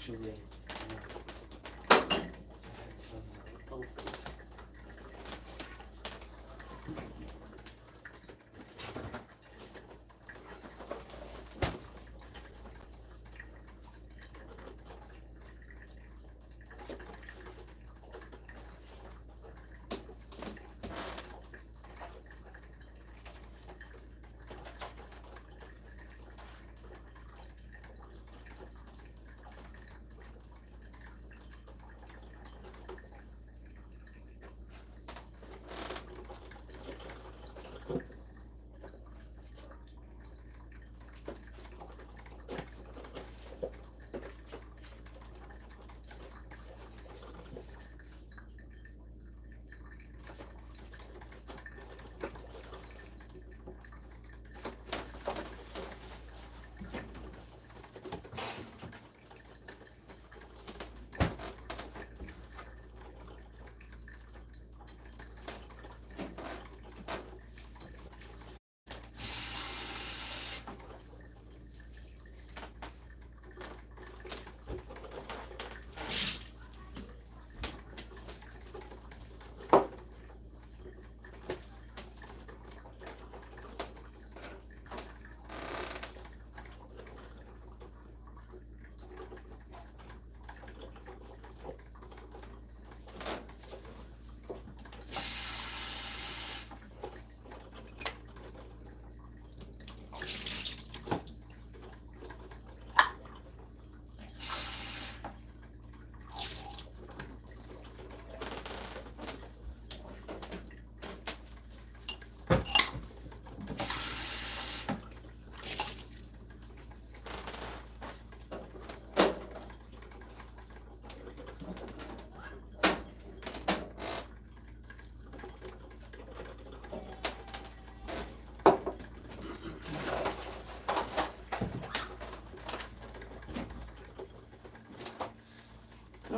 actually. Oh.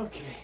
Okay.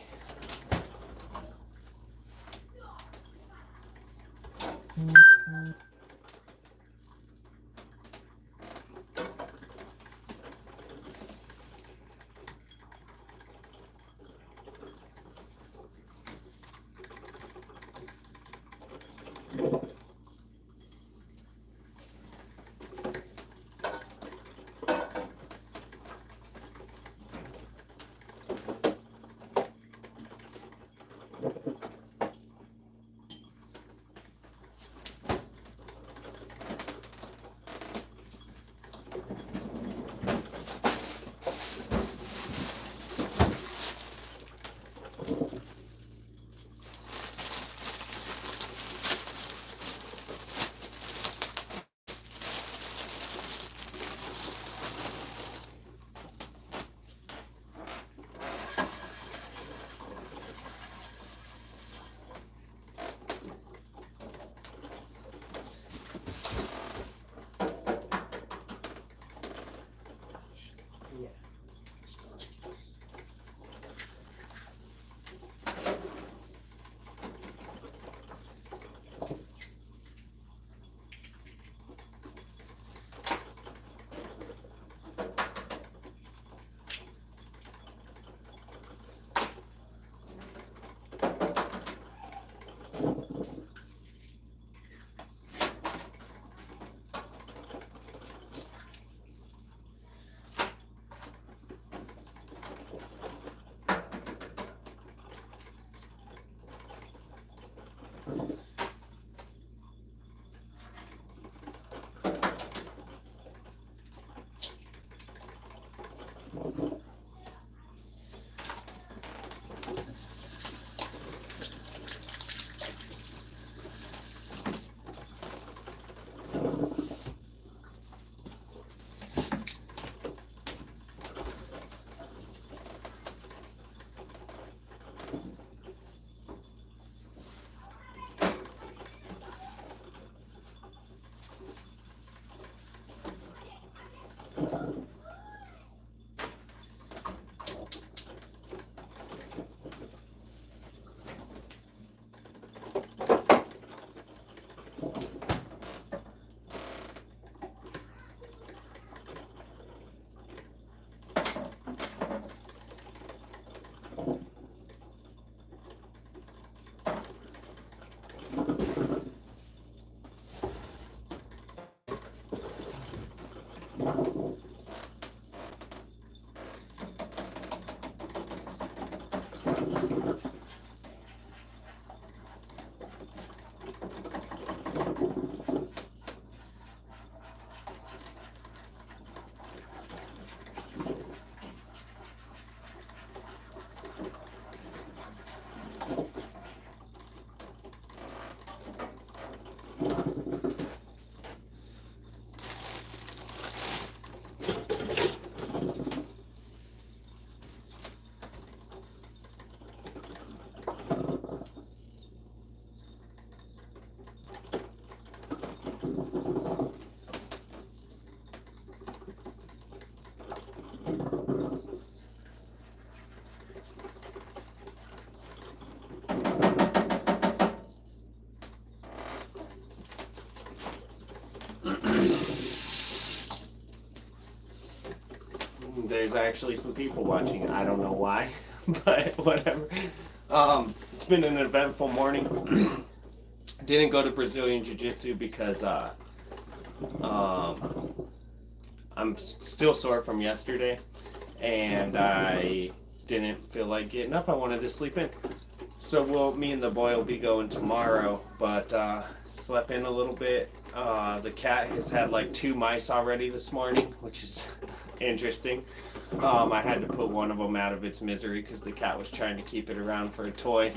There's actually some people watching. I don't know why, but whatever. It's been an eventful morning. Didn't go to Brazilian Jiu Jitsu because I'm still sore from yesterday, and I didn't feel like getting up. I wanted to sleep in. So me and the boy will be going tomorrow, but slept in a little bit. The cat has had like 2 mice already this morning, which is interesting. I had to put one of them out of its misery because the cat was trying to keep it around for a toy.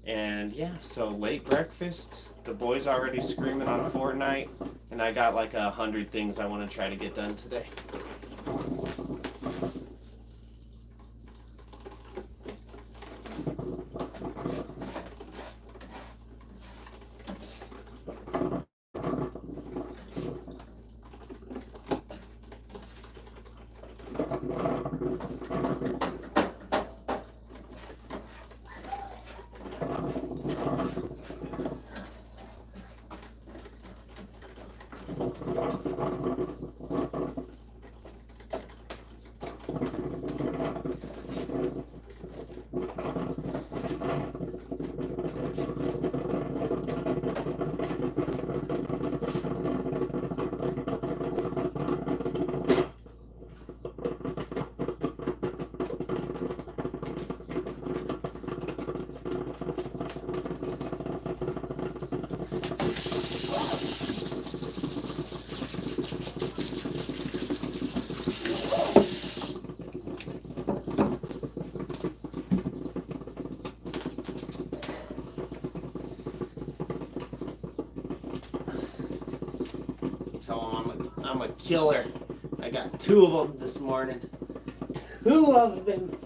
And yeah, so late breakfast. The boy's already screaming on Fortnite, and I got like 100 things I want to try to get done today. Tell him I'm a killer. I got 2 of them this morning. 2 of them.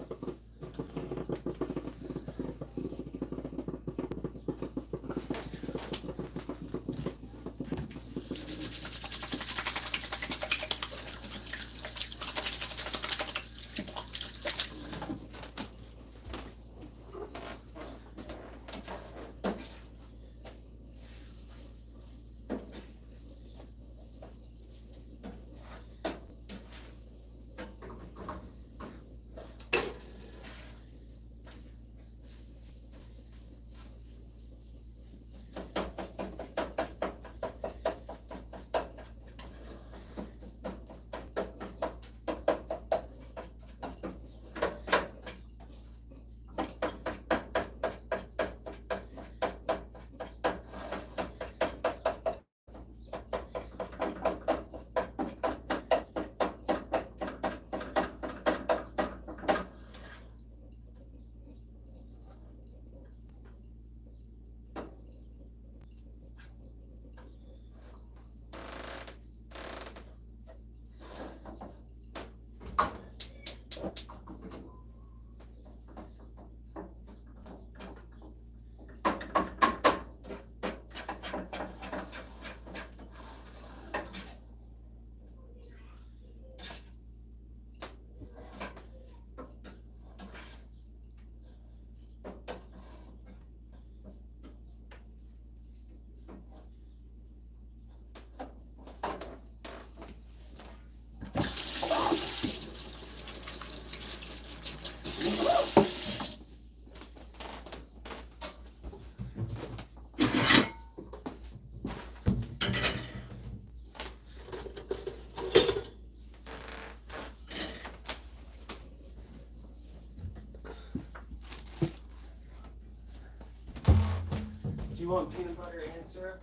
you want peanut butter and syrup?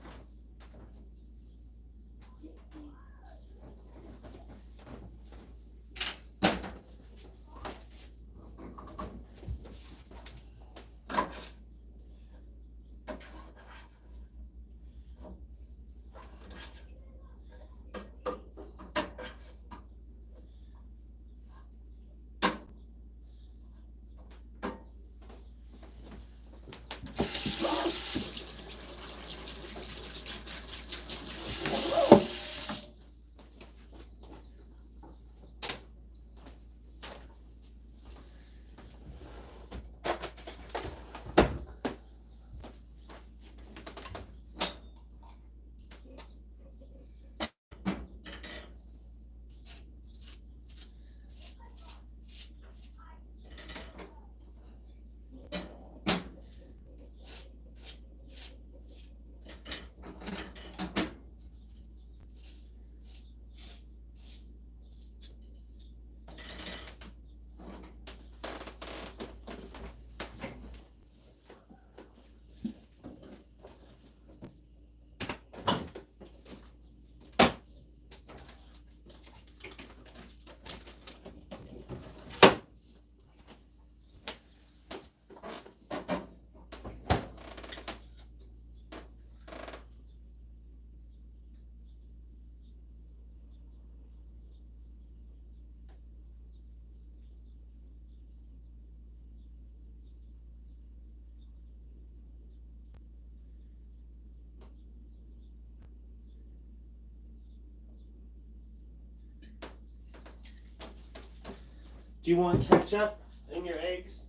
Do you want ketchup in your eggs?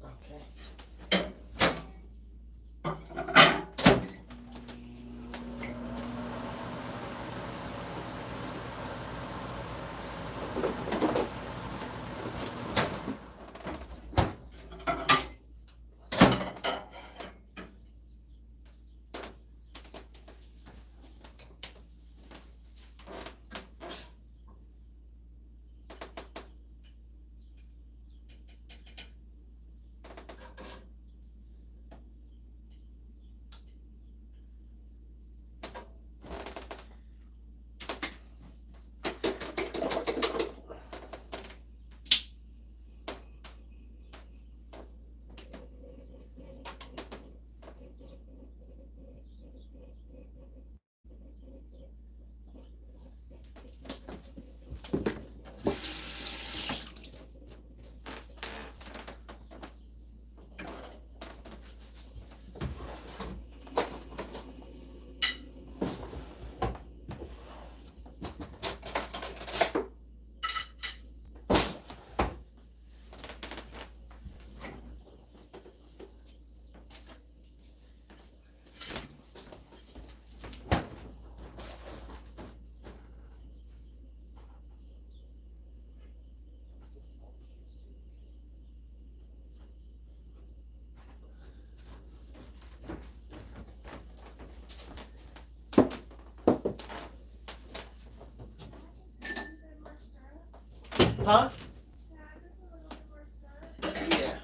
Okay. Huh? Yeah.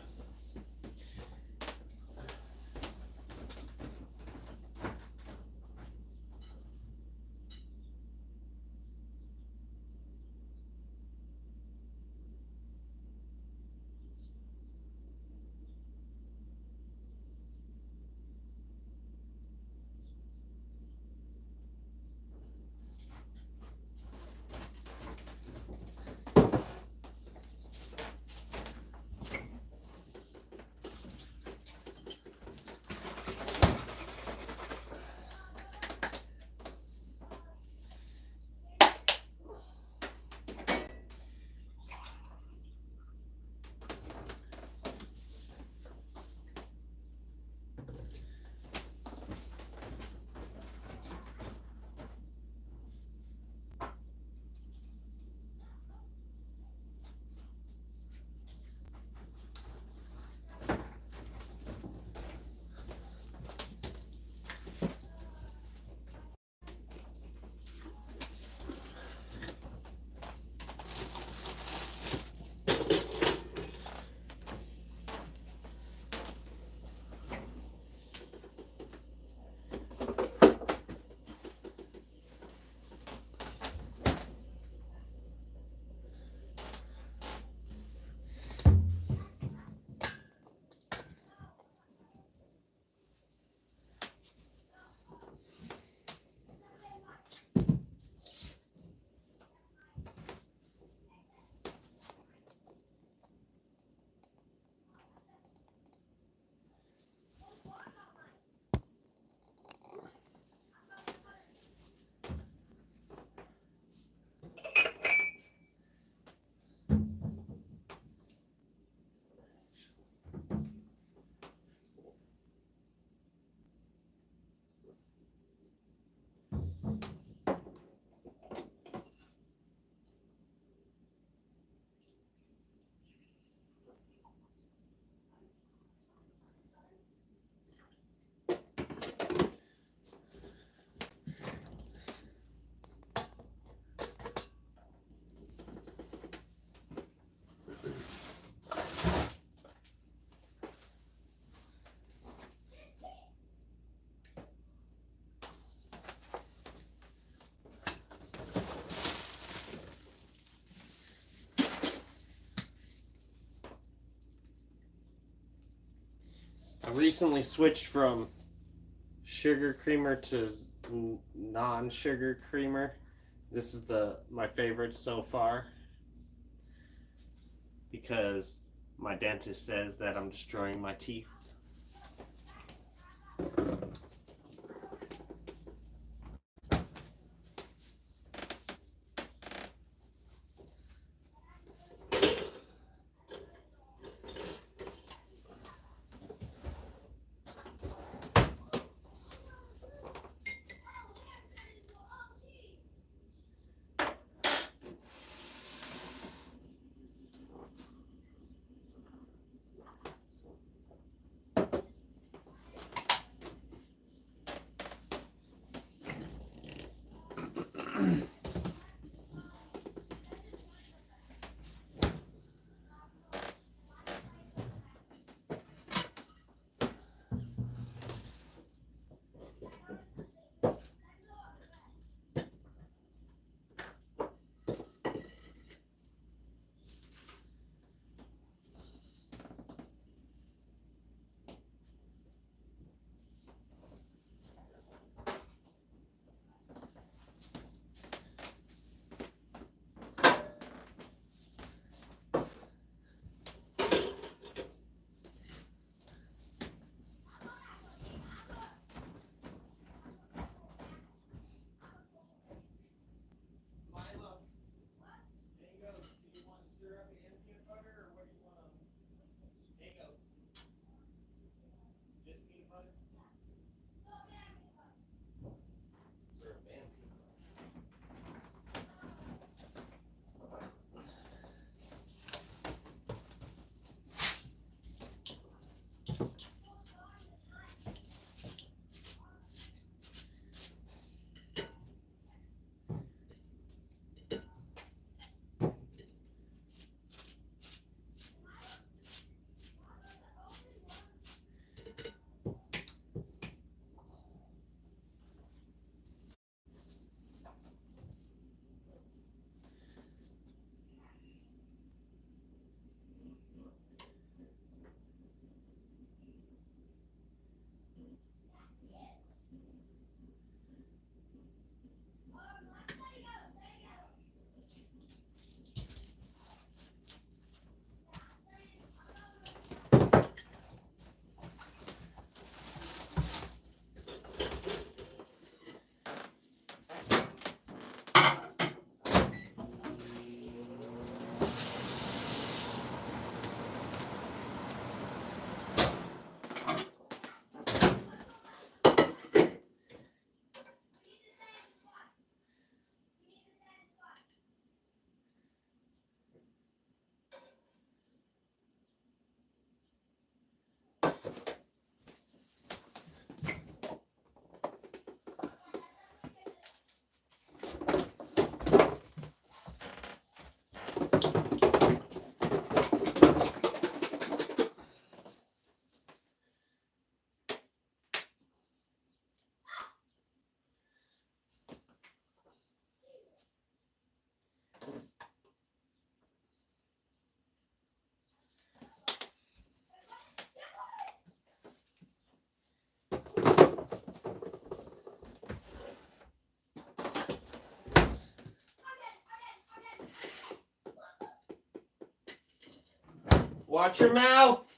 recently switched from sugar creamer to non-sugar creamer. This is my favorite so far because my dentist says that I'm destroying my teeth. Watch your mouth!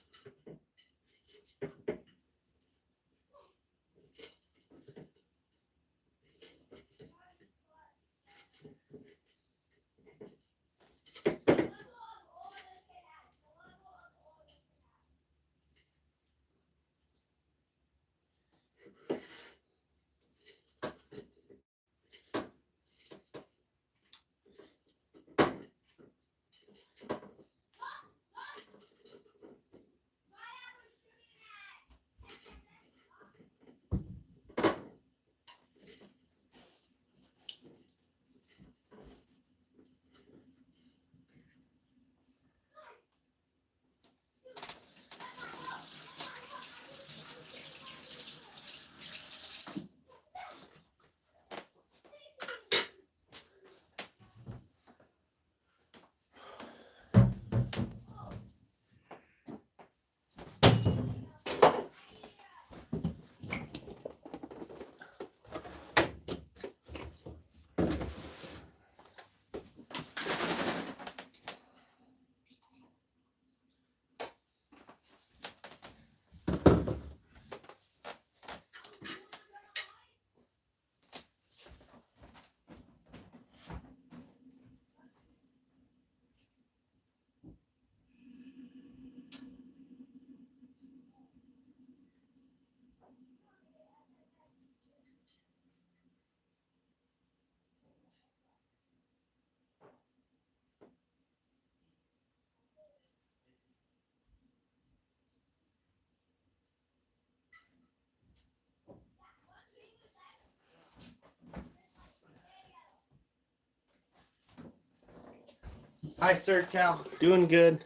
Hi, Sir Cal. Doing good.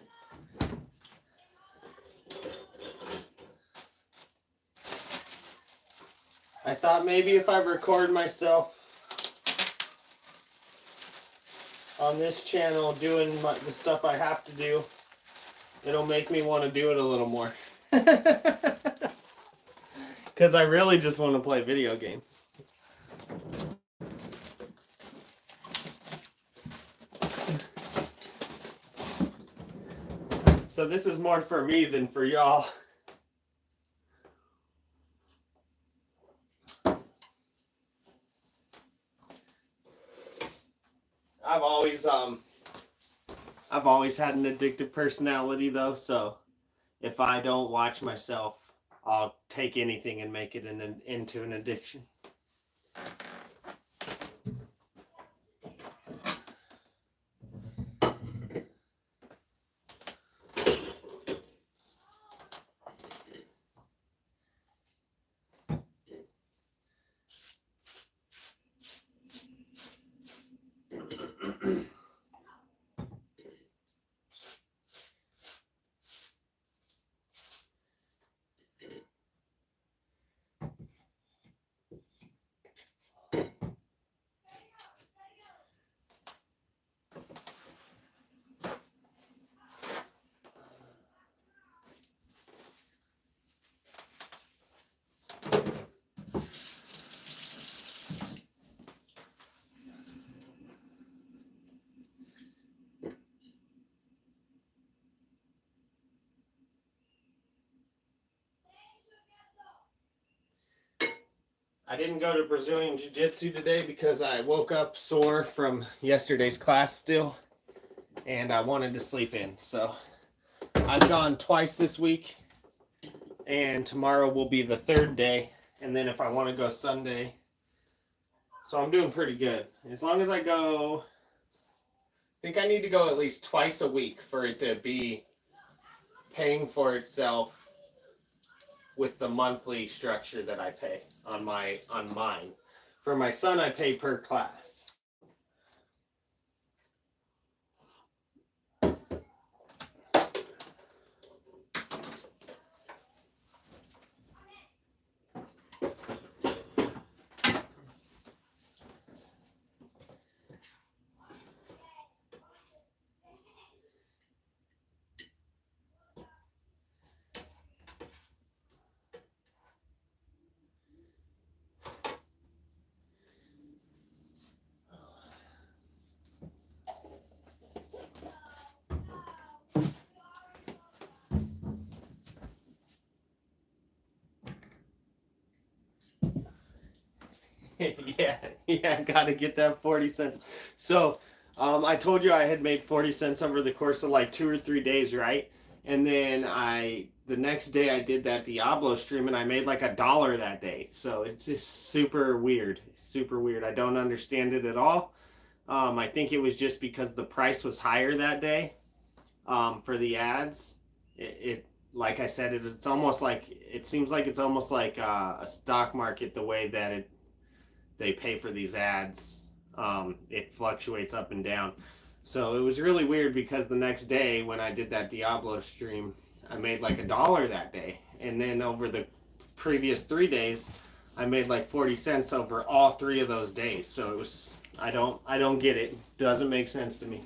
I thought maybe if I record myself on this channel doing the stuff I have to do, it'll make me want to do it a little more. Because I really just want to play video games. So this is more for me than for y'all. I've always had an addictive personality though, so if I don't watch myself, I'll take anything and make it into an addiction. I didn't go to Brazilian Jiu-Jitsu today because I woke up sore from yesterday's class still, and I wanted to sleep in. So I've gone twice this week, and tomorrow will be the third day, and then if I want to go Sunday. So I'm doing pretty good. As long as I go, I think I need to go at least twice a week for it to be paying for itself with the monthly structure that I pay on mine. For my son, I pay per class. yeah, gotta get that 40 cents. So, I told you I had made 40 cents over the course of like 2 or 3 days, right? And then the next day I did that Diablo stream and I made like $1 that day. So it's just super weird. Super weird. I don't understand it at all. I think it was just because the price was higher that day for the ads. It like I said, it's almost like, it seems like it's almost like a stock market, the way that they pay for these ads. It fluctuates up and down. So it was really weird because the next day when I did that Diablo stream, I made like $1 that day. And then over the previous 3 days, I made like 40 cents over all 3 of those days. So it was, I don't get it. Doesn't make sense to me.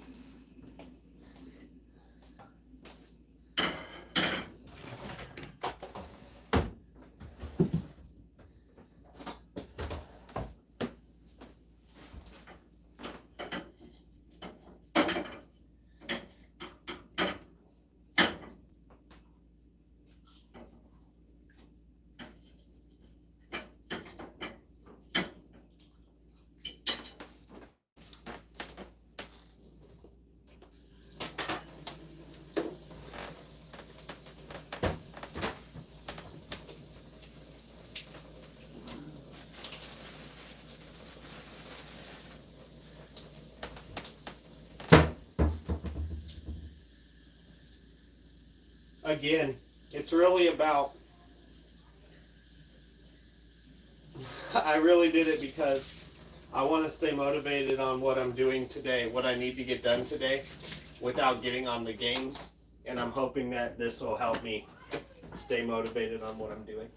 Again, it's really about, I really did it because I want to stay motivated on what I'm doing today, what I need to get done today. without getting on the games, and I'm hoping that this will help me stay motivated on what I'm doing.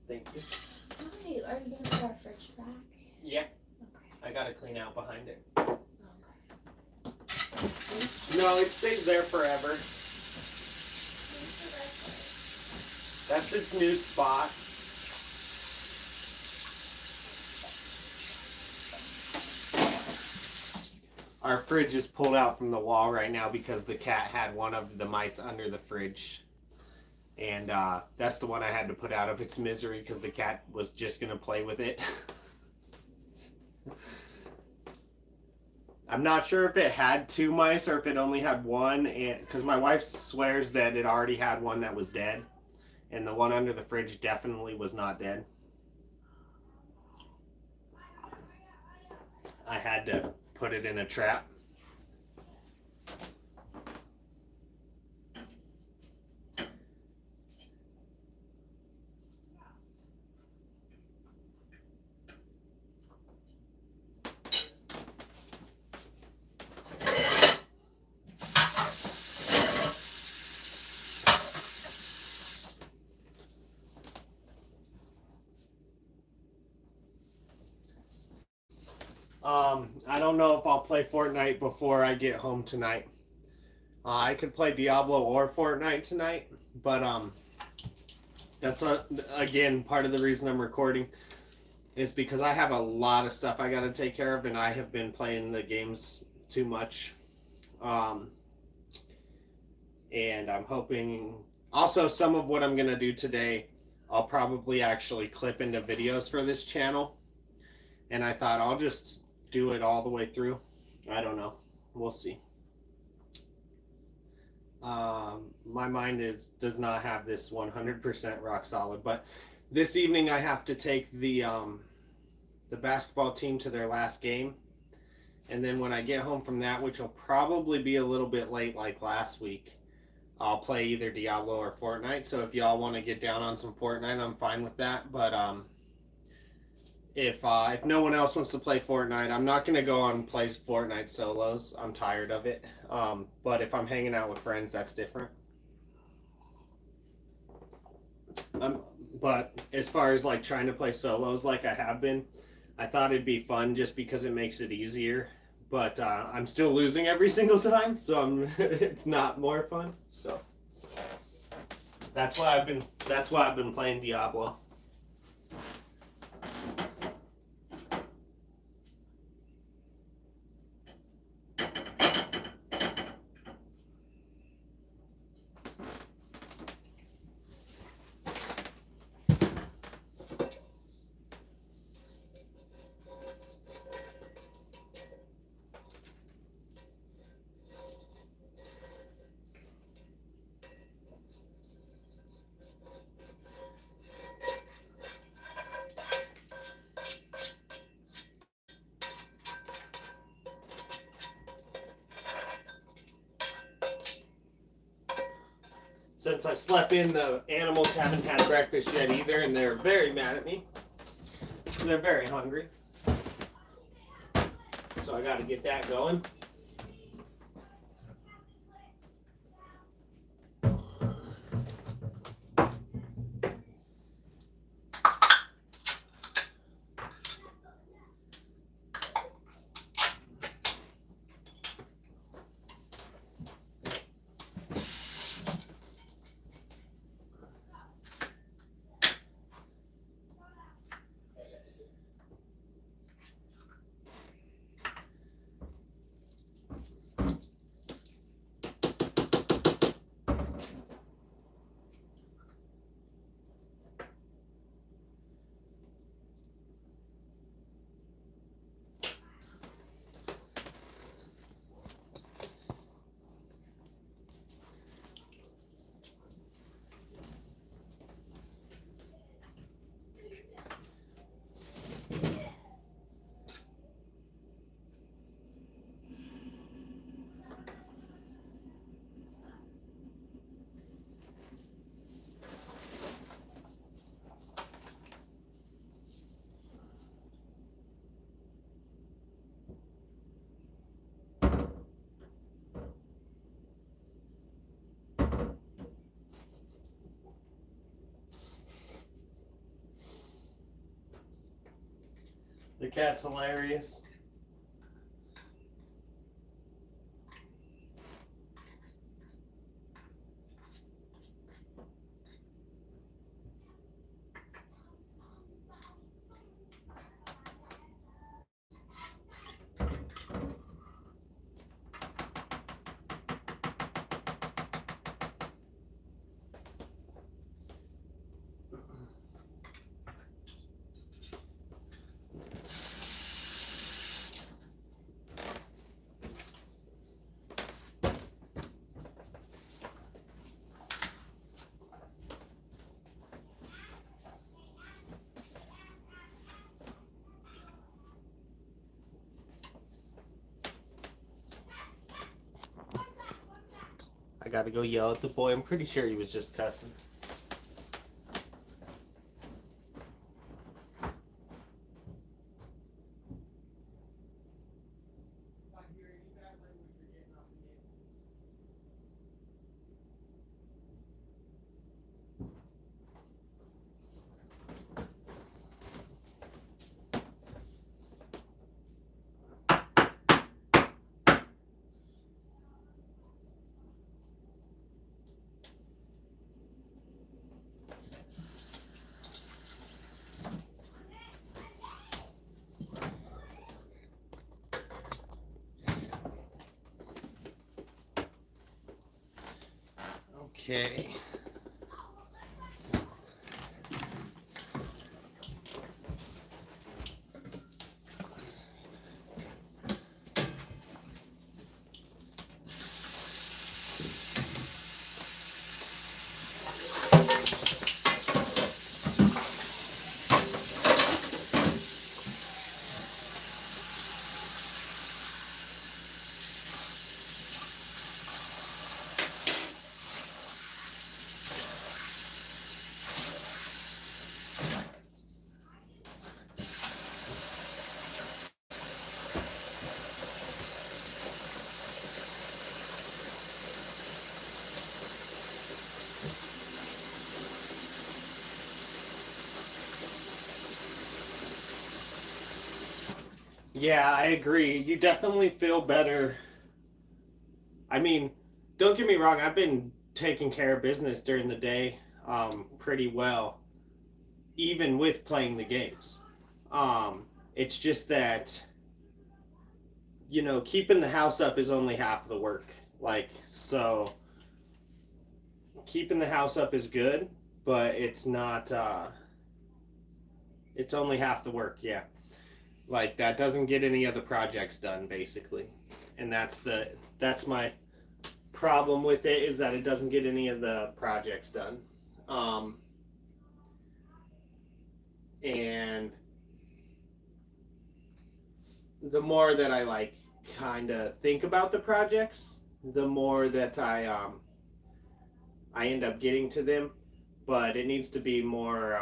Thank you. Hi, are you gonna put our fridge back? Yeah, Okay. I gotta clean out behind it. Okay. No, it stays there forever. That's its new spot. Our fridge is pulled out from the wall right now because the cat had one of the mice under the fridge. And that's the one I had to put out of its misery because the cat was just going to play with it. I'm not sure if it had 2 mice or if it only had 1, and because my wife swears that it already had one that was dead. And the one under the fridge definitely was not dead. I had to put it in a trap. I don't know if I'll play Fortnite before I get home tonight. I could play Diablo or Fortnite tonight, but that's again part of the reason I'm recording is because I have a lot of stuff I got to take care of, and I have been playing the games too much. And I'm hoping also some of what I'm gonna do today, I'll probably actually clip into videos for this channel. And I thought I'll just do it all the way through. I don't know. We'll see. My mind does not have this 100% rock solid. But this evening I have to take the basketball team to their last game. And then when I get home from that, which will probably be a little bit late like last week, I'll play either Diablo or Fortnite. So if y'all want to get down on some Fortnite, I'm fine with that. But if no one else wants to play Fortnite, I'm not going to go on and play Fortnite solos. I'm tired of it. But if I'm hanging out with friends, that's different. But as far as like trying to play solos like I have been, I thought it'd be fun just because it makes it easier. But I'm still losing every single time, so it's not more fun. So that's why I've been playing Diablo. Since I slept in, the animals haven't had breakfast yet either, and they're very mad at me. They're very hungry. So I got to get that going. The cat's hilarious. I gotta go yell at the boy. I'm pretty sure he was just cussing. Okay. Yeah, I agree. You definitely feel better. I mean, don't get me wrong, I've been taking care of business during the day pretty well, even with playing the games. It's just that, you know, keeping the house up is only half the work. Like, so keeping the house up is good, but it's not, it's only half the work, yeah. Like, that doesn't get any of the projects done, basically. And that's my problem with it, is that it doesn't get any of the projects done. And the more that I like kind of think about the projects, the more that I end up getting to them, but it needs to be more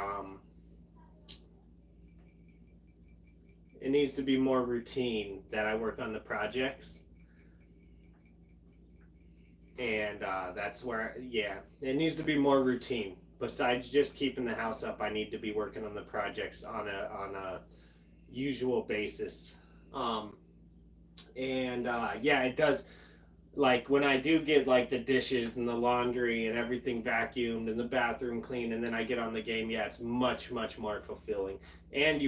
it needs to be more routine that I work on the projects. And that's where, yeah, it needs to be more routine. Besides just keeping the house up, I need to be working on the projects on a usual basis. Yeah, it does. Like, when I do get like the dishes and the laundry and everything vacuumed and the bathroom clean, and then I get on the game, yeah, it's much more fulfilling. And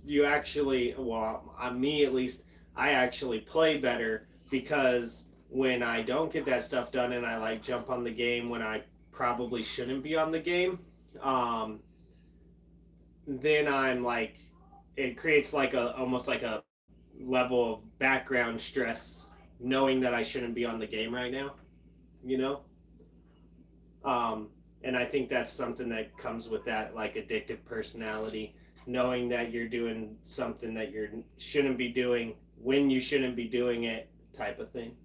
you actually, well, on me at least, I actually play better, because when I don't get that stuff done and I like jump on the game when I probably shouldn't be on the game, then I'm like, it creates like almost like a level of background stress, knowing that I shouldn't be on the game right now, you know? And I think that's something that comes with that, like, addictive personality, knowing that you're doing something that you shouldn't be doing when you shouldn't be doing it, type of thing.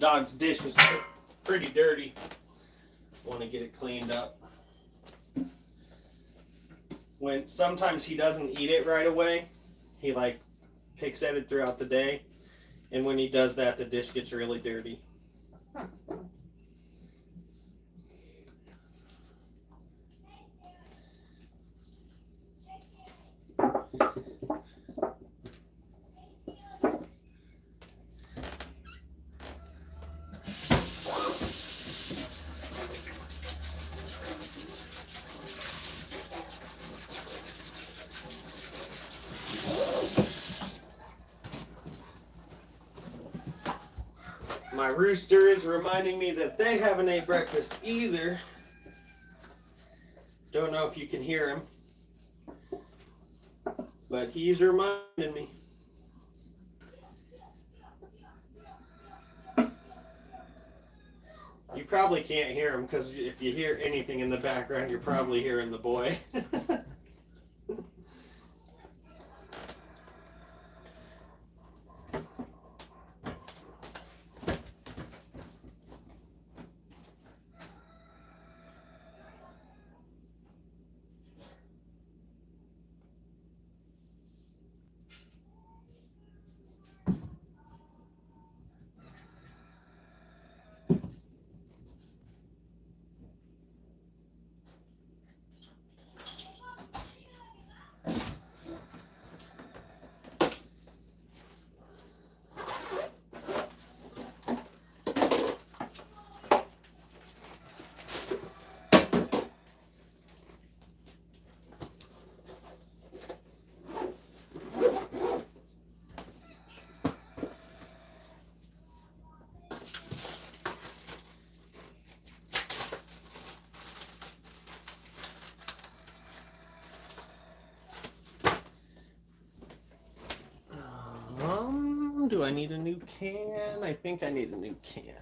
dog's dish was pretty dirty. Want to get it cleaned up. When sometimes he doesn't eat it right away, he like picks at it throughout the day, and when he does that, the dish gets really dirty. My rooster is reminding me that they haven't ate breakfast either. Don't know if you can hear him, but he's reminding me. You probably can't hear him because if you hear anything in the background, you're probably hearing the boy. Do I need a new can? I think I need a new can.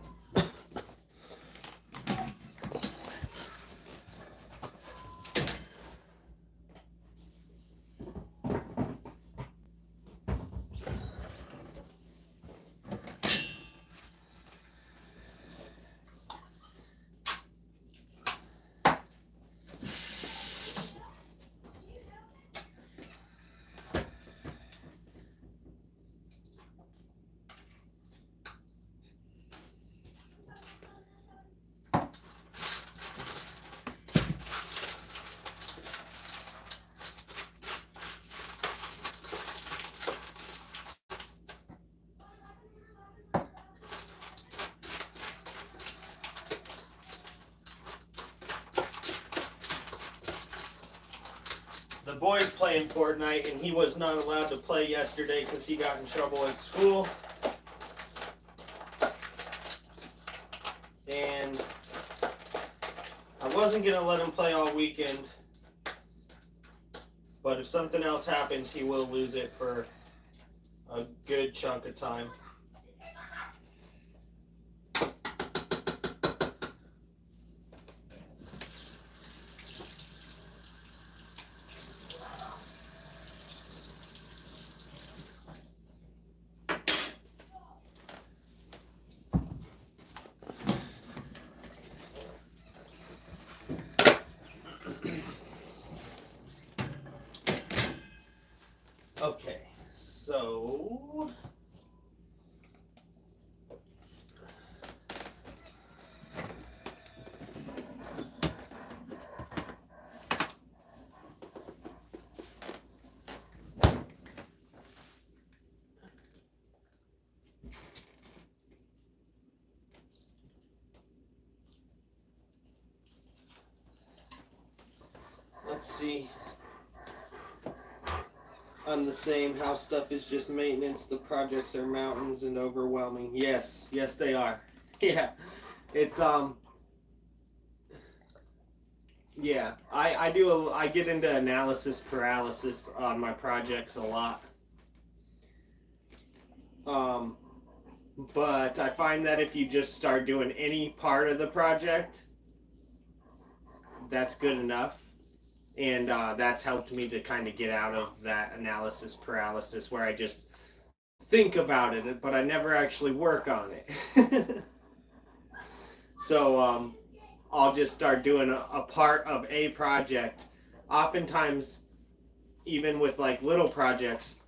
The boy's playing Fortnite, and he was not allowed to play yesterday because he got in trouble at school. And I wasn't going to let him play all weekend. But if something else happens, he will lose it for a good chunk of time. Okay, so let's see. I'm the same. House stuff is just maintenance. The projects are mountains and overwhelming. Yes, yes they are. Yeah, it's yeah. I get into analysis paralysis on my projects a lot. But I find that if you just start doing any part of the project, that's good enough. And that's helped me to kind of get out of that analysis paralysis where I just think about it, but I never actually work on it. So I'll just start doing a part of a project. Oftentimes, even with like little projects,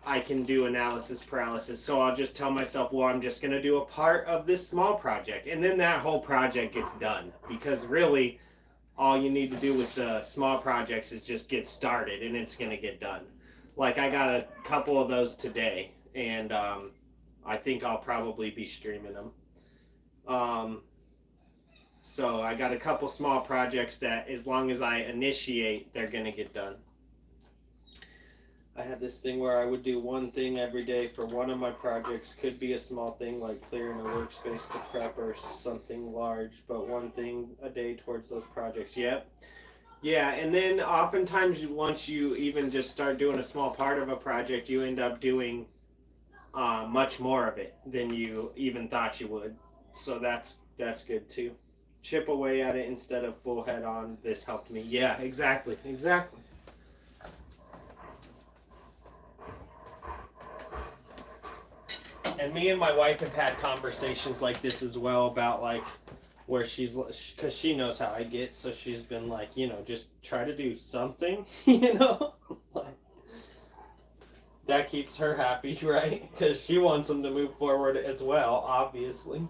I can do analysis paralysis. So I'll just tell myself, well, I'm just going to do a part of this small project. And then that whole project gets done. Because really, all you need to do with the small projects is just get started and it's going to get done. Like I got a couple of those today. And I think I'll probably be streaming them. So I got a couple small projects that as long as I initiate, they're going to get done. I had this thing where I would do one thing every day for one of my projects. Could be a small thing like clearing a workspace to prep or something large, but one thing a day towards those projects. Yep. Yeah, and then oftentimes once you even just start doing a small part of a project, you end up doing much more of it than you even thought you would. So that's good too. Chip away at it instead of full head on. This helped me. Yeah, exactly. And me and my wife have had conversations like this as well about like where she's, because she knows how I get, so she's been like, just try to do something, like, that keeps her happy, right? Because she wants them to move forward as well, obviously.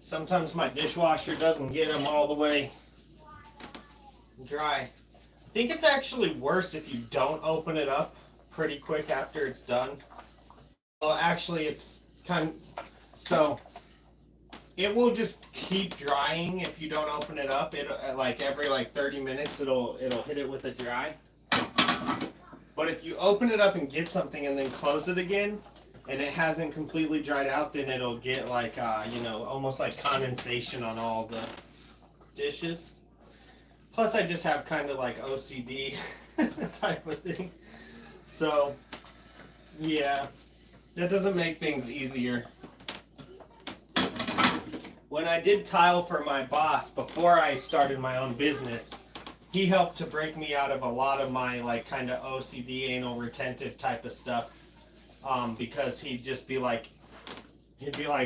Sometimes my dishwasher doesn't get them all the way dry. I think it's actually worse if you don't open it up pretty quick after it's done. Well, actually, it's so it will just keep drying if you don't open it up. It like every 30 minutes it'll hit it with a dry. But if you open it up and get something and then close it again, and it hasn't completely dried out, then it'll get almost like condensation on all the dishes. Plus, I just have kind of like OCD type of thing. So, yeah, that doesn't make things easier. When I did tile for my boss before I started my own business, he helped to break me out of a lot of my kind of OCD, anal retentive type of stuff. Because he'd be like,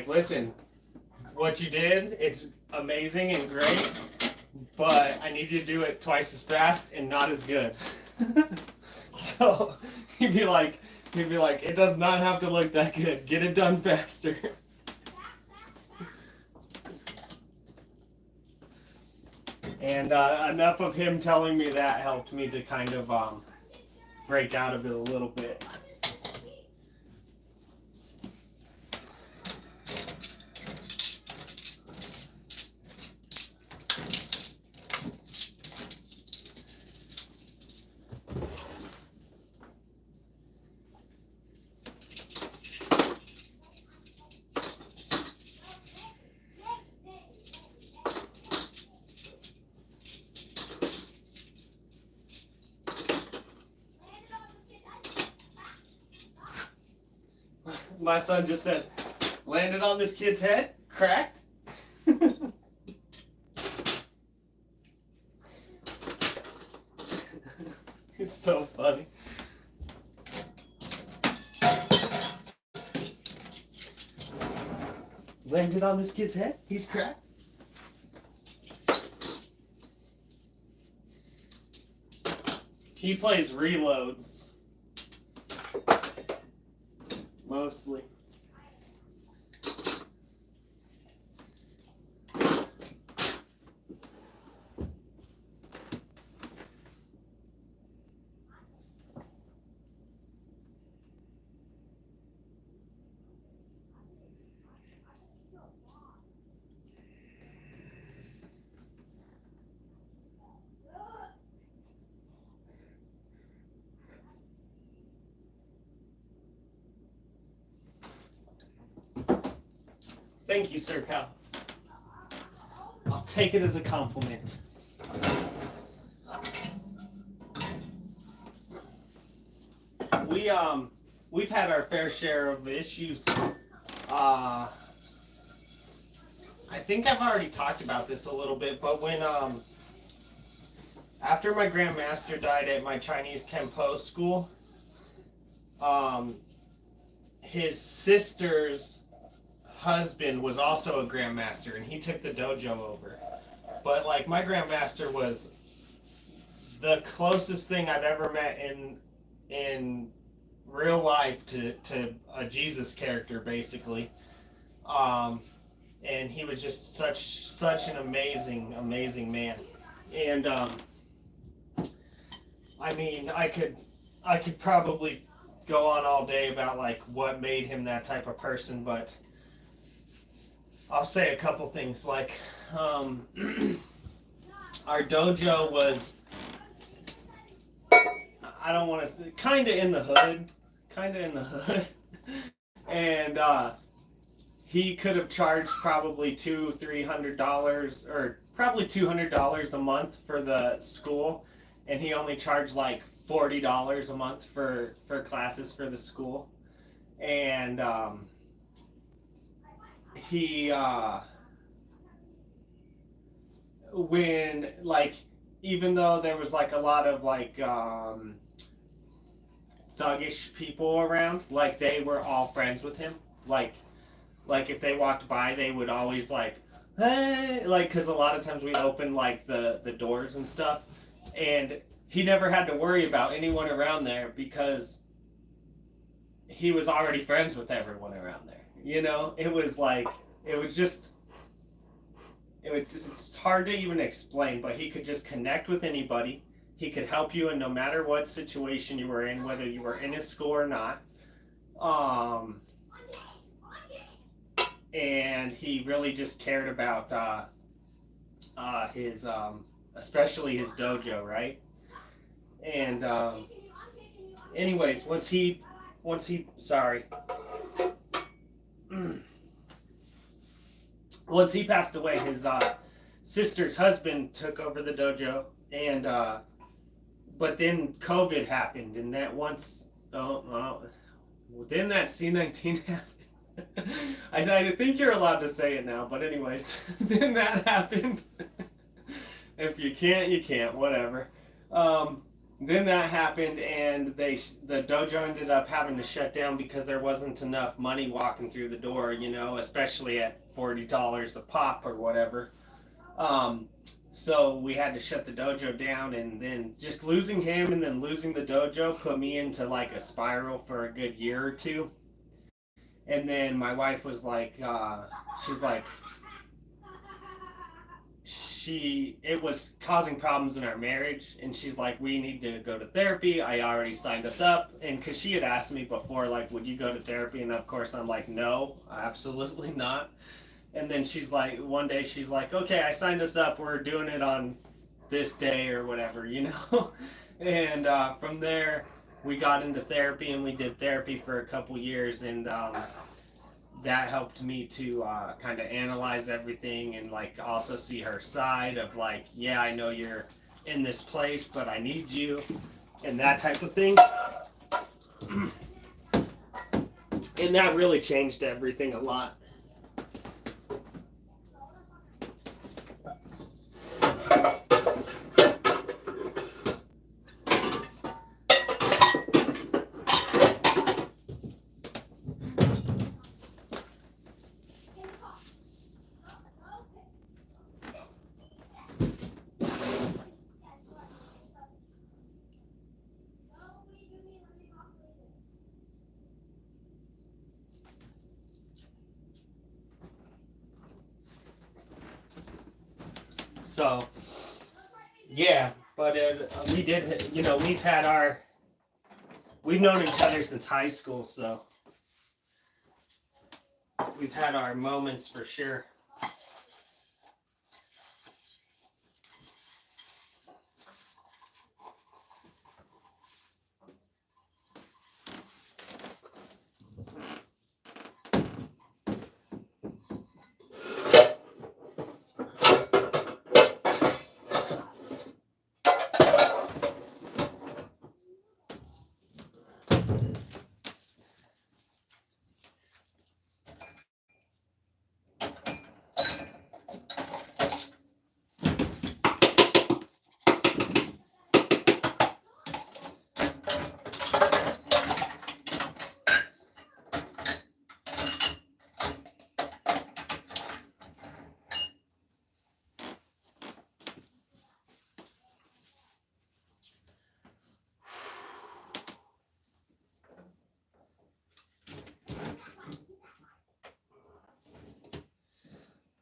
listen, what you did, it's amazing and great, but I need you to do it twice as fast and not as good. So he'd be like, He'd be like, it does not have to look that good. Get it done faster. And enough of him telling me that helped me to kind of break out of it a little bit. My son just said, landed on this kid's head, cracked. It's so funny. Landed on this kid's head, he's cracked. He plays reloads. Mostly. Thank you, Sir Cal. I'll take it as a compliment. We've had our fair share of issues. I think I've already talked about this a little bit, but when after my grandmaster died at my Chinese Kempo school, his sister's husband was also a grandmaster, and he took the dojo over. But like, my grandmaster was the closest thing I've ever met in real life to a Jesus character, basically. And he was just such an amazing man. And I mean, I could probably go on all day about like what made him that type of person, but I'll say a couple things. Like, our dojo was, I don't want to, kind of in the hood, and he could have charged probably $200-300 or probably $200 a month for the school, and he only charged like $40 a month for classes for the school. And he when, like, even though there was like a lot of like thuggish people around, like, they were all friends with him. Like if they walked by, they would always like, hey, like, because a lot of times we open like the doors and stuff, and he never had to worry about anyone around there because he was already friends with everyone around there. You know, it was like, it's hard to even explain, but he could just connect with anybody. He could help you in no matter what situation you were in, whether you were in his school or not. And he really just cared about his, especially his dojo, right? And anyways, once he passed away, his sister's husband took over the dojo, and but then COVID happened, and that then that C-19 happened. I think you're allowed to say it now, but anyways, then that happened. If you can't, you can't, whatever. Then that happened, and the dojo ended up having to shut down because there wasn't enough money walking through the door, you know, especially at $40 a pop or whatever. So we had to shut the dojo down, and then just losing him and then losing the dojo put me into like a spiral for a good year or two. And then my wife was like, she's like, it was causing problems in our marriage, and she's like, we need to go to therapy. I already signed us up, and because she had asked me before, like, would you go to therapy? And of course I'm like, no, absolutely not. And then she's like, one day she's like, okay, I signed us up, we're doing it on this day or whatever, you know. And from there we got into therapy, and we did therapy for a couple years, and that helped me to kind of analyze everything, and like also see her side of like, yeah, I know you're in this place, but I need you, and that type of thing. And that really changed everything a lot. So, yeah, but we did, you know, we've known each other since high school, so we've had our moments for sure.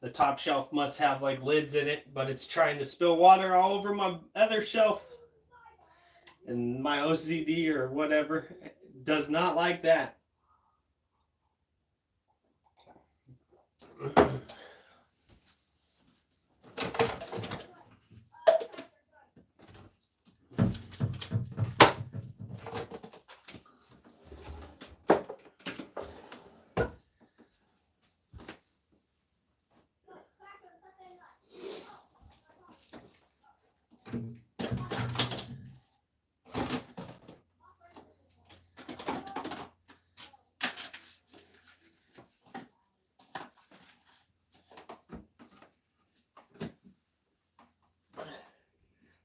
The top shelf must have like lids in it, but it's trying to spill water all over my other shelf. And my OCD or whatever does not like that.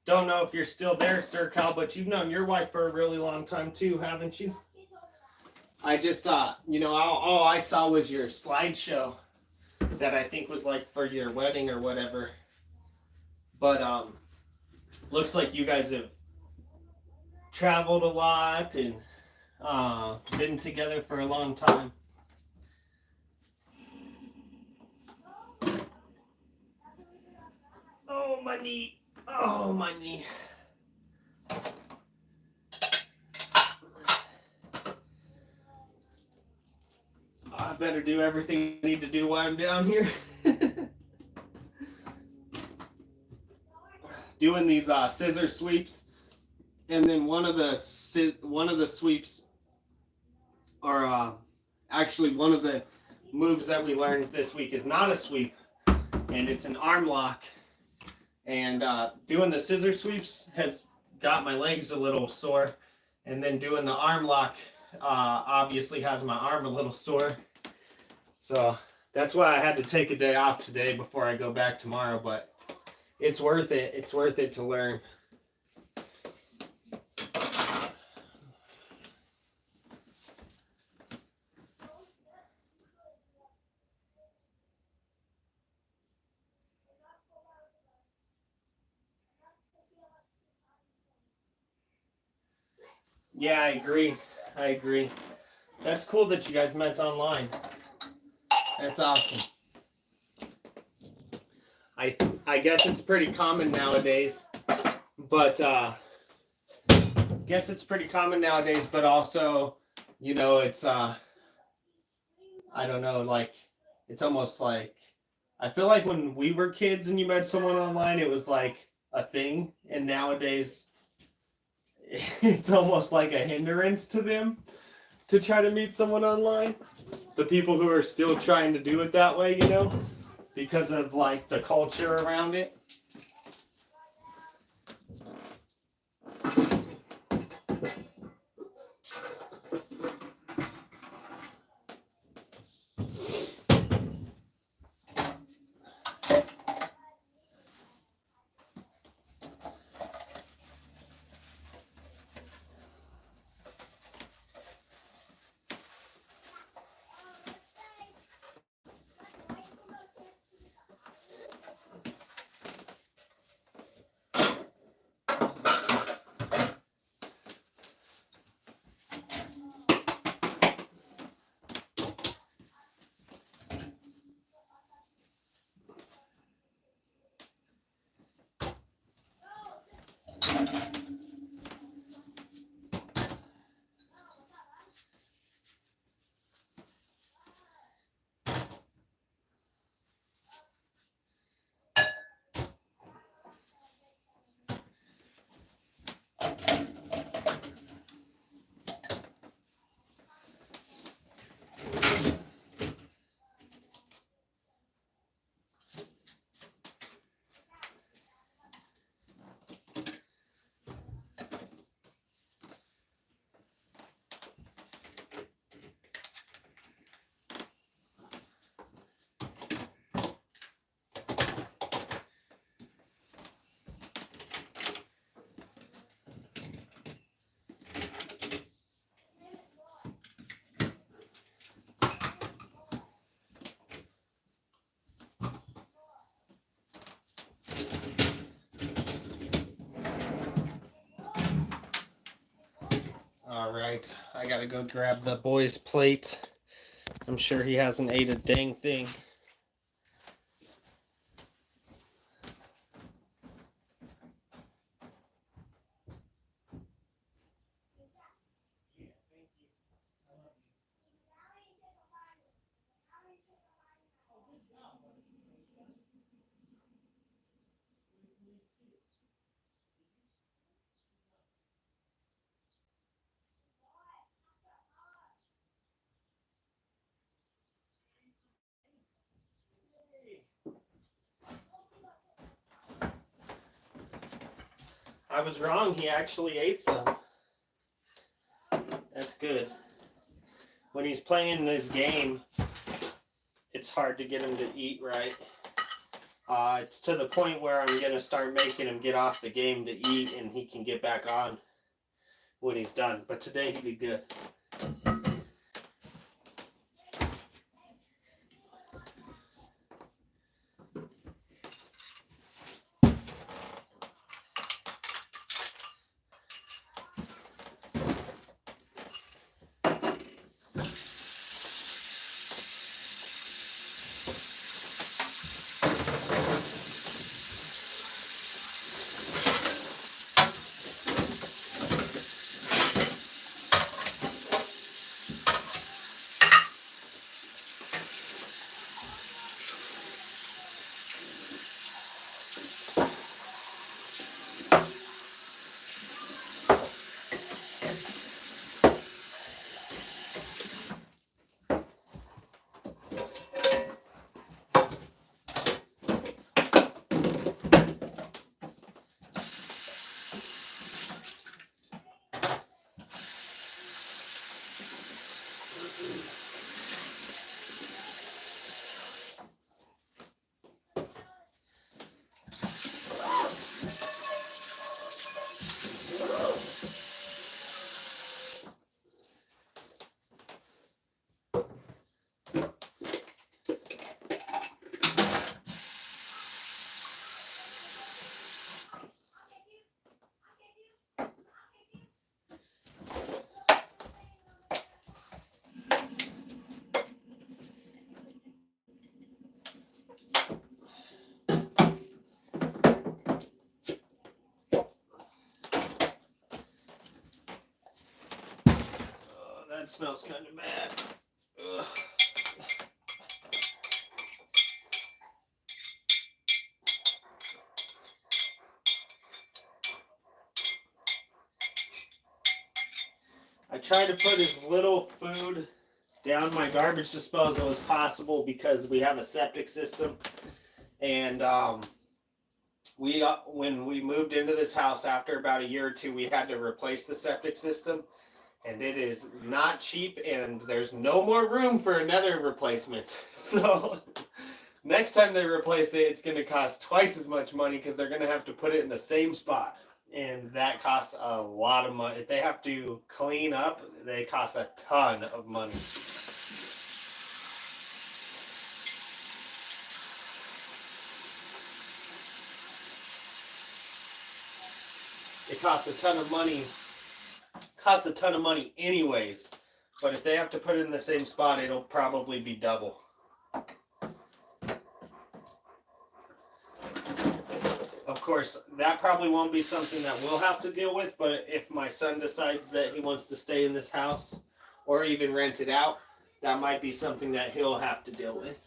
Don't know if you're still there, Sir Cal, but you've known your wife for a really long time too, haven't you? I just thought, you know, all I saw was your slideshow that I think was like for your wedding or whatever. But looks like you guys have traveled a lot and been together for a long time. Oh, my knee. Oh, my knee. I better do everything I need to do while I'm down here. Doing these scissor sweeps, and then one of the sweeps, or actually one of the moves that we learned this week is not a sweep, and it's an arm lock. And doing the scissor sweeps has got my legs a little sore, and then doing the arm lock obviously has my arm a little sore. So that's why I had to take a day off today before I go back tomorrow, but it's worth it. It's worth it to learn. Yeah, I agree. I agree. That's cool that you guys met online. That's awesome. I guess it's pretty common nowadays, but but also, it's I don't know, like it's almost like I feel like when we were kids and you met someone online, it was like a thing, and nowadays it's almost like a hindrance to them to try to meet someone online. The people who are still trying to do it that way, because of like the culture around it. All right, I gotta go grab the boy's plate. I'm sure he hasn't ate a dang thing. I was wrong. He actually ate some. That's good. When he's playing this game, it's hard to get him to eat right. It's to the point where I'm going to start making him get off the game to eat, and he can get back on when he's done. But today he did good. that smells kind of bad. Ugh. I try to put as little food down my garbage disposal as possible because we have a septic system, and when we moved into this house after about a year or two, we had to replace the septic system, and it is not cheap, and there's no more room for another replacement. So next time they replace it, it's going to cost twice as much money because they're going to have to put it in the same spot. And that costs a lot of money. If they have to clean up, they cost a ton of money. It costs a ton of money. Costs a ton of money anyways. But if they have to put it in the same spot, it'll probably be double. Of course, that probably won't be something that we'll have to deal with, but if my son decides that he wants to stay in this house or even rent it out, that might be something that he'll have to deal with.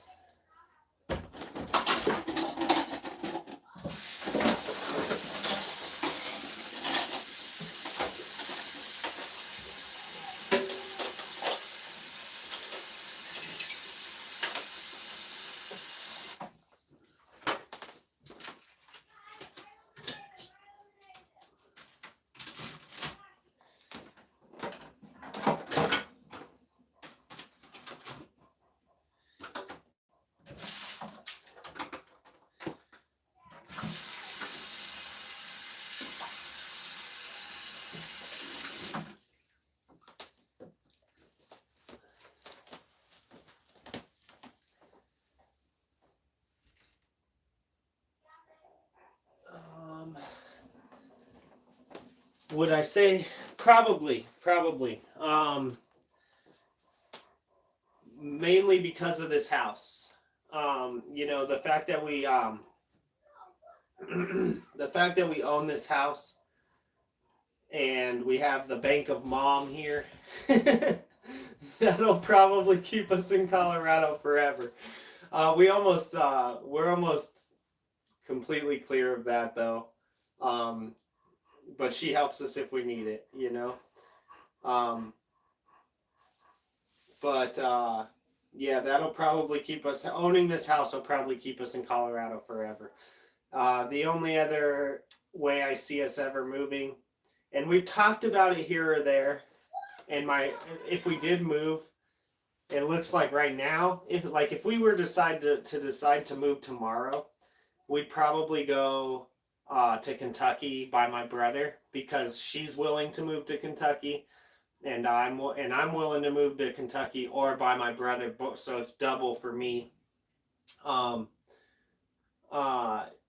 Would I say probably? Mainly because of this house. The fact that we the fact that we own this house and we have the Bank of Mom here. That'll probably keep us in Colorado forever. We're almost completely clear of that though. But she helps us if we need it, Yeah, that'll probably keep us, owning this house will probably keep us in Colorado forever. The only other way I see us ever moving, and we've talked about it here or there, and if we did move, it looks like right now, if we were decide to move tomorrow, we'd probably go to Kentucky by my brother because she's willing to move to Kentucky, and I'm willing to move to Kentucky or by my brother, so it's double for me.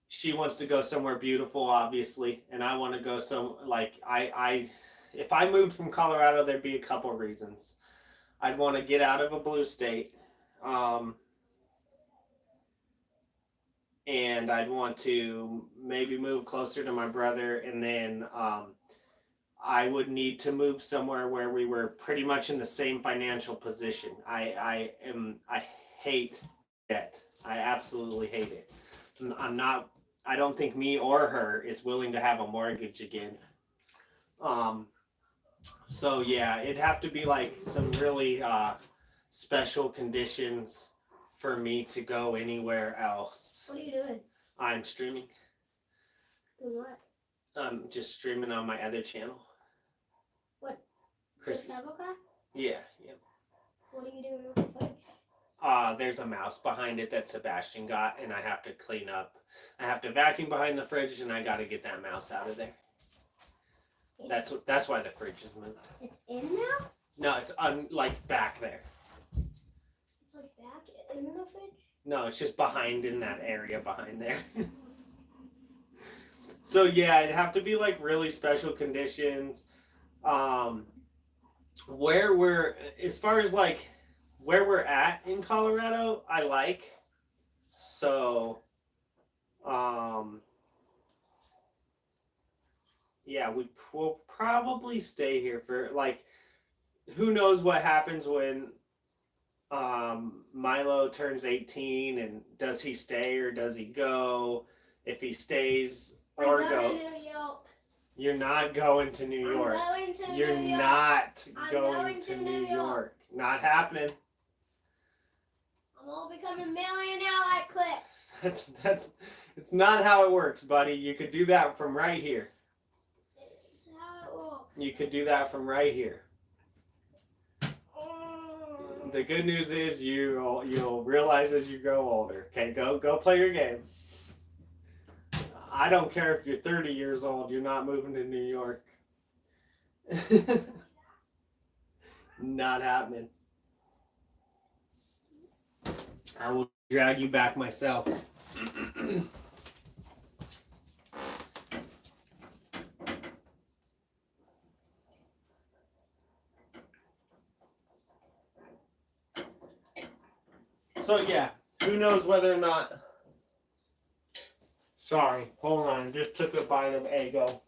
She wants to go somewhere beautiful, obviously, and I want to go if I moved from Colorado, there'd be a couple reasons. I'd want to get out of a blue state. And I'd want to maybe move closer to my brother, and then I would need to move somewhere where we were pretty much in the same financial position. I hate debt. I absolutely hate it. I don't think me or her is willing to have a mortgage again. So yeah, it'd have to be like some really special conditions for me to go anywhere else. What are you doing? I'm streaming. Doing what? I'm just streaming on my other channel. What? Chris's. Tabletop? Yeah. What are you doing with the fridge? There's a mouse behind it that Sebastian got, and I have to clean up. I have to vacuum behind the fridge, and I got to get that mouse out of there. That's why the fridge is moved. It's in now? No, it's back there. It's like back in the fridge? No, it's just behind in that area behind there. So yeah, it'd have to be like really special conditions. Where we're at in Colorado, I like. So, yeah, we'll probably stay here for who knows what happens when Milo turns 18, and does he stay or does he go? If he stays or I'm go, going to New York. you're not going to New York. I'm going to You're New York. not I'm going to New York. Not happening. I'm gonna become a millionaire like Cliff. That's it's not how it works, buddy. You could do that from right here. It's how it works. You could do that from right here. The good news is you'll realize as you grow older. Okay, go play your game. I don't care if you're 30 years old, you're not moving to New York. Not happening. I will drag you back myself. So yeah, who knows whether or not. Sorry, hold on. Just took a bite of Eggo.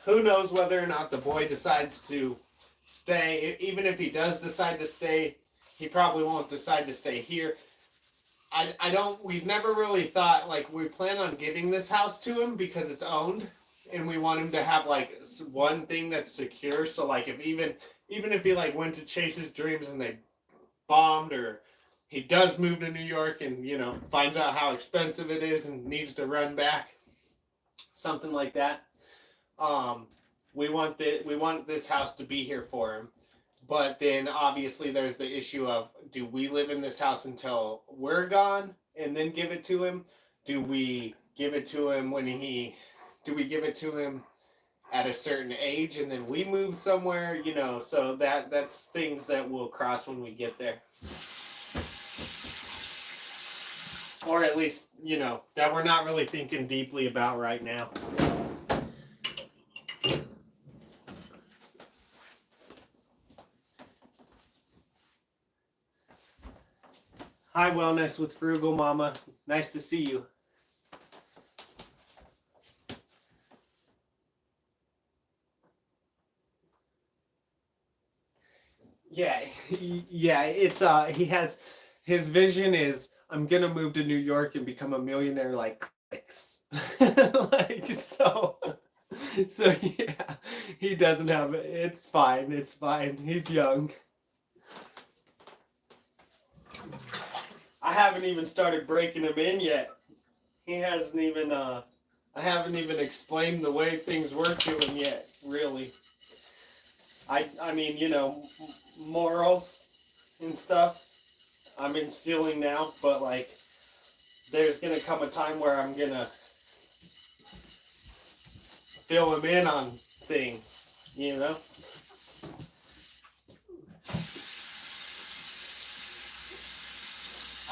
Who knows whether or not the boy decides to stay. Even if he does decide to stay, he probably won't decide to stay here. We've never really thought, like, we plan on giving this house to him because it's owned, and we want him to have, like, one thing that's secure. So, like, if even if he, like, went to chase his dreams and they bombed, or he does move to New York and, you know, finds out how expensive it is and needs to run back, something like that. We want this house to be here for him. But then obviously there's the issue of, do we live in this house until we're gone and then give it to him? Do we give it to him at a certain age and then we move somewhere, you know? So that's things that we'll cross when we get there. Or at least, you know, that we're not really thinking deeply about right now. Hi, Wellness with Frugal Mama. Nice to see you. Yeah, it's he has, his vision is, I'm gonna move to New York and become a millionaire like Clicks. Like, so yeah, he doesn't have it. It's fine. He's young. I haven't even started breaking him in yet. He hasn't even, I haven't even explained the way things work to him yet, really. I mean, you know, morals and stuff I'm instilling now, but, like, there's going to come a time where I'm going to fill him in on things, you know?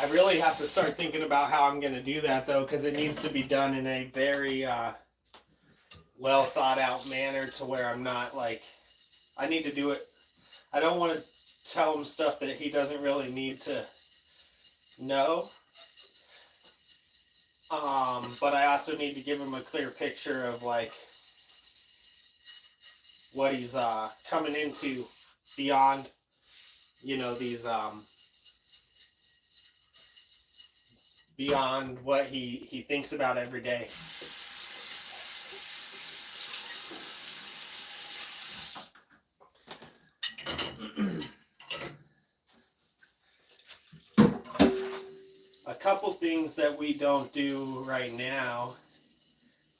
I really have to start thinking about how I'm going to do that, though, because it needs to be done in a very well thought out manner to where I'm not, like, I need to do it. I don't want to tell him stuff that he doesn't really need to know. But I also need to give him a clear picture of, like, what he's coming into beyond, you know, these beyond what he thinks about every day. A couple things that we don't do right now.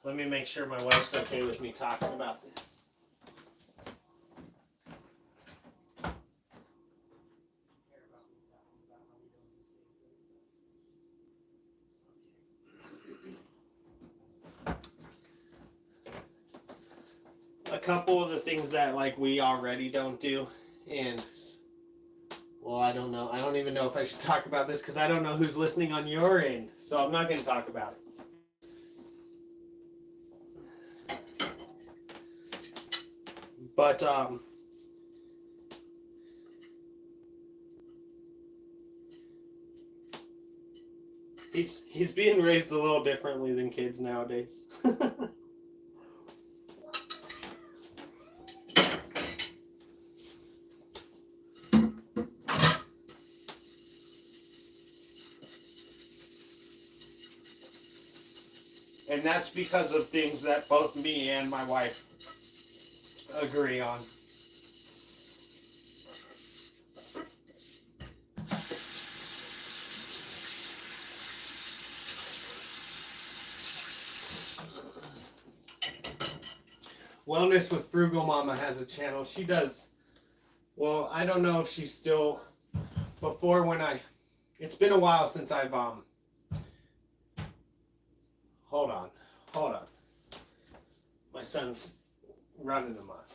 Let me make sure my wife's okay with me talking about this. A couple of the things that, like, we already don't do, and, well, I don't know. I don't even know if I should talk about this because I don't know who's listening on your end, so I'm not going to talk about it. But He's being raised a little differently than kids nowadays. And that's because of things that both me and my wife agree on. Wellness with Frugal Mama has a channel. She does, well, I don't know if she's still, before when it's been a while since I've, hold on. My son's running amok.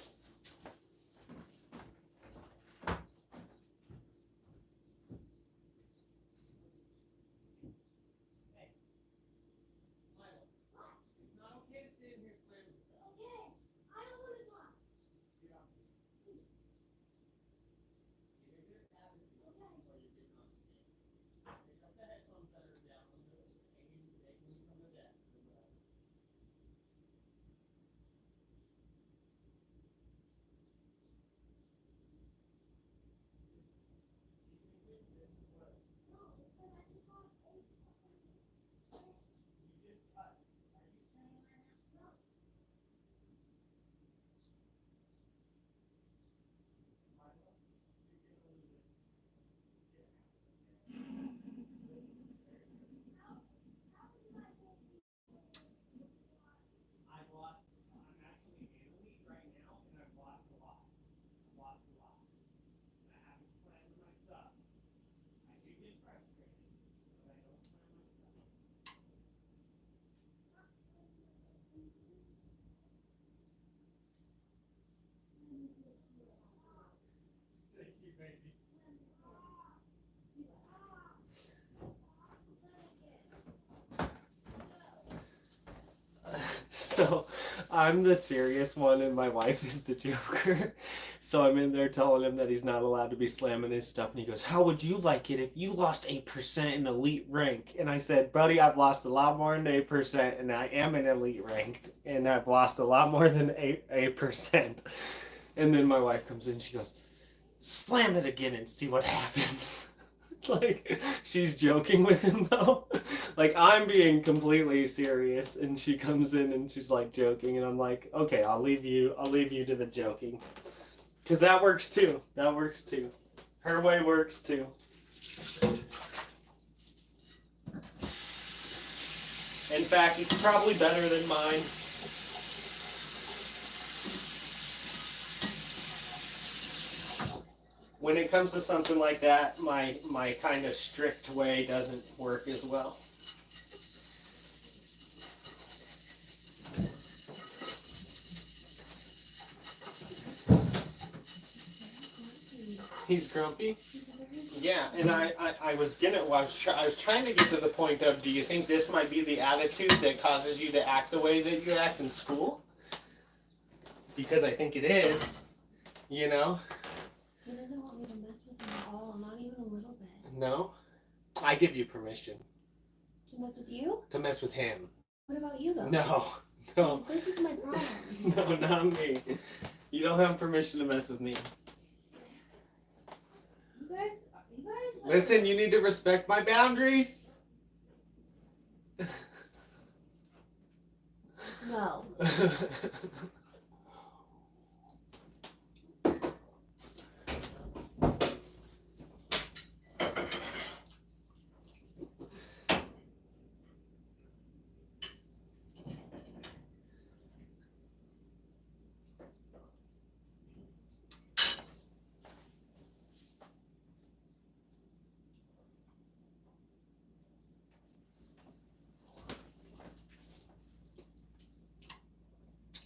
So I'm the serious one and my wife is the joker. So I'm in there telling him that he's not allowed to be slamming his stuff. And he goes, how would you like it if you lost 8% in elite rank? And I said, buddy, I've lost a lot more than 8% and I am in elite rank. And I've lost a lot more than 8%. And then my wife comes in, she goes, slam it again and see what happens. Like, she's joking with him though. Like, I'm being completely serious and she comes in and she's like joking and I'm like, okay, I'll leave you to the joking. Because that works too. Her way works too. In fact, it's probably better than mine. When it comes to something like that, my kind of strict way doesn't work as well. He's grumpy? Yeah, and I was trying to get to the point of, do you think this might be the attitude that causes you to act the way that you act in school? Because I think it is, you know? He doesn't want me to mess with him at all, not even a little bit. No? I give you permission. To mess with you? To mess with him. What about you though? No. This is my problem. No, not me. You don't have permission to mess with me. You guys. Listen, you need to respect my boundaries. No.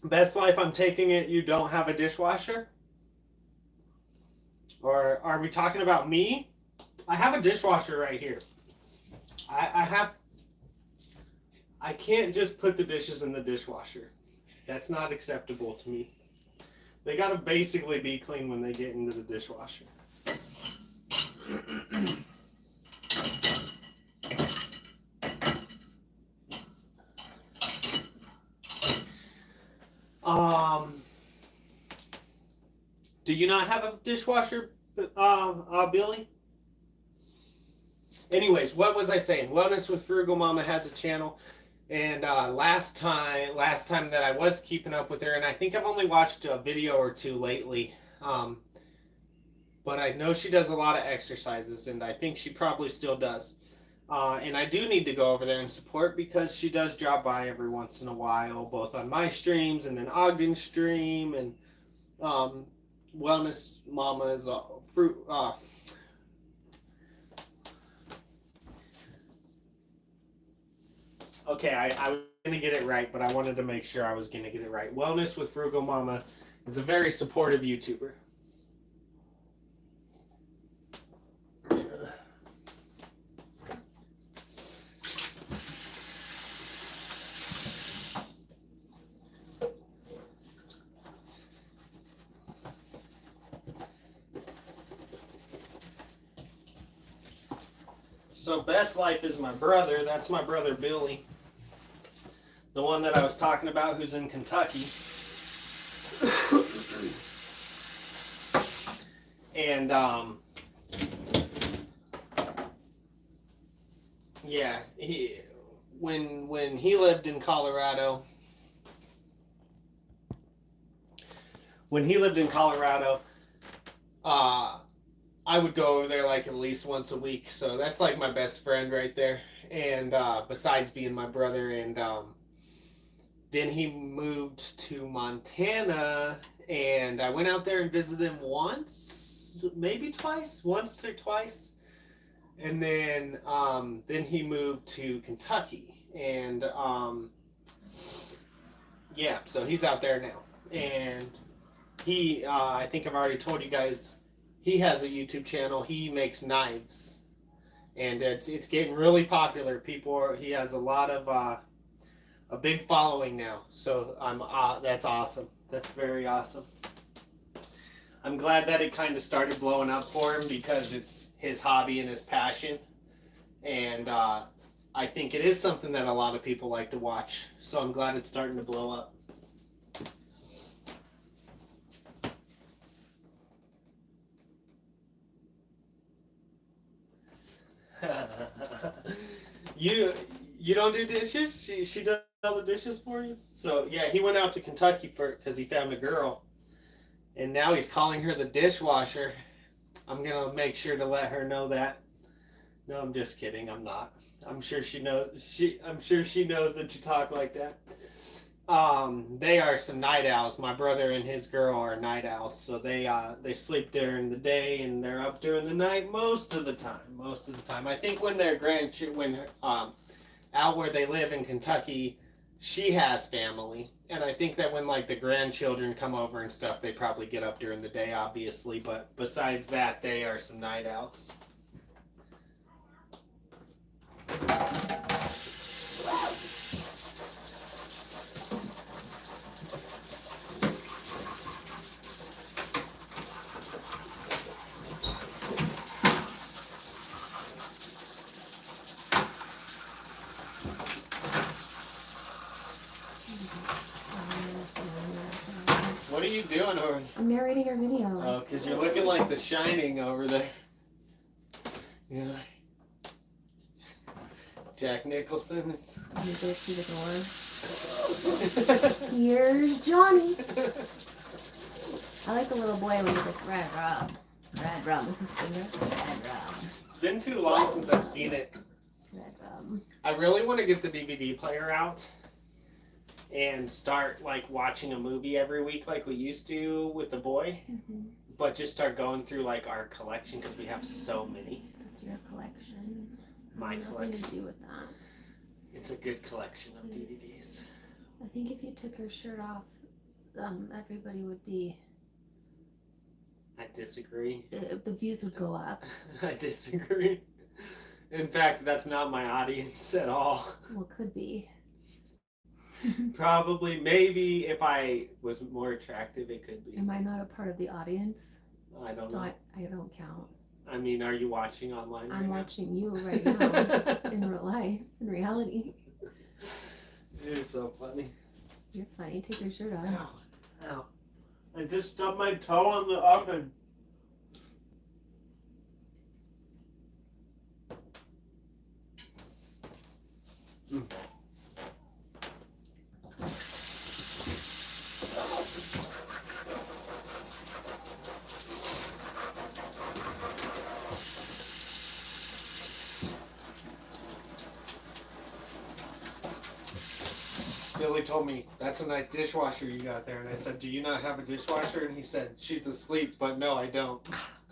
Best Life, I'm taking it you don't have a dishwasher? Or are we talking about me? I have a dishwasher right here. I can't just put the dishes in the dishwasher. That's not acceptable to me. They gotta basically be clean when they get into the dishwasher. Do you not have a dishwasher, Billy? Anyways, what was I saying? Wellness with Frugal Mama has a channel, and last time that I was keeping up with her, and I think I've only watched a video or two lately, but I know she does a lot of exercises, and I think she probably still does. And I do need to go over there and support because she does drop by every once in a while, both on my streams and then Ogden's stream, and Wellness Mama is fruit. Okay, I was going to get it right, but I wanted to make sure I was going to get it right. Wellness with Frugal Mama is a very supportive YouTuber. So Best Life is my brother. That's my brother Billy. The one that I was talking about who's in Kentucky. And yeah, when he lived in Colorado, I would go over there like at least once a week. So that's like my best friend right there. And besides being my brother, and then he moved to Montana, and I went out there and visited him once, maybe twice, once or twice. And then he moved to Kentucky, and yeah, so he's out there now. And he, I think I've already told you guys, he has a YouTube channel. He makes knives, and it's getting really popular. He has a lot of a big following now. So that's awesome. That's very awesome. I'm glad that it kind of started blowing up for him because it's his hobby and his passion, and I think it is something that a lot of people like to watch. So I'm glad it's starting to blow up. You don't do dishes? She does all the dishes for you? So yeah, he went out to Kentucky because he found a girl, and now he's calling her the dishwasher. I'm gonna make sure to let her know that. No, I'm just kidding. I'm not. I'm sure she knows. I'm sure she knows that you talk like that. They are some night owls. My brother and his girl are night owls, so they sleep during the day and they're up during the night most of the time. I think when they're out where they live in Kentucky, she has family, and I think that when like the grandchildren come over and stuff, they probably get up during the day, obviously. But besides that, they are some night owls. What are you doing over there? I'm narrating your video. Oh, because you're looking like The Shining over there. Yeah. Jack Nicholson. Let me go through the door. Here's Johnny. I like the little boy when he's like, red rum. Red rum with his finger. Red rum. It's been too long since I've seen it. Red rum. I really want to get the DVD player out and start like watching a movie every week like we used to with the boy, but just start going through like our collection because we have so many. That's your collection. My collection. Nothing to do with that. It's a good collection of DVDs. I think if you took your shirt off, everybody would be. I disagree. The views would go up. I disagree. In fact, that's not my audience at all. Well, it could be. Probably, maybe if I was more attractive, it could be. Am I not a part of the audience? I don't No, know. I don't count. I mean, are you watching online right I'm now? watching you right now in real life, in reality. You're so funny. You're funny. Take your shirt off. Ow. Ow. I just stubbed my toe on the oven. Billy told me, that's a nice dishwasher you got there. And I said, do you not have a dishwasher? And he said, she's asleep, but no, I don't.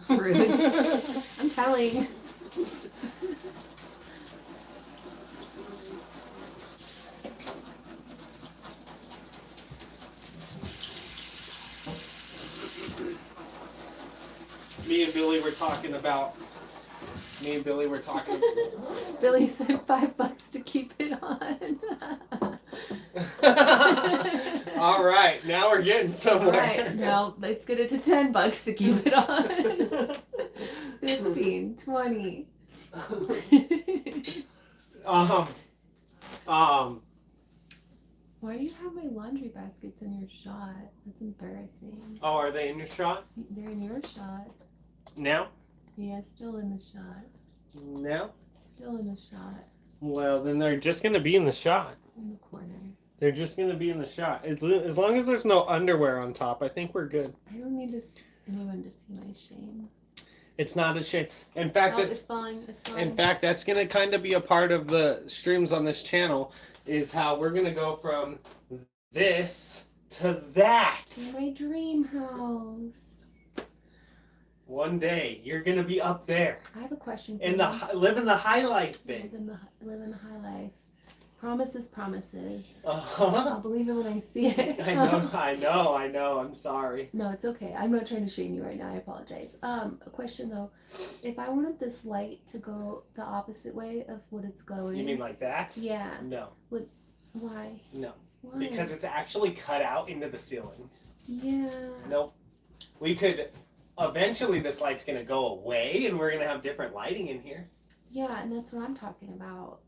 Rude. I'm telling. Me and Billy were talking about. Billy said $5 to keep it on. All right, now we're getting somewhere. Right, now let's get it to $10 to keep it on. 15, 20. Why do you have my laundry baskets in your shot? That's embarrassing. Oh, are they in your shot? They're in your shot. Now? Yeah, still in the shot. Now? Still in the shot. Well, then they're just going to be in the shot. In the corner. They're just going to be in the shot. As long as there's no underwear on top, I think we're good. I don't need anyone to see my shame. It's not a shame. In fact, It's fine. It's fine. In fact, that's going to kind of be a part of the streams on this channel, is how we're going to go from this to that. My dream house. One day, you're going to be up there. I have a question for In you. living the high life, babe. Live in the high life. Promises, promises. Uh-huh. I'll believe it when I see it. I know. I'm sorry. No, it's okay. I'm not trying to shame you right now. I apologize. A question though. If I wanted this light to go the opposite way of what it's going. You mean like that? Yeah. No. Why? No. Why? Because it's actually cut out into the ceiling. Yeah. Nope. We could... Eventually, this light's going to go away, and we're going to have different lighting in here. Yeah, and that's what I'm talking about.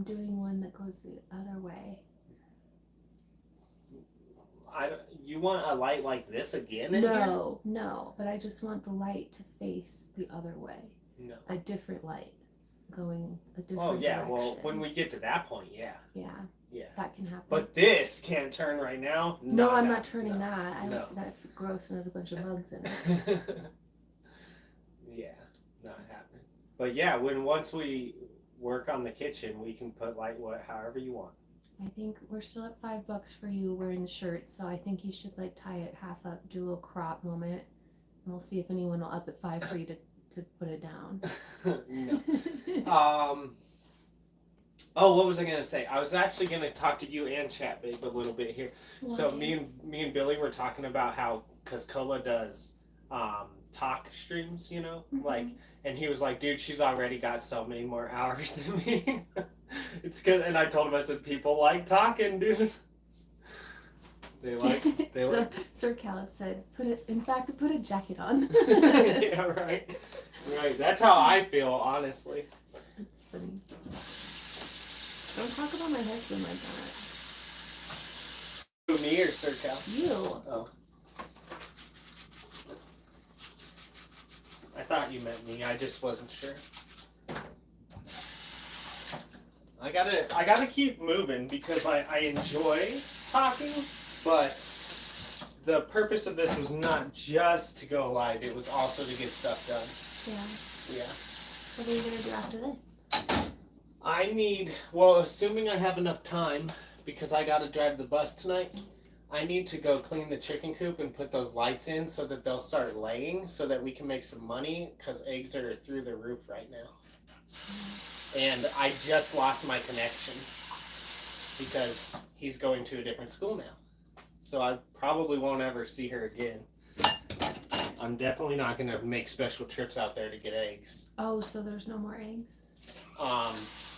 Doing one that goes the other way. You want a light like this again in here? No, but I just want the light to face the other way. No. A different light going a different direction. direction. Well, when we get to that point, yeah. Yeah. Yeah. That can happen. But this can't turn right now. No, I'm not turning that. I No. don't, that's gross and has a bunch of bugs in it. Yeah, not happening. But yeah, once we work on the kitchen, we can put light however you want. I think we're still at $5 for you wearing the shirt, so I think you should like tie it half up, do a little crop moment, and we'll see if anyone will up at 5 for you to put it down. No. Oh, what was I gonna say? I was actually gonna talk to you and Chat Babe a little bit here. Why? So me and Billy were talking about how, cause Kola does talk streams, you know, like, and he was like, dude, she's already got so many more hours than me. It's good. And I told him, I said, people like talking, dude. They like. So, Sir Khaled said, put a jacket on. Yeah, right. Right. That's how I feel, honestly. That's funny. Don't talk about my husband like that. Who, me or Sir Cal? You. Oh. I thought you meant me. I just wasn't sure. I gotta keep moving because I enjoy talking, but the purpose of this was not just to go live. It was also to get stuff done. Yeah. Yeah. What are you gonna do after this? Assuming I have enough time, because I gotta drive the bus tonight, I need to go clean the chicken coop and put those lights in so that they'll start laying so that we can make some money, because eggs are through the roof right now. And I just lost my connection because he's going to a different school now. So I probably won't ever see her again. I'm definitely not going to make special trips out there to get eggs. Oh, so there's no more eggs?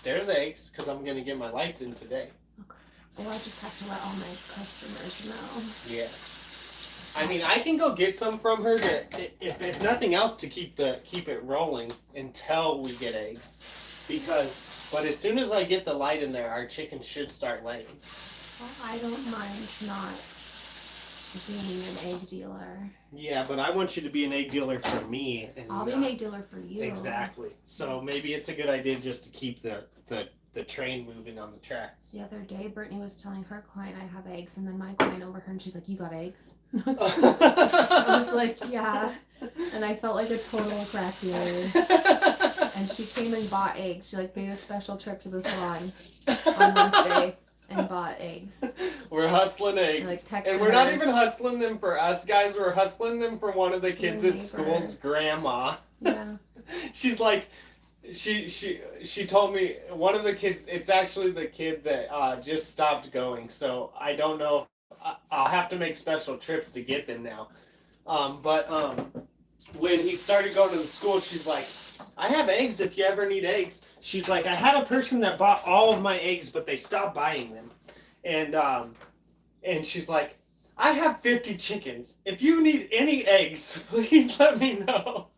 There's eggs because I'm going to get my lights in today. Okay. Well, I just have to let all my customers know. Yeah. I mean, I can go get some from her if nothing else, to keep it rolling until we get eggs. But as soon as I get the light in there, our chicken should start laying. Well, I don't mind not being an egg dealer. Yeah, but I want you to be an egg dealer for me. And, I'll be an egg dealer for you. Exactly. So maybe it's a good idea just to keep the train moving on the tracks. The other day, Brittany was telling her client I have eggs, and then my client overheard, and she's like, "You got eggs?" I was like, "Yeah," and I felt like a total crack dealer. And she came and bought eggs. She like made a special trip to the salon on Wednesday and bought eggs. We're hustling eggs. Like, texted And we're not her. even hustling them for us guys, we're hustling them for one of the kids Your at neighbor. school's grandma. Yeah. She's like, she told me one of the kids, it's actually the kid that just stopped going, so I don't know if I'll have to make special trips to get them now. But when he started going to the school, she's like, I have eggs if you ever need eggs. She's like, I had a person that bought all of my eggs, but they stopped buying them. And she's like, I have 50 chickens. If you need any eggs, please let me know.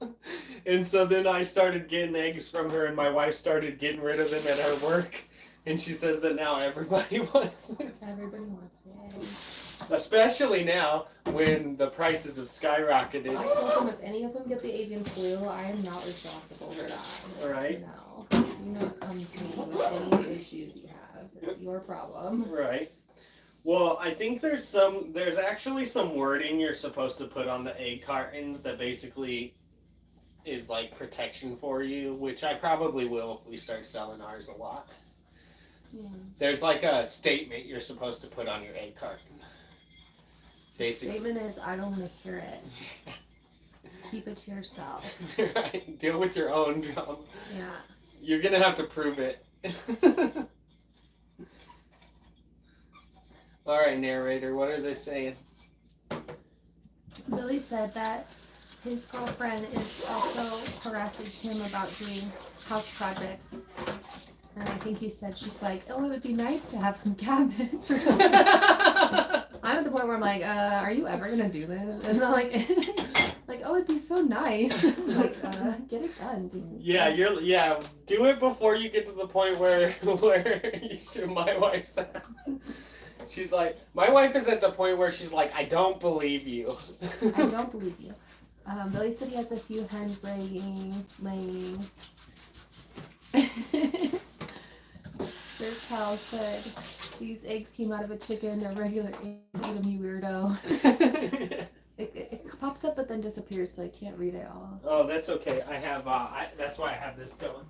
And so then I started getting eggs from her, and my wife started getting rid of them at her work. And she says that now everybody wants them. Everybody wants the eggs. Especially now when the prices have skyrocketed. I told them if any of them get the avian flu, I am not responsible for that. All right. No. Do not come to me with any issues you have. It's your problem. Right. Well, I think there's actually some wording you're supposed to put on the egg cartons that basically is like protection for you, which I probably will if we start selling ours a lot. Yeah. There's like a statement you're supposed to put on your egg carton. The Basically. statement is, I don't want to hear it. Keep it to yourself. Right. Deal with your own drum. Yeah. You're gonna have to prove it. All right, narrator. What are they saying? Billy said that his girlfriend is also harassing him about doing house projects. And I think he said, she's like, oh, it would be nice to have some cabinets or something. I'm at the point where I'm like, are you ever going to do this? And I'm like, like, oh, it'd be so nice. Like, get it done, dude. Yeah, do it before you get to the point where you should, my wife's at. She's like, my wife is at the point where she's like, I don't believe you. I don't believe you. Billy said he has a few hens laying. There's Cal said, these eggs came out of a chicken, a regular eggs eat them, you weirdo. It pops up but then disappears, so I can't read it all. Oh, that's okay. I have, that's why I have this going.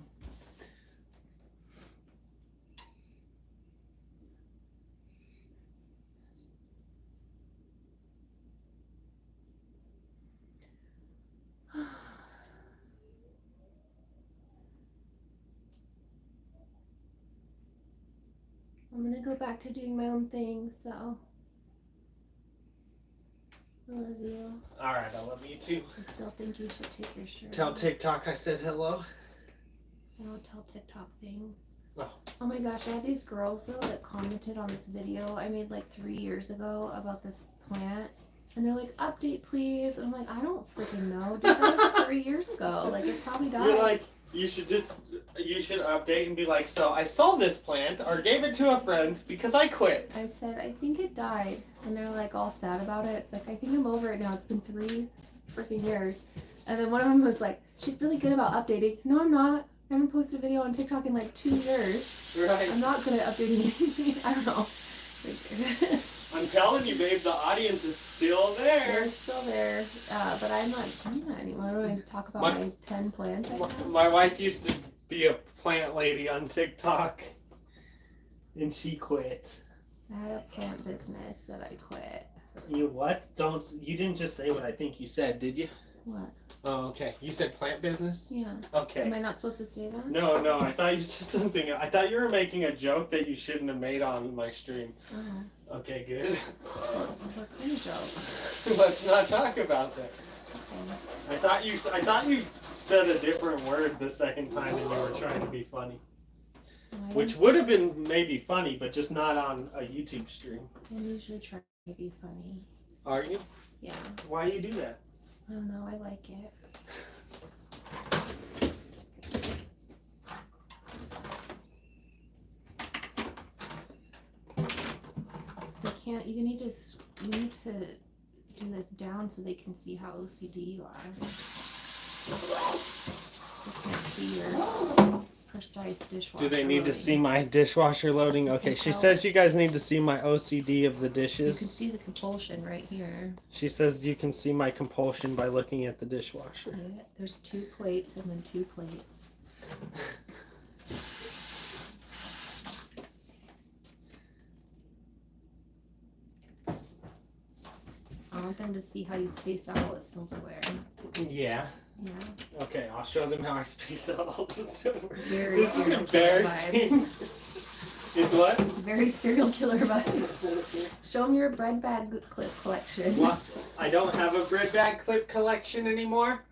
I'm gonna go back to doing my own thing, so I love you. Alright, I love you too. I still think you should take your shirt Tell off. TikTok I said hello. I don't tell TikTok things. Oh. Oh my gosh, I had these girls though that commented on this video I made like 3 years ago about this plant. And they're like, update please. And I'm like, I don't freaking know. Dude, that was 3 years ago. Like, it probably died. You're like, you should update and be like, so I sold this plant or gave it to a friend because I quit. I said, I think it died. And they're like all sad about it. It's like, I think I'm over it now. It's been 3 freaking years. And then one of them was like, she's really good about updating. No, I'm not. I haven't posted a video on TikTok in like 2 years. Right. I'm not good at updating anything. I don't know. I'm telling you, babe, the audience is still They're there. still there. But I'm not doing that anymore. I don't want to talk about my 10 plants I have. My wife used to be a plant lady on TikTok, and she quit. I had a plant business that I quit. You what? You didn't just say what I think you said, did you? What? Oh, okay. You said plant business? Yeah. Okay. Am I not supposed to say that? No, I thought you said something. I thought you were making a joke that you shouldn't have made on my stream. Oh. Okay, good. What kind of joke? Let's not talk about that. Okay. I thought you said a different word the second time and you were trying to be funny. I Which would have been maybe funny, but just not on a YouTube stream. usually try to be funny. Are you? Yeah. Why you do that? I don't know. I like it. You need to do this down so they can see how OCD you are. They can see your precise dishwasher. Do they need to loading. see my dishwasher loading? Okay, she says you guys need to see my OCD of the You dishes. can see the compulsion right here. She says you can see my compulsion by looking at the dishwasher. Yeah, there's 2 plates and then 2 plates. I want them to see how you space out all the silverware. Yeah. Yeah. Okay, I'll show them how I space out all the silver. Very This is serial killer embarrassing. vibes. Is what? Very serial killer vibes. Show them your bread bag clip collection. What? I don't have a bread bag clip collection anymore.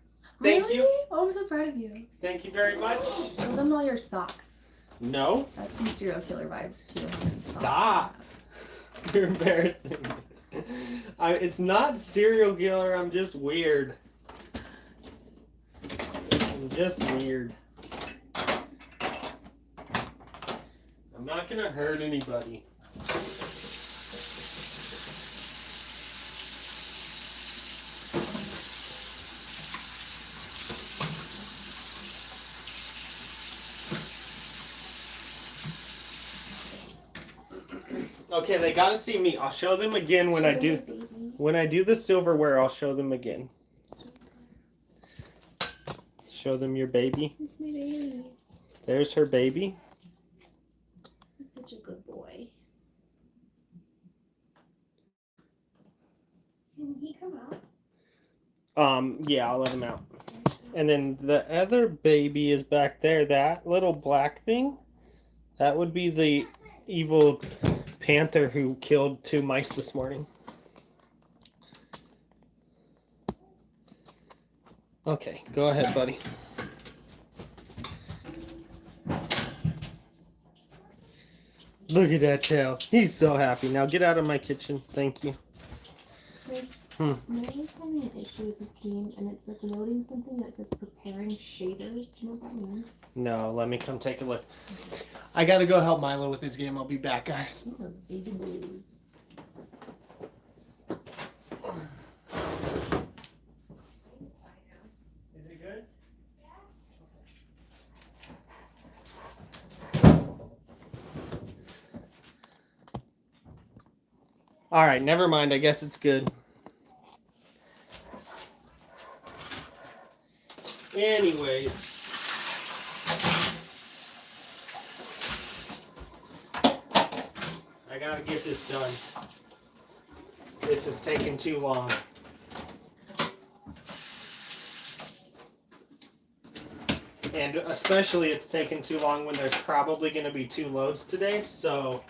Thank you. Really? Oh, I'm so proud of you. Thank you very much. Show them all your socks. No. That's some serial killer vibes too. How many socks Stop. you have. You're embarrassing me. It's not serial killer. I'm just weird. I'm just weird. I'm not gonna hurt anybody. Okay, they gotta see me. I'll show them again when I Show do. them your baby. When I do the silverware, I'll show them again. Show them your baby. It's my baby. There's her baby. He's such a good boy. Can he come out? Yeah, I'll let him out. And then the other baby is back there. That little black thing, that would be the evil panther who killed 2 mice this morning. Okay, go ahead, buddy. Look at that tail. He's so happy. Now get out of my kitchen. Thank you. There's There's having an issue with this game, and it's like loading something that says preparing shaders. Do you know what that means? No, let me come take a look. I gotta go help Milo with his game. I'll be back, guys. Those baby blues. Is it good? Alright, never mind. I guess it's good. Anyways. I gotta get this done. This is taking too long. And especially it's taking too long when there's probably going to be 2 loads today, so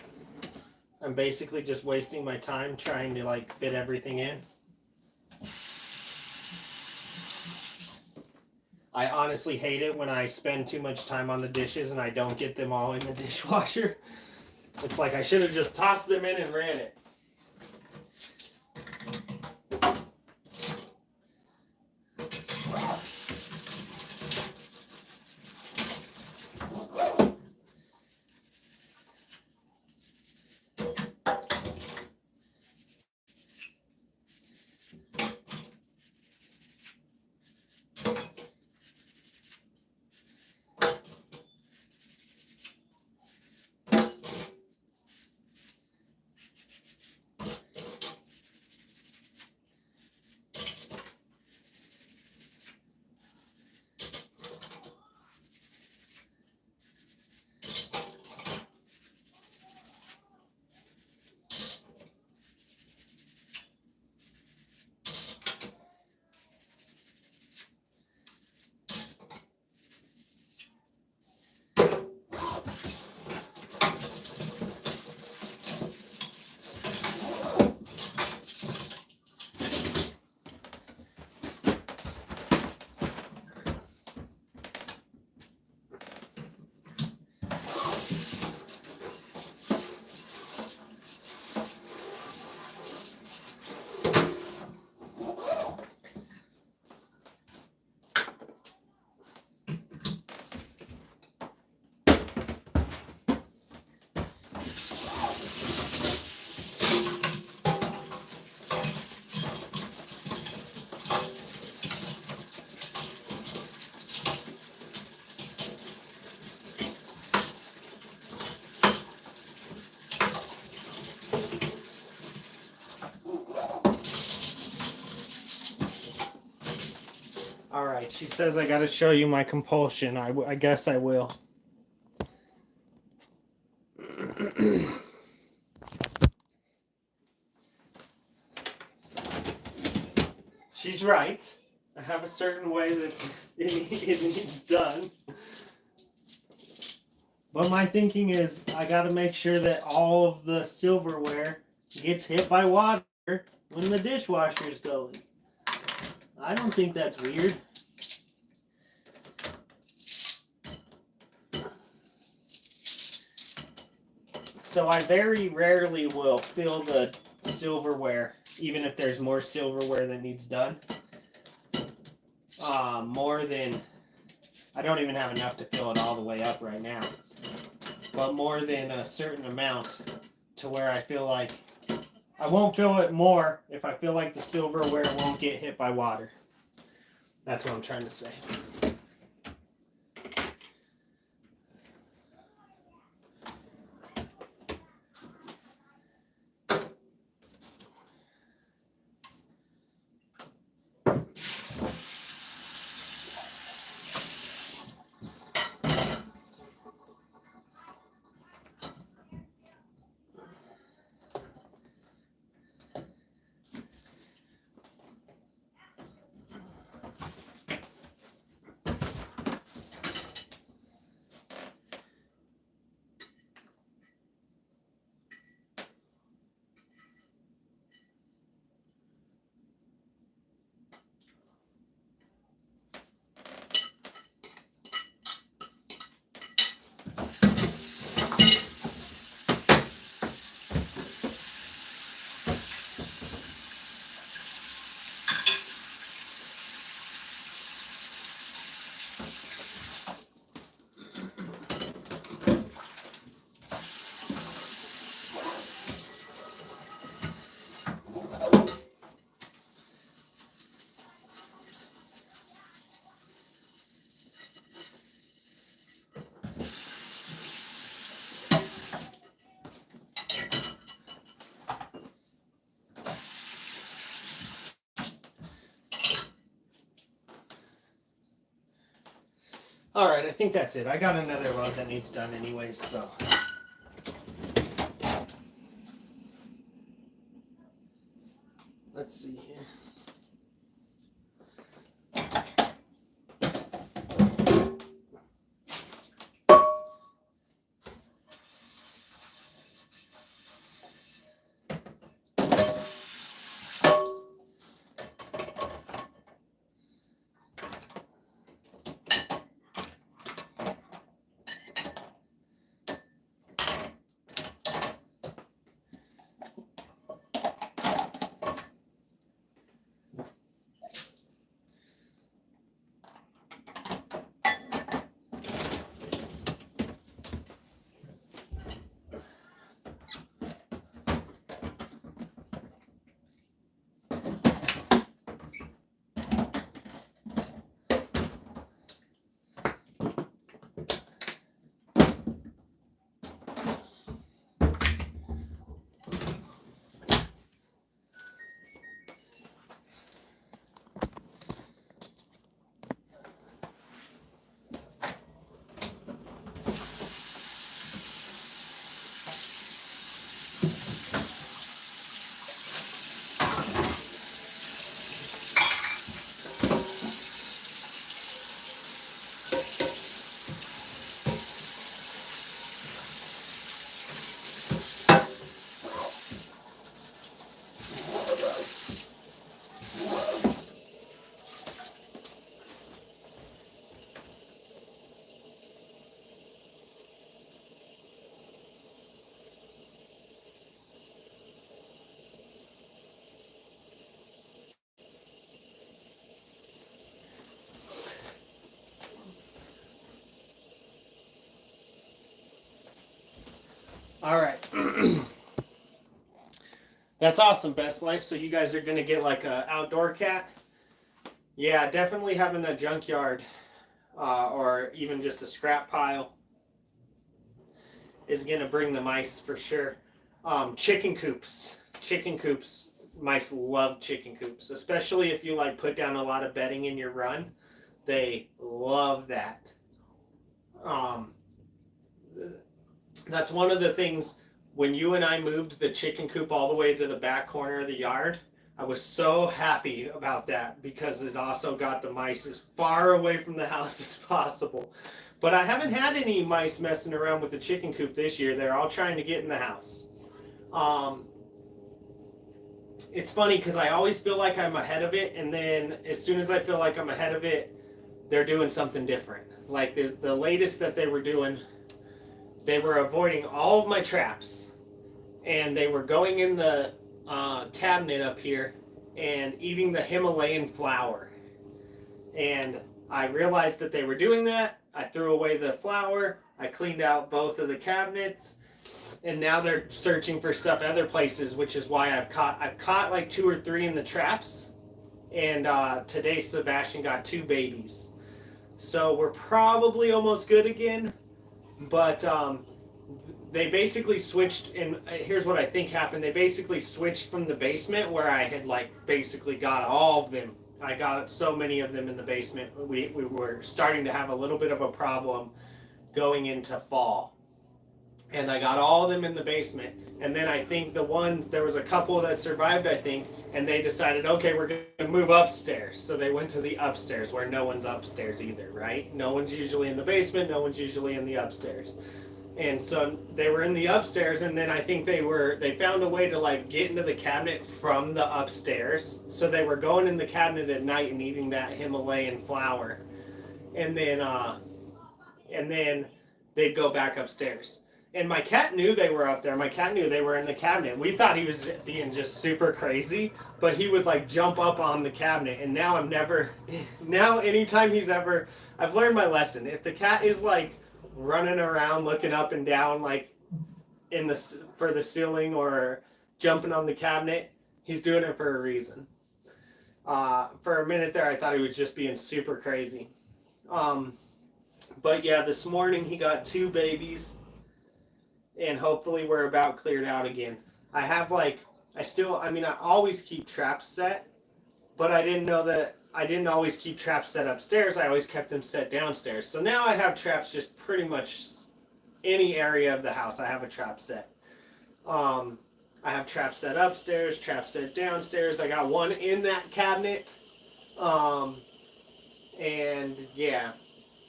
I'm basically just wasting my time trying to like fit everything in. I honestly hate it when I spend too much time on the dishes and I don't get them all in the dishwasher. It's like I should have just tossed them in and ran it. right. She says I got to show you my compulsion. I guess I will. She's right. I have a certain way that it needs done. But my thinking is I got to make sure that all of the silverware gets hit by water when the dishwasher's going. I don't think that's weird. So I very rarely will fill the silverware, even if there's more silverware that needs done. More than, I don't even have enough to fill it all the way up right now. But more than a certain amount to where I feel like I won't fill it more if I feel like the silverware won't get hit by water. That's what I'm trying to say. Alright, I think that's it. I got another load that needs done anyways, so. Let's see here. Alright. That's awesome, Best Life. So you guys are going to get like an outdoor cat? Yeah, definitely having a junkyard or even just a scrap pile is going to bring the mice for sure. Chicken coops. Chicken coops. Mice love chicken coops, especially if you like put down a lot of bedding in your run. They love that. That's one of the things when you and I moved the chicken coop all the way to the back corner of the yard. I was so happy about that because it also got the mice as far away from the house as possible. But I haven't had any mice messing around with the chicken coop this year. They're all trying to get in the house. It's funny because I always feel like I'm ahead of it, and then as soon as I feel like I'm ahead of it, they're doing something different. Like the latest that they were doing, they were avoiding all of my traps, and they were going in the cabinet up here and eating the Himalayan flour. And I realized that they were doing that. I threw away the flour. I cleaned out both of the cabinets. And now they're searching for stuff other places, which is why I've caught like 2 or 3 in the traps. And today Sebastian got 2 babies. So we're probably almost good again. But they basically switched, and here's what I think happened. They basically switched from the basement where I had like basically got all of them. I got so many of them in the basement. We were starting to have a little bit of a problem going into fall. And I got all of them in the basement. And then I think there was a couple that survived, I think, and they decided, okay, we're going to move upstairs. So they went to the upstairs where no one's upstairs either, right? No one's usually in the basement. No one's usually in the upstairs. And so they were in the upstairs, and then I think they found a way to like get into the cabinet from the upstairs. So they were going in the cabinet at night and eating that Himalayan flour. And then they'd go back upstairs. And my cat knew they were up there. My cat knew they were in the cabinet. We thought he was being just super crazy, but he would like jump up on the cabinet. And now anytime I've learned my lesson. If the cat is like running around looking up and down like for the ceiling or jumping on the cabinet, he's doing it for a reason. For a minute there, I thought he was just being super crazy. But yeah, this morning he got 2 babies. And hopefully we're about cleared out again. I always keep traps set, but I didn't always keep traps set upstairs. I always kept them set downstairs. So now I have traps just pretty much any area of the house. I have a trap set. I have traps set upstairs, traps set downstairs. I got one in that cabinet. And yeah,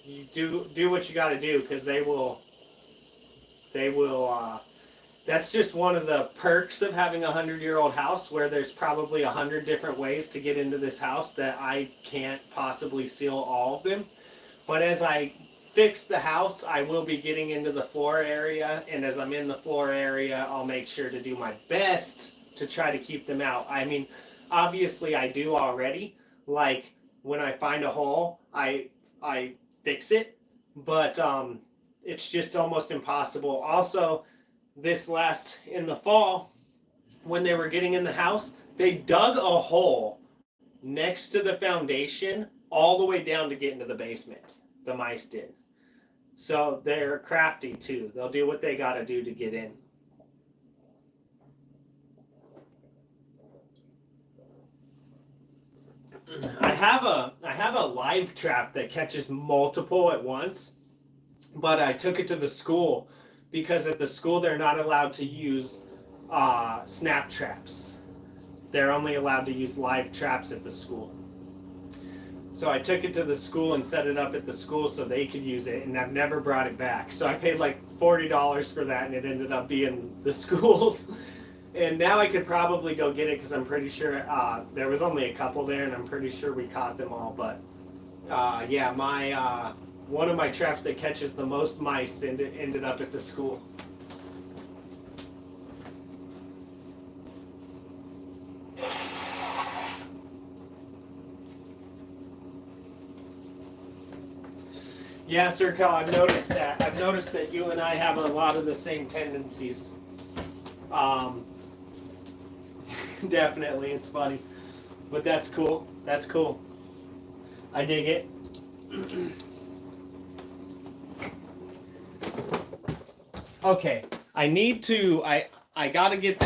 you do what you got to do because they will, that's just one of the perks of having a 100-year-old house where there's probably 100 different ways to get into this house that I can't possibly seal all of them. But as I fix the house, I will be getting into the floor area, and as I'm in the floor area, I'll make sure to do my best to try to keep them out. I mean, obviously I do already. Like when I find a hole, I fix it, but it's just almost impossible. Also, in the fall, when they were getting in the house, they dug a hole next to the foundation all the way down to get into the basement. The mice did. So they're crafty too. They'll do what they got to do to get in. I have a live trap that catches multiple at once, but I took it to the school because at the school they're not allowed to use snap traps. They're only allowed to use live traps at the school. So I took it to the school and set it up at the school so they could use it, and I've never brought it back. So I paid like $40 for that, and it ended up being the school's. And now I could probably go get it because I'm pretty sure there was only a couple there, and I'm pretty sure we caught them all. But yeah, one of my traps that catches the most mice ended up at the school. Yeah, Sir Cal, I've noticed that you and I have a lot of the same tendencies. Definitely, it's funny. But that's cool. That's cool. I dig it. Okay, I gotta get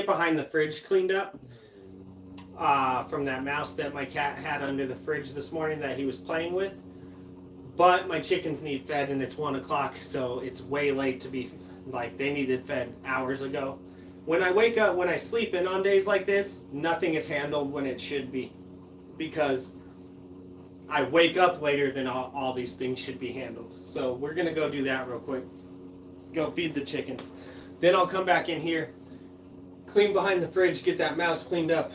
behind the fridge cleaned up. from that mouse that my cat had under the fridge this morning that he was playing with. But my chickens need fed, and it's 1 o'clock, so it's way late to be, like, they needed fed hours ago. When I wake up, when I sleep in on days like this, nothing is handled when it should be, because I wake up later than all these things should be handled. So we're going to go do that real quick. Go feed the chickens. Then I'll come back in here, clean behind the fridge, get that mouse cleaned up,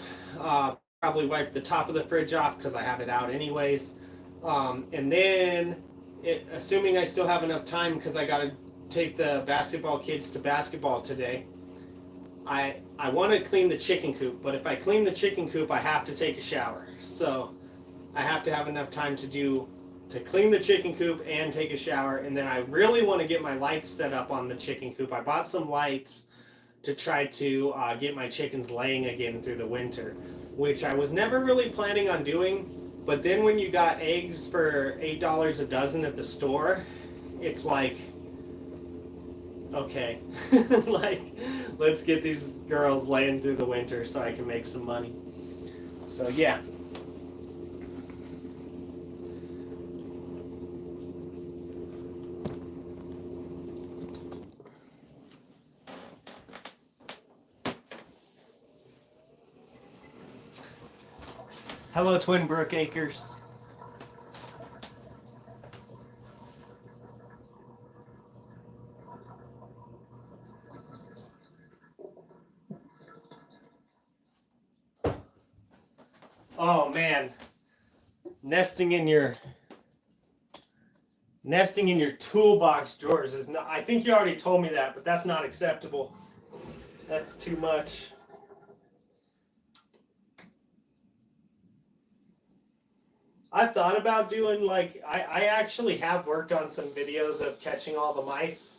probably wipe the top of the fridge off because I have it out anyways. And then, assuming I still have enough time because I got to take the basketball kids to basketball today, I want to clean the chicken coop. But if I clean the chicken coop, I have to take a shower. So I have to have enough time to clean the chicken coop and take a shower. And then I really want to get my lights set up on the chicken coop. I bought some lights to try to get my chickens laying again through the winter, which I was never really planning on doing. But then when you got eggs for $8 a dozen at the store, it's like, okay, like, let's get these girls laying through the winter so I can make some money. So yeah. Hello, Twin Brook Acres. Oh man, nesting in your toolbox drawers is not. I think you already told me that, but that's not acceptable. That's too much. I've thought about doing, like, I actually have worked on some videos of catching all the mice.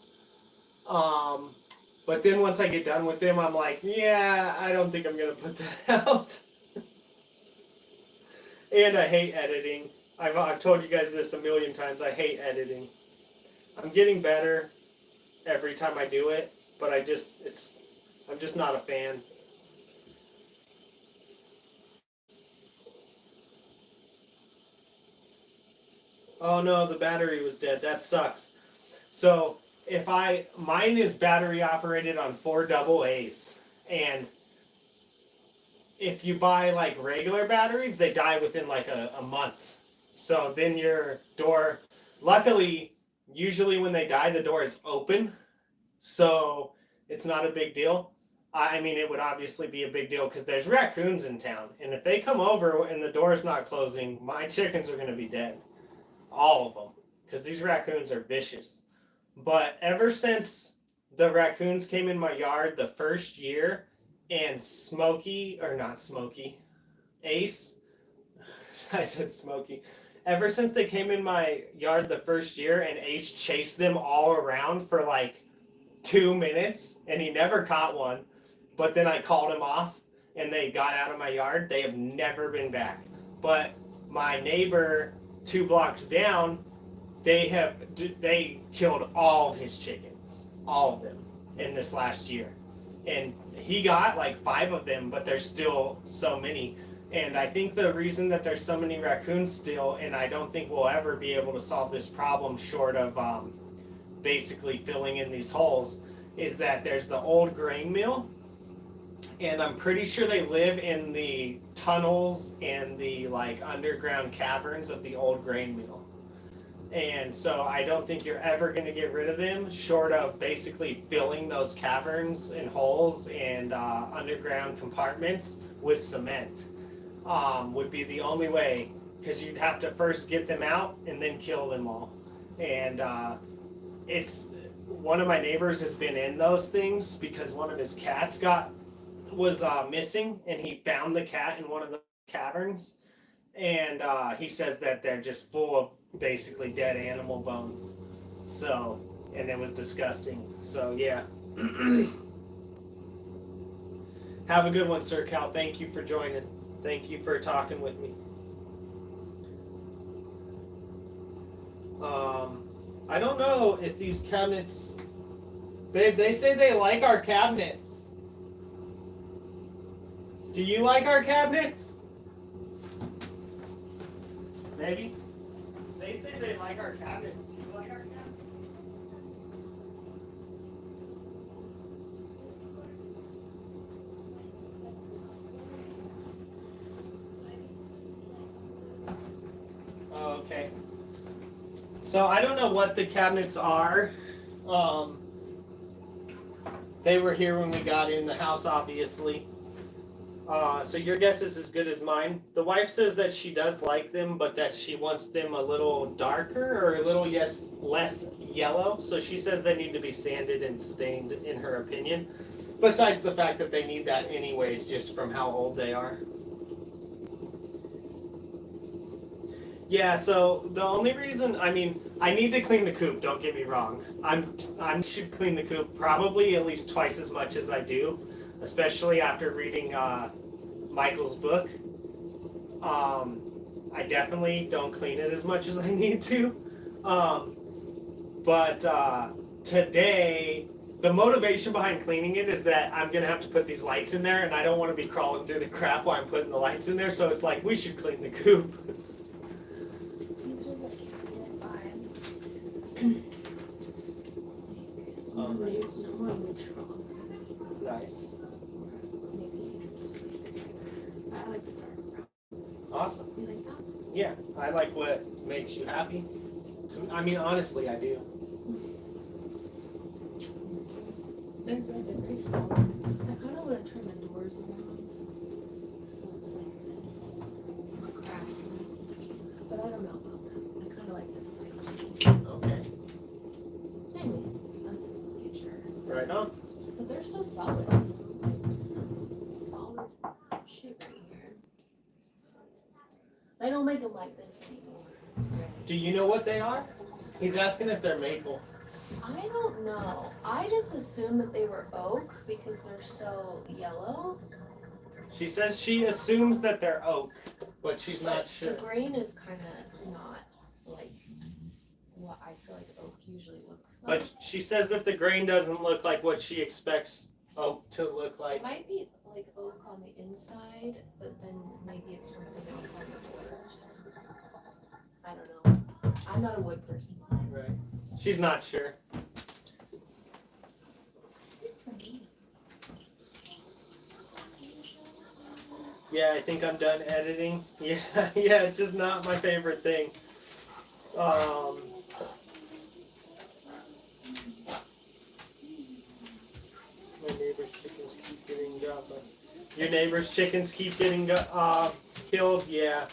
But then once I get done with them, I'm like, yeah, I don't think I'm going to put that out. And I hate editing. I've told you guys this a million times. I hate editing. I'm getting better every time I do it, but I'm just not a fan. Oh no, the battery was dead. That sucks. So mine is battery operated on 4 AA's, and if you buy like regular batteries, they die within like a month. So then your door, luckily, usually when they die, the door is open, so it's not a big deal. I mean, it would obviously be a big deal because there's raccoons in town, and if they come over and the door's not closing, my chickens are going to be dead. All of them, because these raccoons are vicious. But ever since the raccoons came in my yard the first year, and Ace, I said Smokey. Ever since they came in my yard the first year, and Ace chased them all around for like 2 minutes, and he never caught one, but then I called him off, and they got out of my yard, they have never been back. But my neighbor 2 blocks down, they killed all of his chickens, all of them, in this last year, and he got like 5 of them, but there's still so many. And I think the reason that there's so many raccoons still, and I don't think we'll ever be able to solve this problem short of basically filling in these holes, is that there's the old grain mill, and I'm pretty sure they live in the tunnels and the like underground caverns of the old grain mill. And so I don't think you're ever going to get rid of them short of basically filling those caverns and holes and underground compartments with cement. Would be the only way, because you'd have to first get them out and then kill them all. And it's one of my neighbors has been in those things because one of his cats was missing, and he found the cat in one of the caverns, and he says that they're just full of basically dead animal bones. So, and it was disgusting. So yeah. Have a good one, Sir Cal. Thank you for joining. Thank you for talking with me. I don't know if these cabinets, babe, they say they like our cabinets. Do you like our cabinets? Maybe. They say they like our cabinets. Do you like our cabinets? Oh, okay. So I don't know what the cabinets are. They were here when we got in the house, obviously. So your guess is as good as mine. The wife says that she does like them, but that she wants them a little darker or a little less yellow. So she says they need to be sanded and stained, in her opinion. Besides the fact that they need that anyways, just from how old they are. Yeah, so the only reason, I need to clean the coop, don't get me wrong. I should clean the coop probably at least twice as much as I do, especially after reading Michael's book. I definitely don't clean it as much as I need to. But today, the motivation behind cleaning it is that I'm going to have to put these lights in there, and I don't want to be crawling through the crap while I'm putting the lights in there, so it's like, we should clean the coop. These are the cabinet vibes. Oh, nice. More neutral. Nice. Maybe just. I like the dark brown. Awesome. You like that? Yeah, I like what makes you happy. Honestly, I do. They're good. They're very solid. I kind of want to turn my doors around so it's like this, craftsman. But I don't know about that. I kind of like this. Okay. Anyways, that's in the future. Right on. But they're so solid. This is solid shit right here. They don't make them like this anymore. Do you know what they are? He's asking if they're maple. I don't know. I just assumed that they were oak because they're so yellow. She says she assumes that they're oak, but she's not The sure. grain is kind of not like what I feel like oak usually looks like. But she says that the grain doesn't look like what she expects oak to look It like. might be like oak on the inside, but then maybe it's something else on the doors. I don't know. I'm not a wood person. So. Right. She's not sure. Yeah, I think I'm done editing. Yeah, it's just not my favorite thing. My neighbor's chickens keep getting Your neighbor's chickens keep getting killed. Yeah,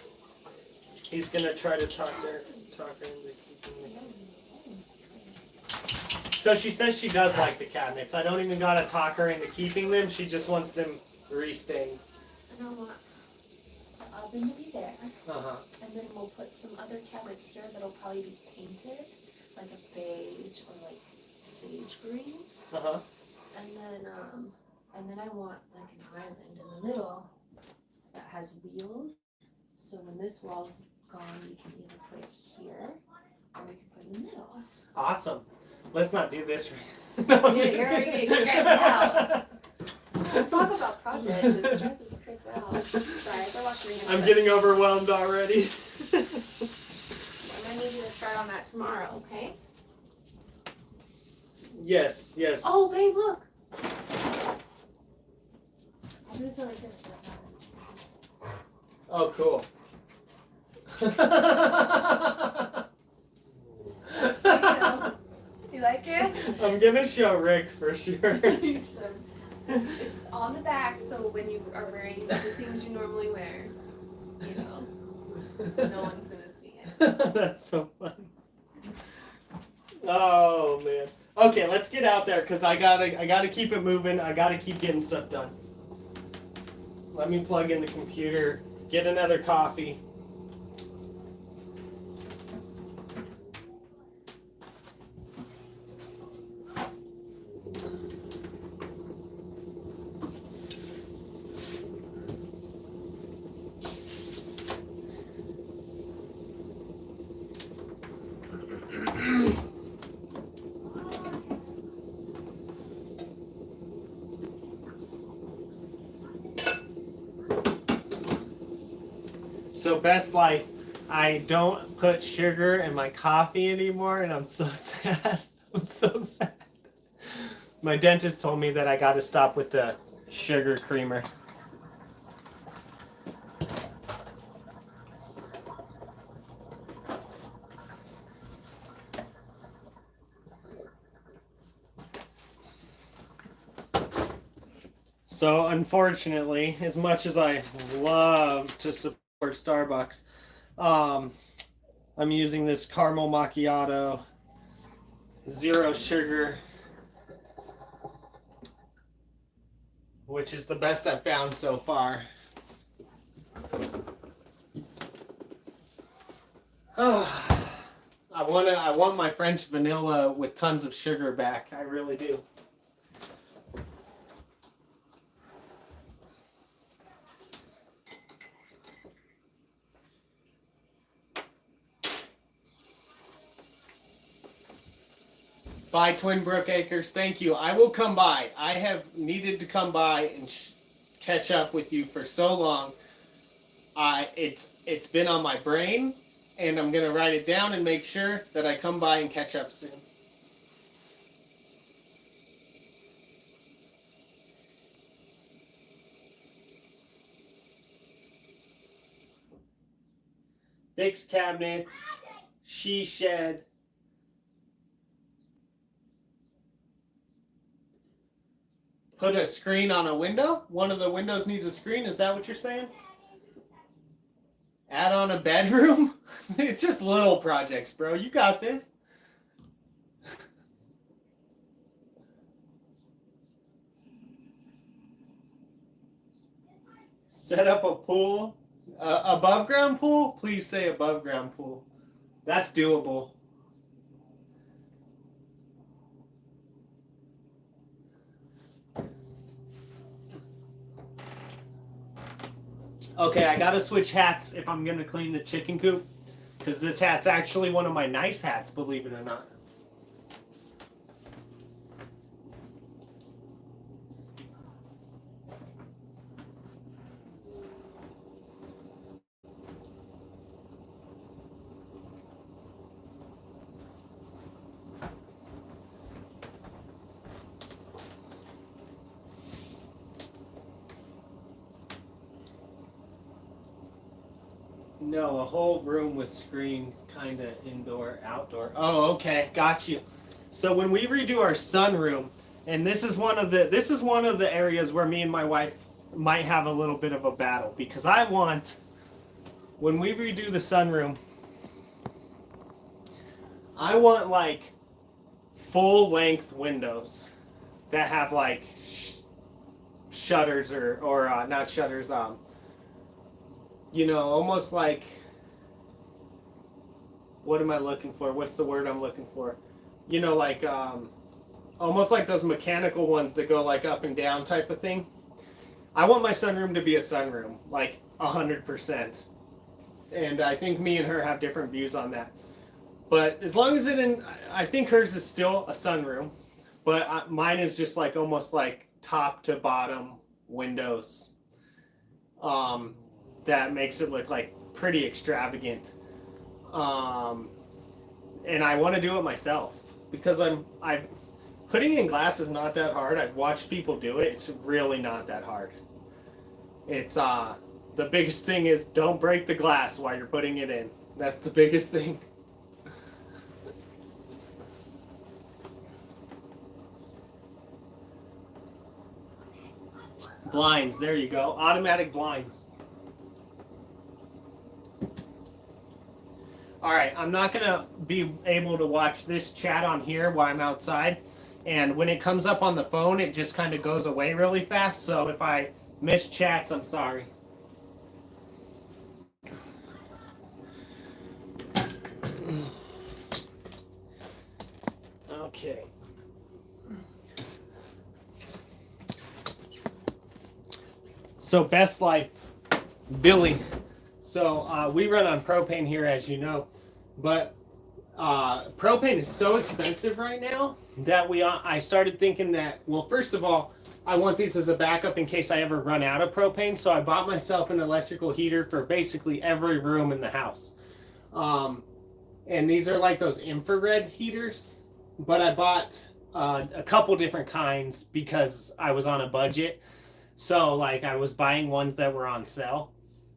he's gonna try to talk her into keeping them. So she says she does like the cabinets. I don't even gotta talk her into keeping them. She just wants them restained. And I want the oven to be there. Uh-huh. And then we'll put some other cabinets here that'll probably be painted, like a beige or like sage green. Uh-huh. And then I want like an island in the middle that has wheels. So when this wall's gone, we can either put it here or we can put it in the middle. Awesome. Let's not do this right now. Yeah, you're already getting stressed out. Talk about projects. It stresses Chris out. Sorry, I watched your hands. I'm getting overwhelmed already. I'm gonna need you to start on that tomorrow, okay? Yes. Oh, babe, look. I'll do this over here. Oh, cool. You like it? I'm gonna show Rick for sure. You should. It's on the back, so when you are wearing the things you normally wear, you know, no one's gonna see it. That's so funny. Oh man. Okay, let's get out there because I gotta keep it moving. I gotta keep getting stuff done. Let me plug in the computer, get another coffee. So Best Life, I don't put sugar in my coffee anymore, and I'm so sad. I'm so sad. My dentist told me that I got to stop with the sugar creamer. So unfortunately, as much as I love to support Starbucks, I'm using this caramel macchiato, 0 sugar, which is the best I've found so far. I want my French vanilla with tons of sugar back. I really do. Bye, Twin Brook Acres. Thank you. I will come by. I have needed to come by and catch up with you for so long. It's been on my brain, and I'm gonna write it down and make sure that I come by and catch up soon. Fix cabinets, she shed. Put a screen on a window? One of the windows needs a screen? Is that what you're saying? Add on a bedroom? It's just little projects, bro. You got this. Set up a pool. Above ground pool? Please say above ground pool. That's doable. Okay, I gotta switch hats if I'm gonna clean the chicken coop, because this hat's actually one of my nice hats, believe it or not. No, a whole room with screens, kind of indoor, outdoor. Oh, okay, got you. So when we redo our sunroom, and this is one of the areas where me and my wife might have a little bit of a battle, because I want, when we redo the sunroom, I want like full length windows that have like shutters or not shutters, you know, almost like, what am I looking for? What's the word I'm looking for? You know, like, almost like those mechanical ones that go like up and down type of thing. I want my sunroom to be a sunroom, like 100%. And I think me and her have different views on that. But as long as I think hers is still a sunroom, but mine is just like almost like top to bottom windows. That makes it look like pretty extravagant. And I want to do it myself because I'm putting in glass is not that hard. I've watched people do it. It's really not that hard. It's the biggest thing is don't break the glass while you're putting it in. That's the biggest thing. Blinds, there you go. Automatic blinds. All right, I'm not going to be able to watch this chat on here while I'm outside. And when it comes up on the phone, it just kind of goes away really fast. So if I miss chats, I'm sorry. Okay. So Best Life, Billy. So we run on propane here, as you know, but propane is so expensive right now that I started thinking that, well, first of all, I want these as a backup in case I ever run out of propane. So I bought myself an electrical heater for basically every room in the house. And these are like those infrared heaters, but I bought a couple different kinds because I was on a budget. So like I was buying ones that were on sale,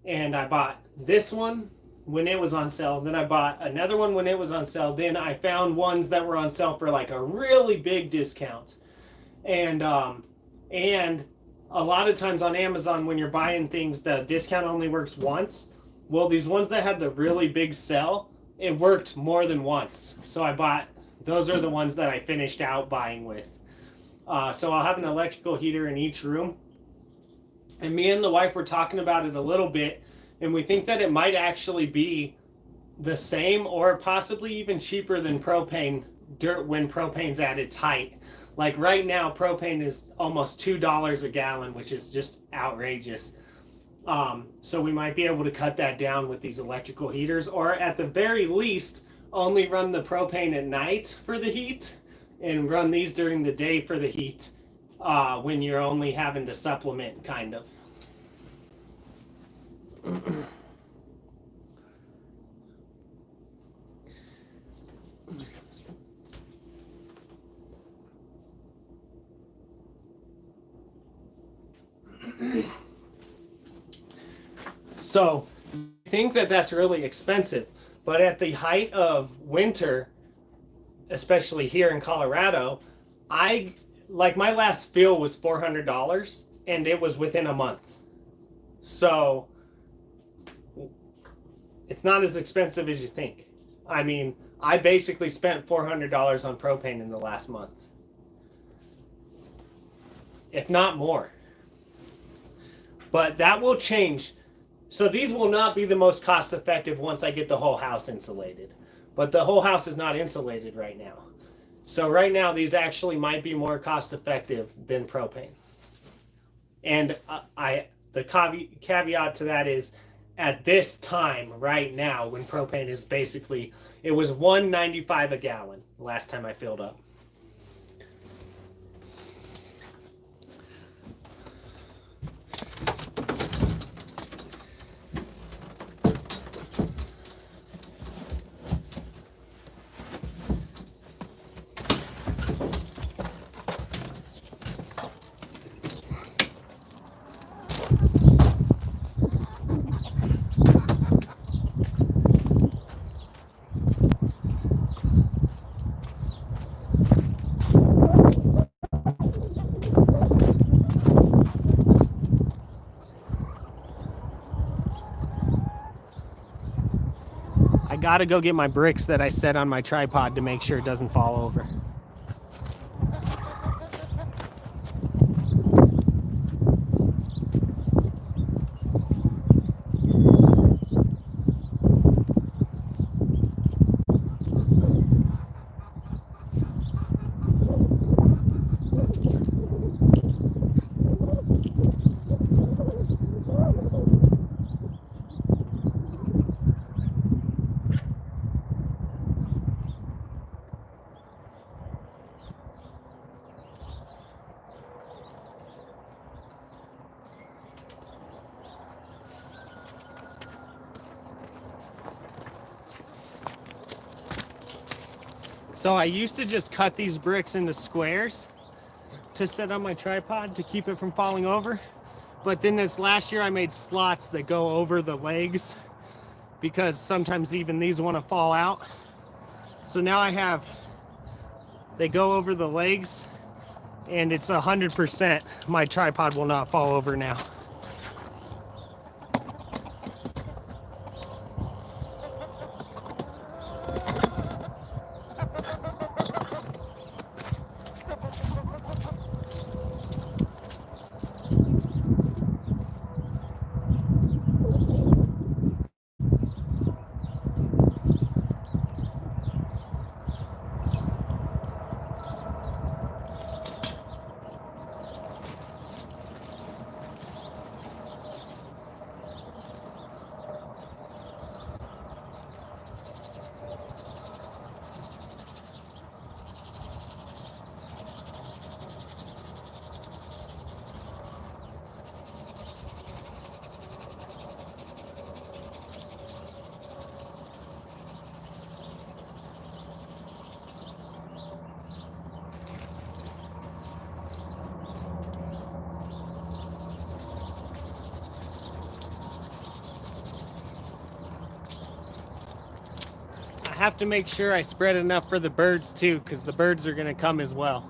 and I bought this one when it was on sale. Then I bought another one when it was on sale. Then I found ones that were on sale for like a really big discount. And a lot of times on Amazon, when you're buying things, the discount only works once. Well, these ones that had the really big sale, it worked more than once. So I bought, those are the ones that I finished out buying with. So I'll have an electrical heater in each room. And me and the wife were talking about it a little bit, and we think that it might actually be the same or possibly even cheaper than propane when propane's at its height. Like right now, propane is almost $2 a gallon, which is just outrageous. So we might be able to cut that down with these electrical heaters, or at the very least, only run the propane at night for the heat and run these during the day for the heat when you're only having to supplement, kind of. So I think that that's really expensive, but at the height of winter, especially here in Colorado, my last fill was $400 and it was within a month. So it's not as expensive as you think. I mean, I basically spent $400 on propane in the last month, if not more. But that will change. So these will not be the most cost effective once I get the whole house insulated. But the whole house is not insulated right now. So right now these actually might be more cost effective than propane. And the caveat to that is, at this time right now, when propane is basically, it was $1.95 a gallon last time I filled up. I gotta go get my bricks that I set on my tripod to make sure it doesn't fall over. So I used to just cut these bricks into squares to set on my tripod to keep it from falling over. But then this last year I made slots that go over the legs because sometimes even these want to fall out. So now they go over the legs and it's 100%. My tripod will not fall over now. have to make sure I spread enough for the birds too, because the birds are gonna come as well.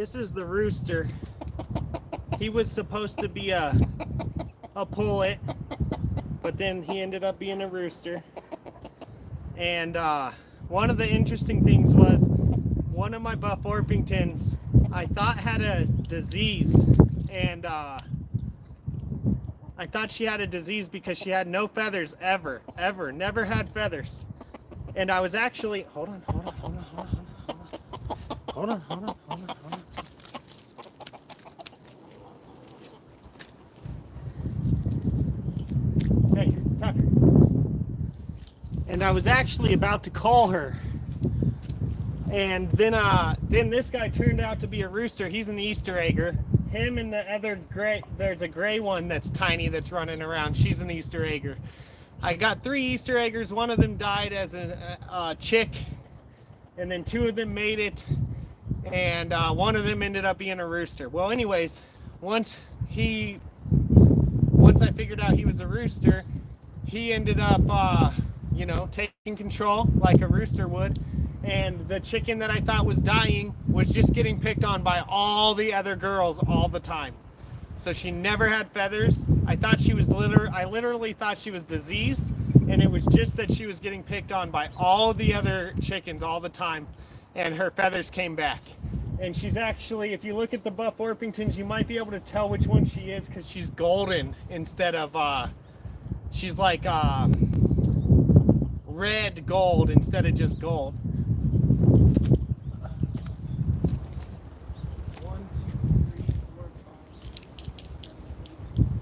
This is the rooster. He was supposed to be a pullet, but then he ended up being a rooster. And one of the interesting things was one of my Buff Orpingtons I thought had a disease, and I thought she had a disease because she had no feathers ever, never had feathers. And I was actually, hold on. Hey, Tucker. And I was actually about to call her. And then this guy turned out to be a rooster. He's an Easter egger. Him and the other gray, there's a gray one that's tiny that's running around. She's an Easter egger. I got 3 Easter eggers. One of them died as a chick, and then 2 of them made it, and one of them ended up being a rooster. Well, anyways, once I figured out he was a rooster, he ended up, taking control like a rooster would. And the chicken that I thought was dying was just getting picked on by all the other girls all the time. So she never had feathers. I literally thought she was diseased, and it was just that she was getting picked on by all the other chickens all the time, and her feathers came back. And she's actually, if you look at the Buff Orpingtons, you might be able to tell which one she is because she's golden instead of, she's like red gold instead of just gold. 1, 2, 3, 4, 5, 6, 7.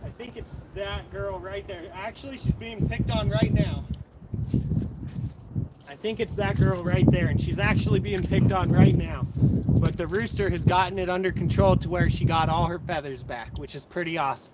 I think it's that girl right there. Actually, she's being picked on right now. I think it's that girl right there, and she's actually being picked on right now. But the rooster has gotten it under control to where she got all her feathers back, which is pretty awesome.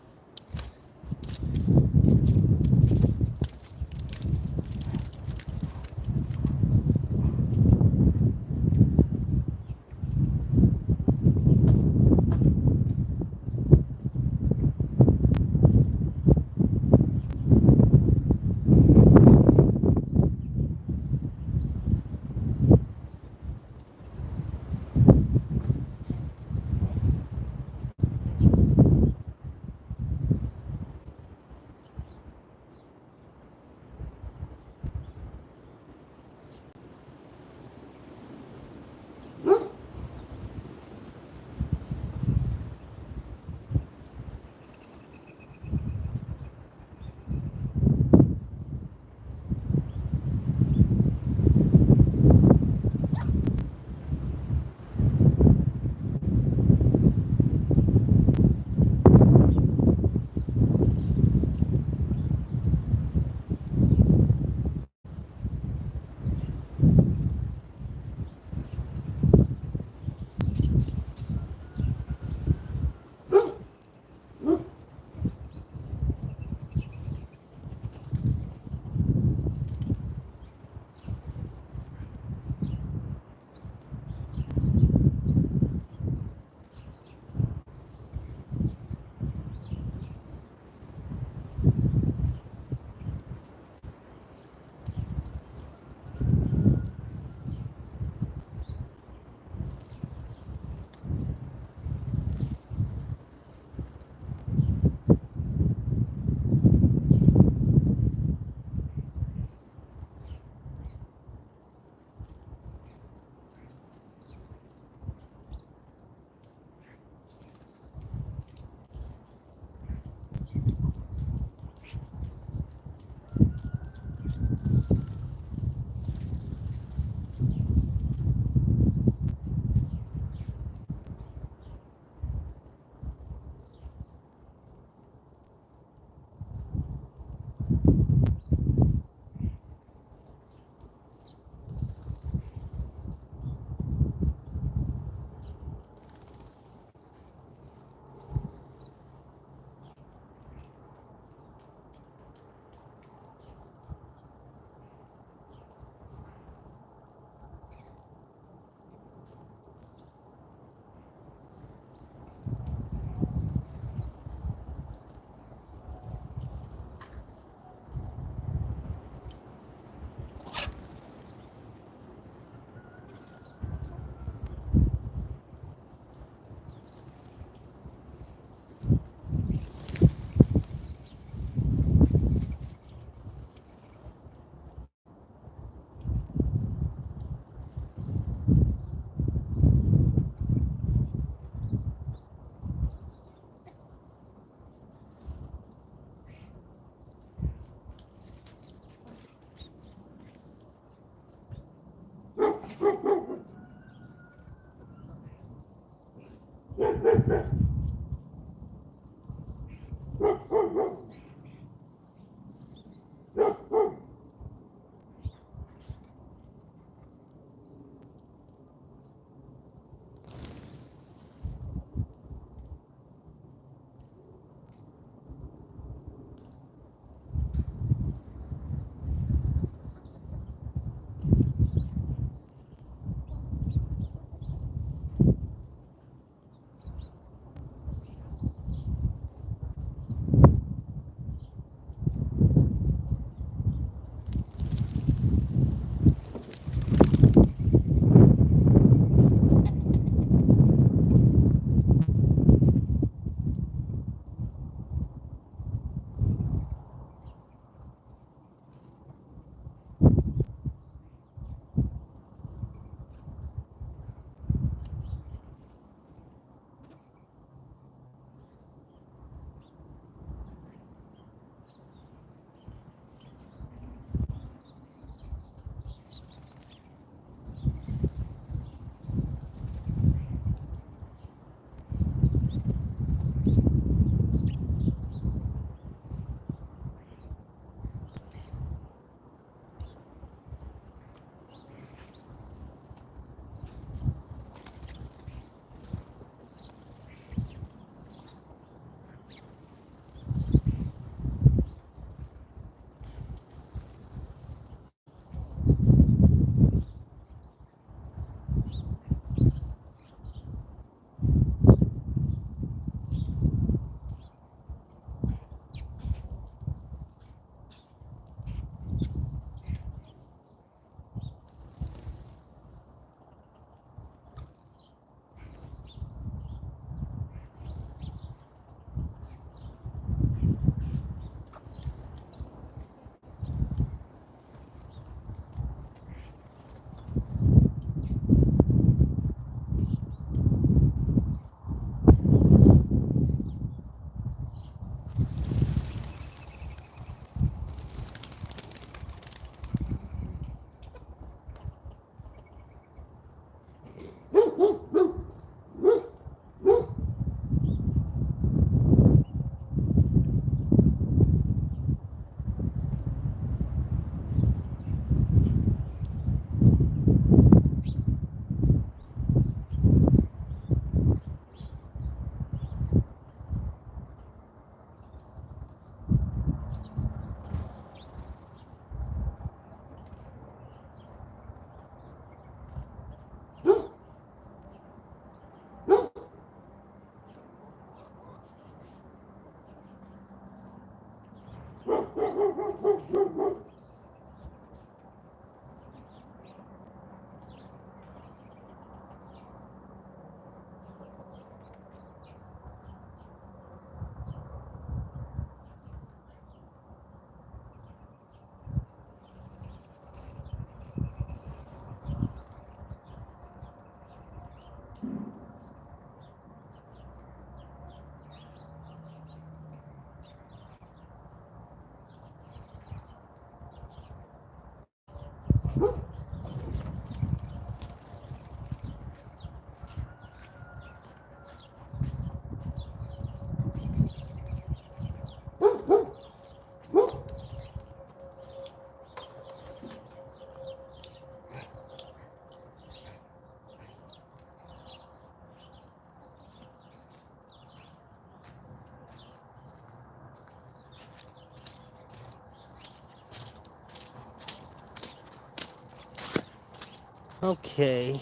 Okay.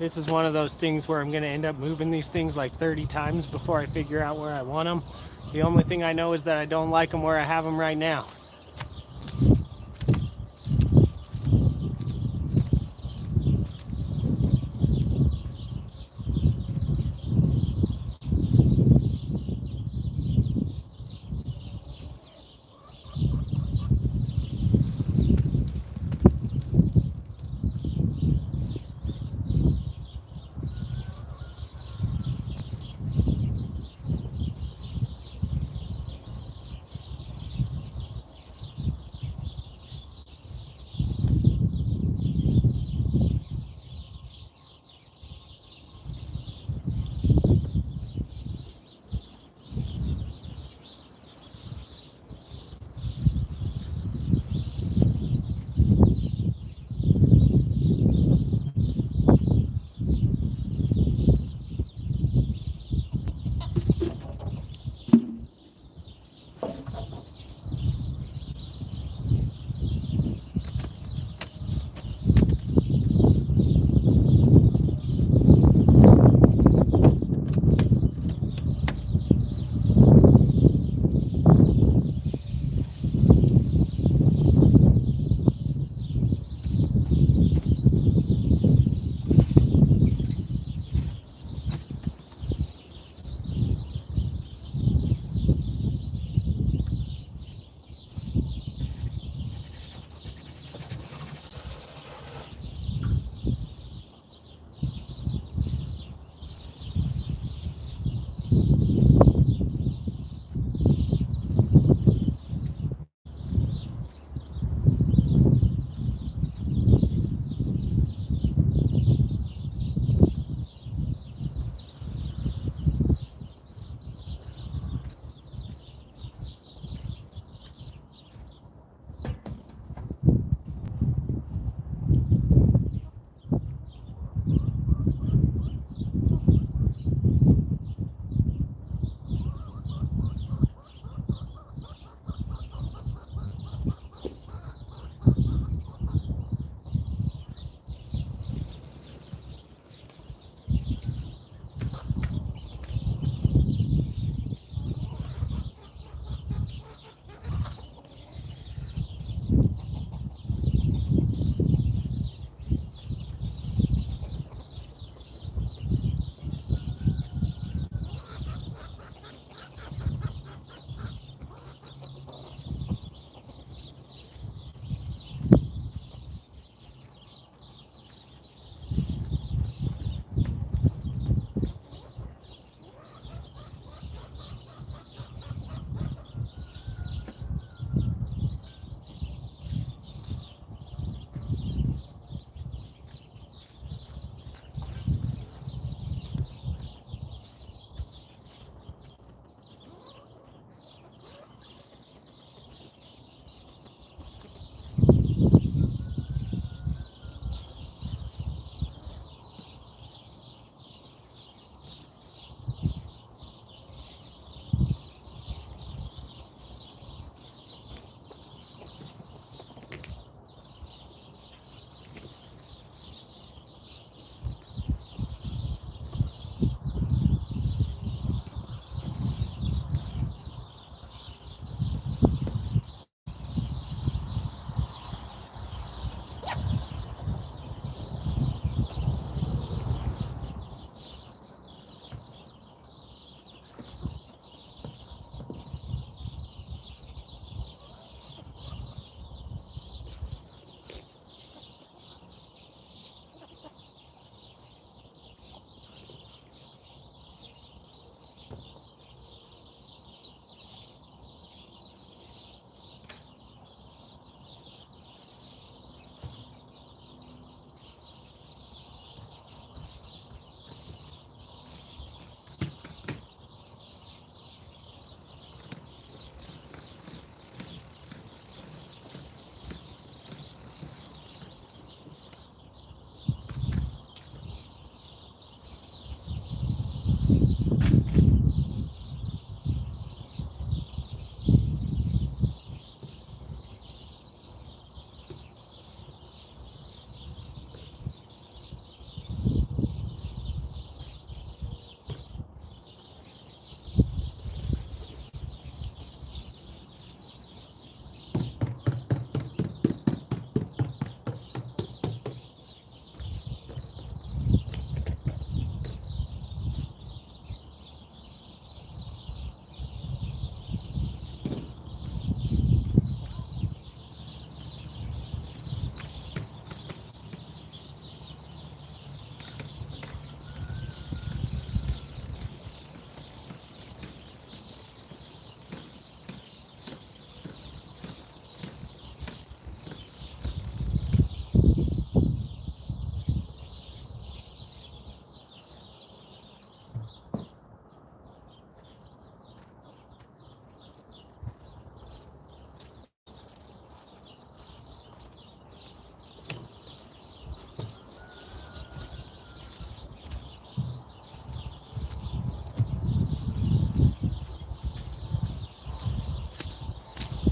This is one of those things where I'm going to end up moving these things like 30 times before I figure out where I want them. The only thing I know is that I don't like them where I have them right now.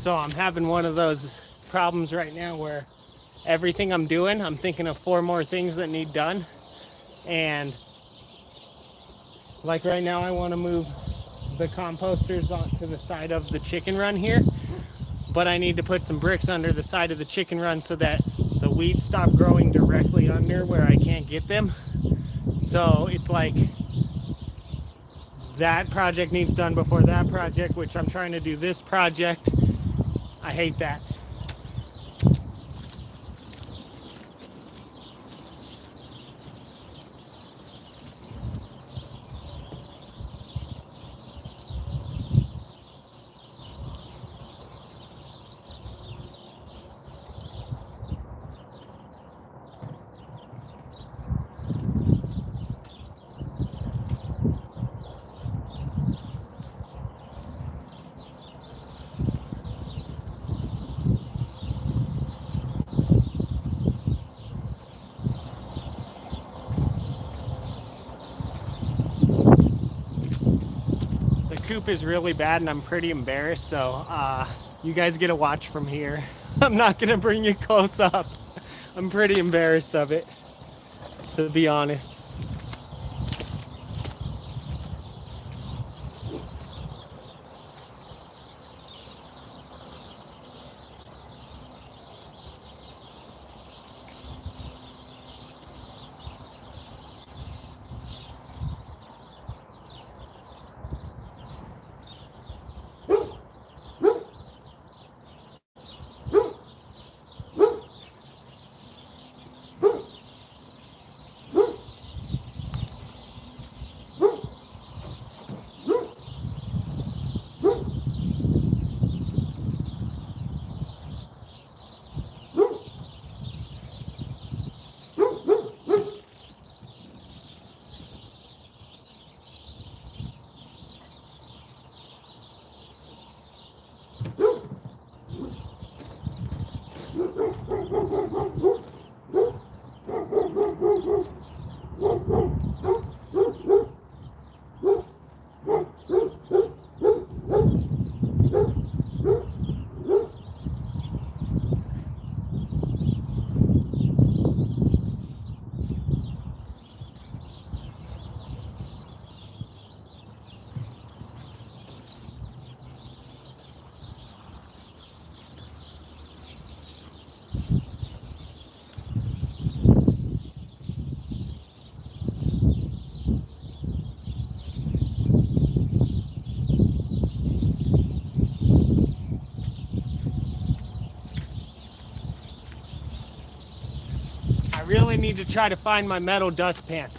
So I'm having one of those problems right now where everything I'm doing, I'm thinking of 4 more things that need done. And like right now I want to move the composters onto the side of the chicken run here, but I need to put some bricks under the side of the chicken run so that the weeds stop growing directly under where I can't get them. So it's like that project needs done before that project, which I'm trying to do this project. I hate that. Coop is really bad and I'm pretty embarrassed, so you guys get a watch from here. I'm not gonna bring you close up. I'm pretty embarrassed of it, to be honest. I really need to try to find my metal dustpan.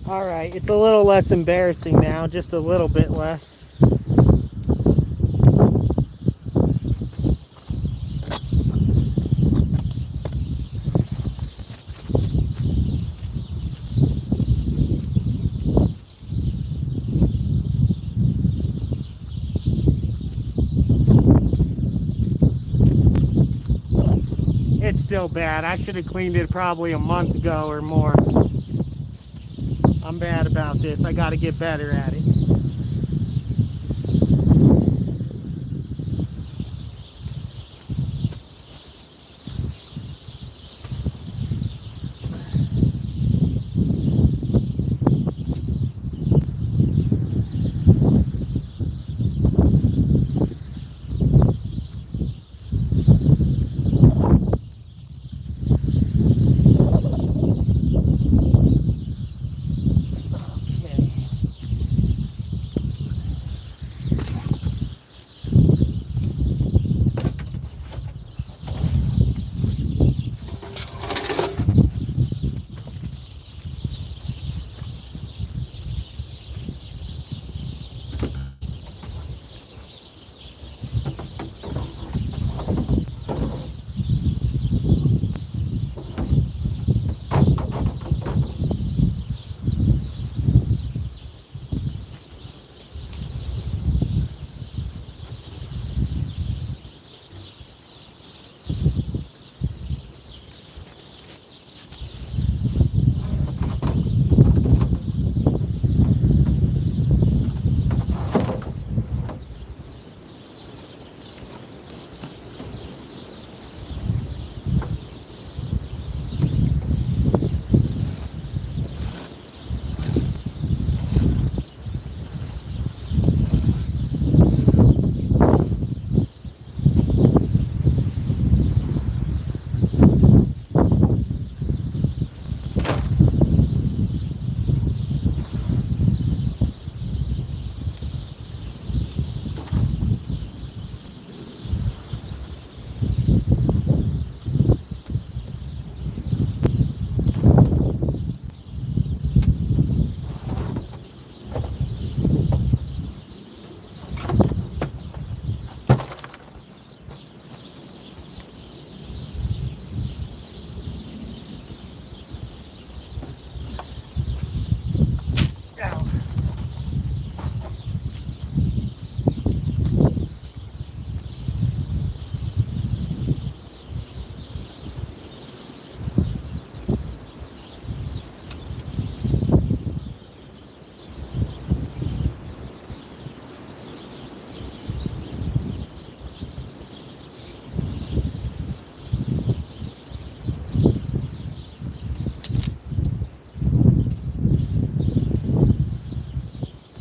All right, it's a little less embarrassing now, just a little bit less. It's still bad. I should have cleaned it probably a month ago or more. I'm bad about this. I got to get better at it.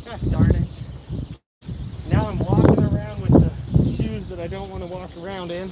Gosh darn it. Now I'm walking around with the shoes that I don't want to walk around in.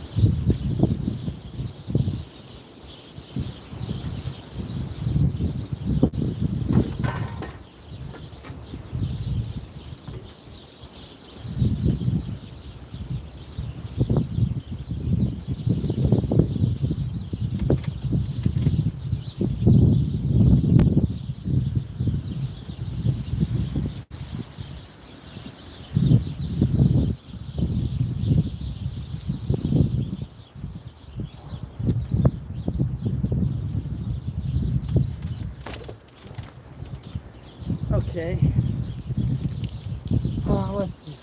Okay. Let's see.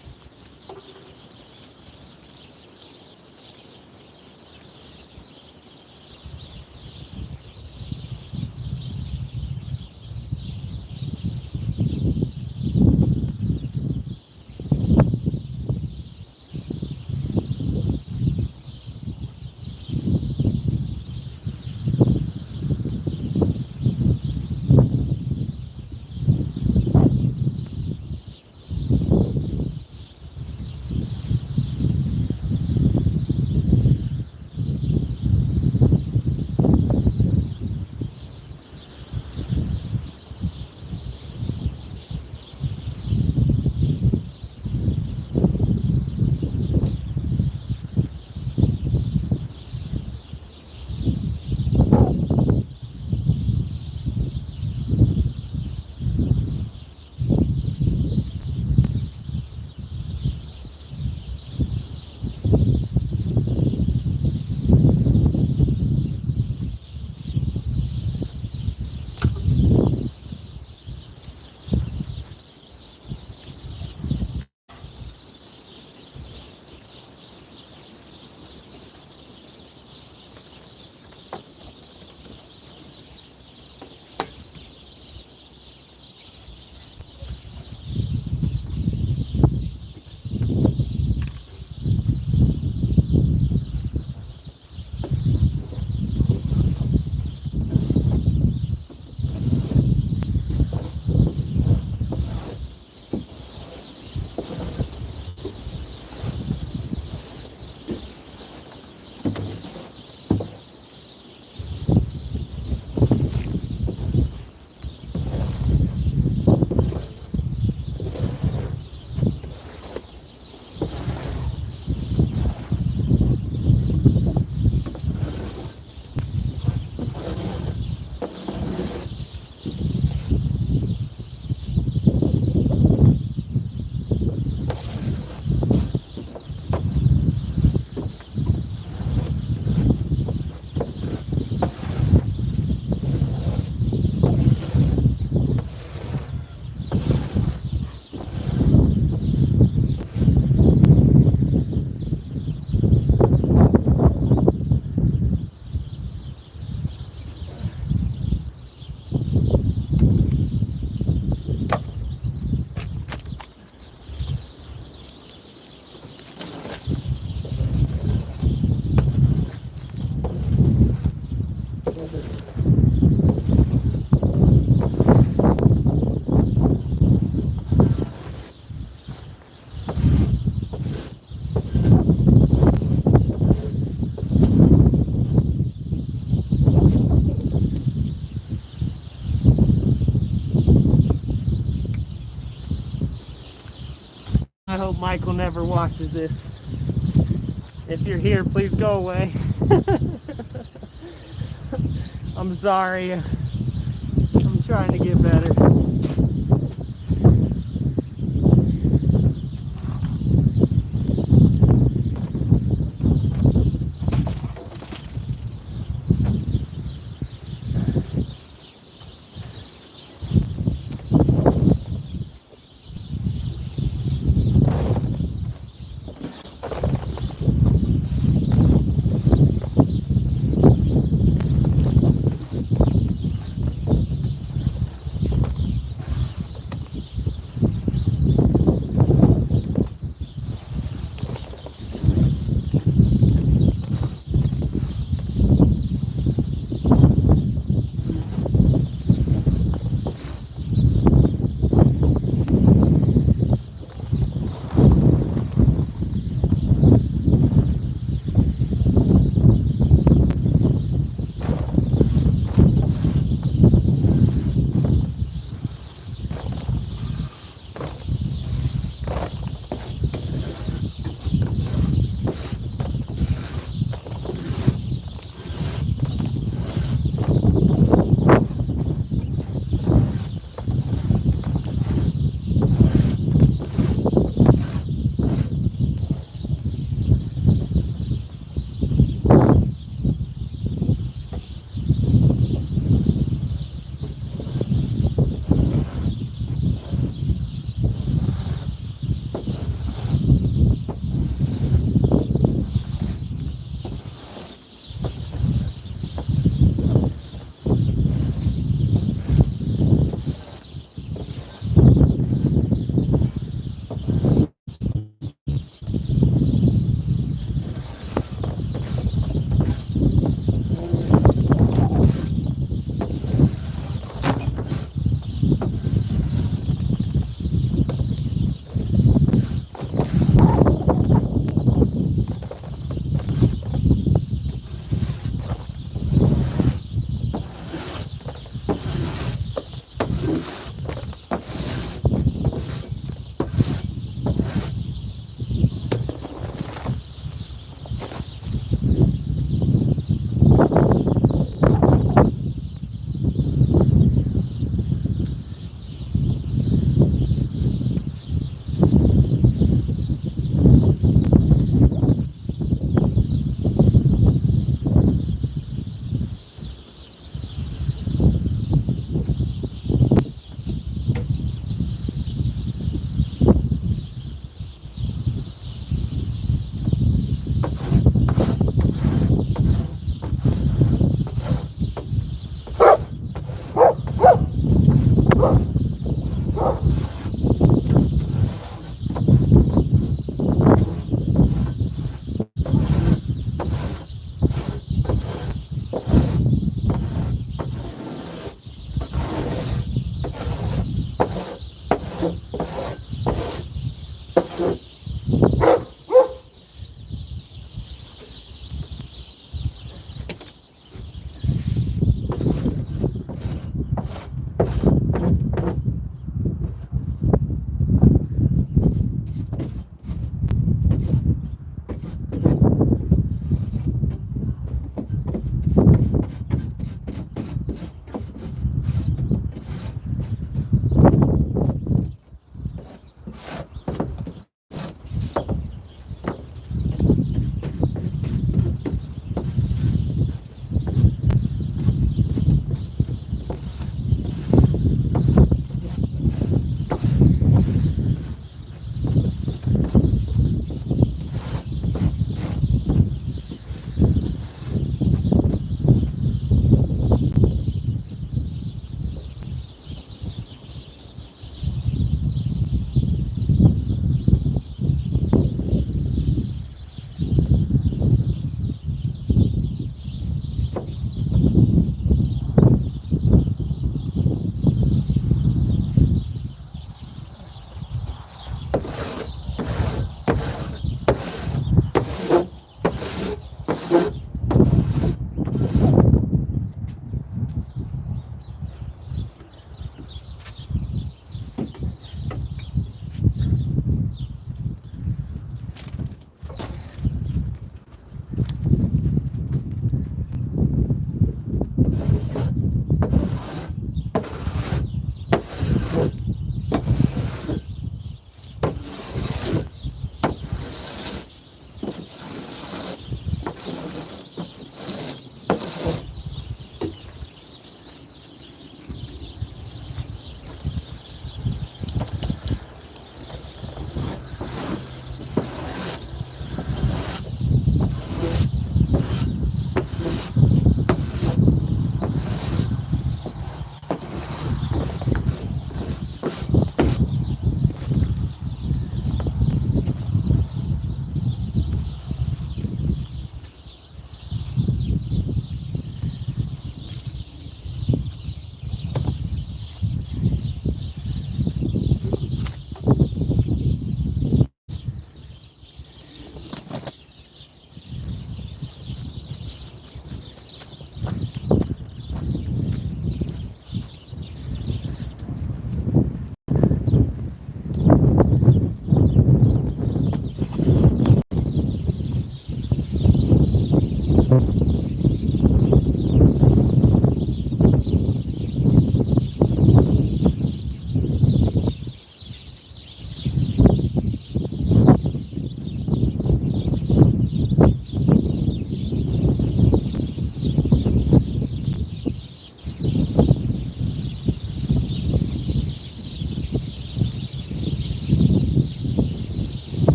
watches this. If you're here, please go away. I'm sorry. I'm trying to get better.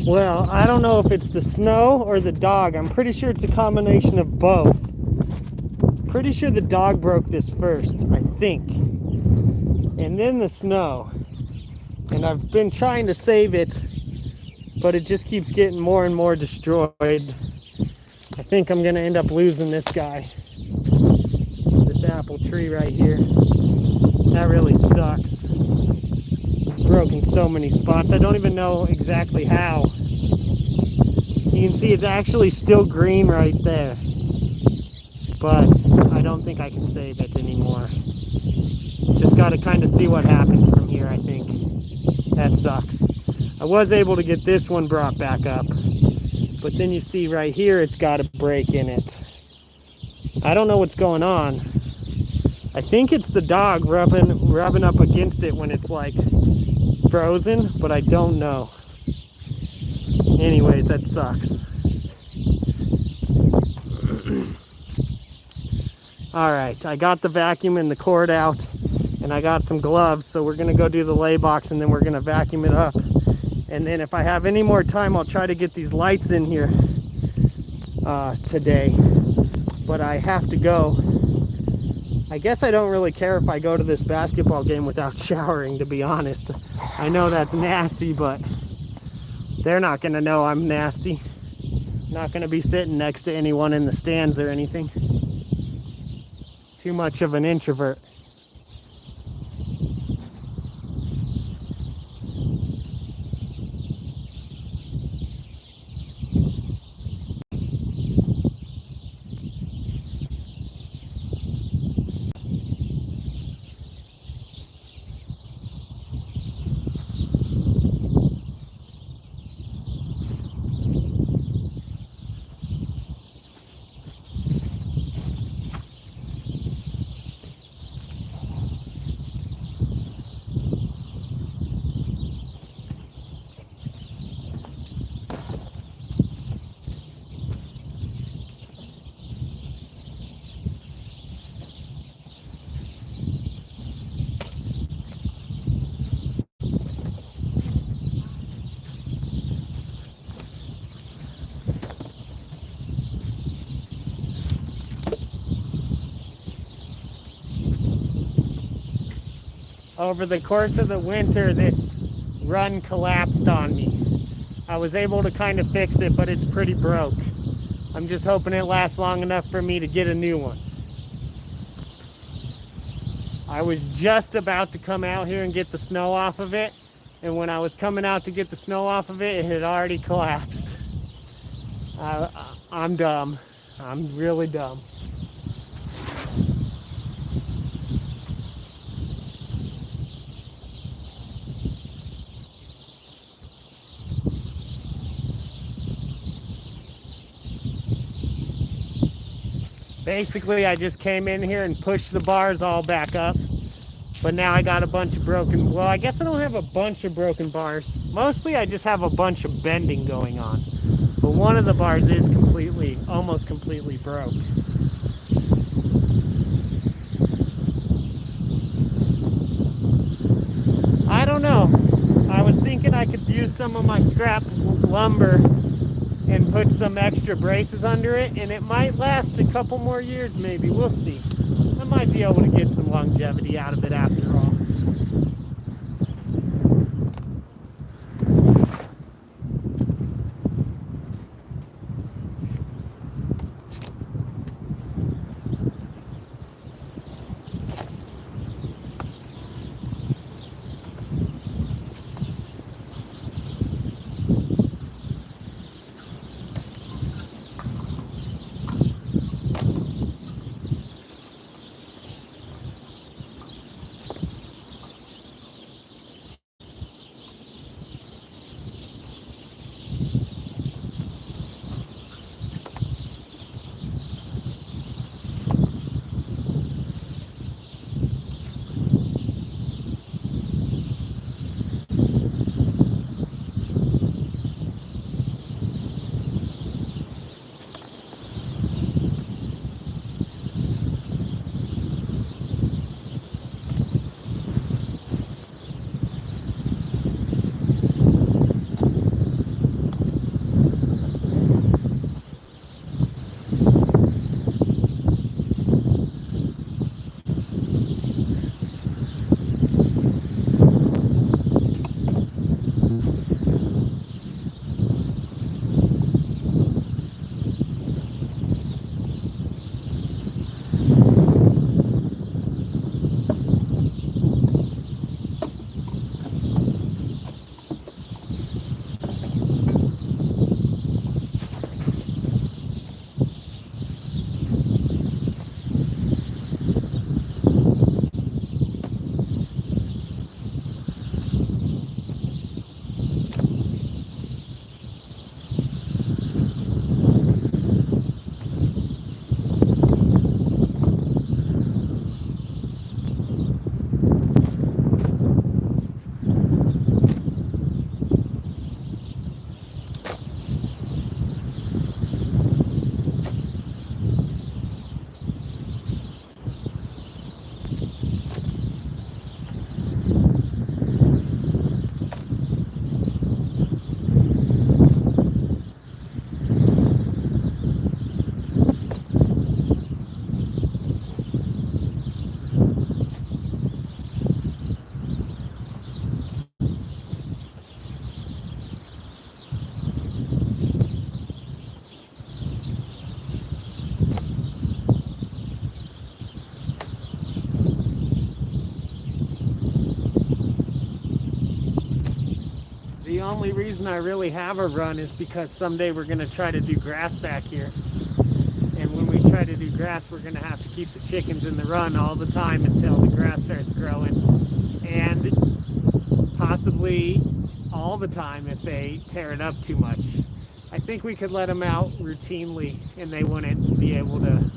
Well, I don't know if it's the snow or the dog. I'm pretty sure it's a combination of both. Pretty sure the dog broke this first, I think. And then the snow. And I've been trying to save it, but it just keeps getting more and more destroyed. I think I'm gonna end up losing this guy. This apple tree right here. That really sucks. Broken so many spots. I don't even know exactly how. You can see it's actually still green right there. But I don't think I can save it anymore. Just gotta kind of see what happens from here, I think. That sucks. I was able to get this one brought back up. But then you see right here, it's got a break in it. I don't know what's going on. I think it's the dog rubbing up against it when it's like frozen, but I don't know. Anyways, that sucks. Alright, I got the vacuum and the cord out, and I got some gloves, so we're gonna go do the lay box and then we're gonna vacuum it up. And then if I have any more time, I'll try to get these lights in here today. But I have to go. I guess I don't really care if I go to this basketball game without showering, to be honest. I know that's nasty, but they're not gonna know I'm nasty. I'm not gonna be sitting next to anyone in the stands or anything. Too much of an introvert. Over the course of the winter, this run collapsed on me. I was able to kind of fix it, but it's pretty broke. I'm just hoping it lasts long enough for me to get a new one. I was just about to come out here and get the snow off of it, and when I was coming out to get the snow off of it, it had already collapsed. I'm dumb. I'm really dumb. Basically, I just came in here and pushed the bars all back up. But now I got a bunch of broken, well, I guess I don't have a bunch of broken bars. Mostly I just have a bunch of bending going on. But one of the bars is almost completely broke. I don't know. I was thinking I could use some of my scrap lumber and put some extra braces under it, and it might last a couple more years maybe. We'll see. I might be able to get some longevity out of it after all. The only reason I really have a run is because someday we're going to try to do grass back here. And when we try to do grass, we're going to have to keep the chickens in the run all the time until the grass starts growing. And possibly all the time if they tear it up too much. I think we could let them out routinely and they wouldn't be able to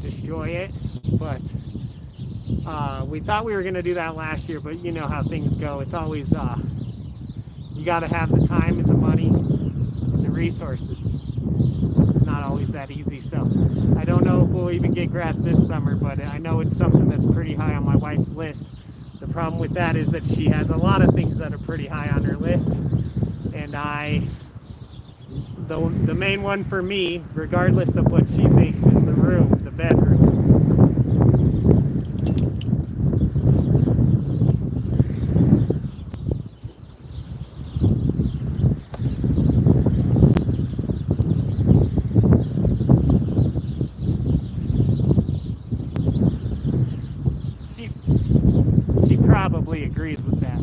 destroy it. But we thought we were going to do that last year, but you know how things go. It's always, you got to have the time and the money and the resources. It's not always that easy. So I don't know if we'll even get grass this summer, but I know it's something that's pretty high on my wife's list. The problem with that is that she has a lot of things that are pretty high on her list. And the main one for me, regardless of what she thinks, is the room, the bedroom. She probably agrees with that.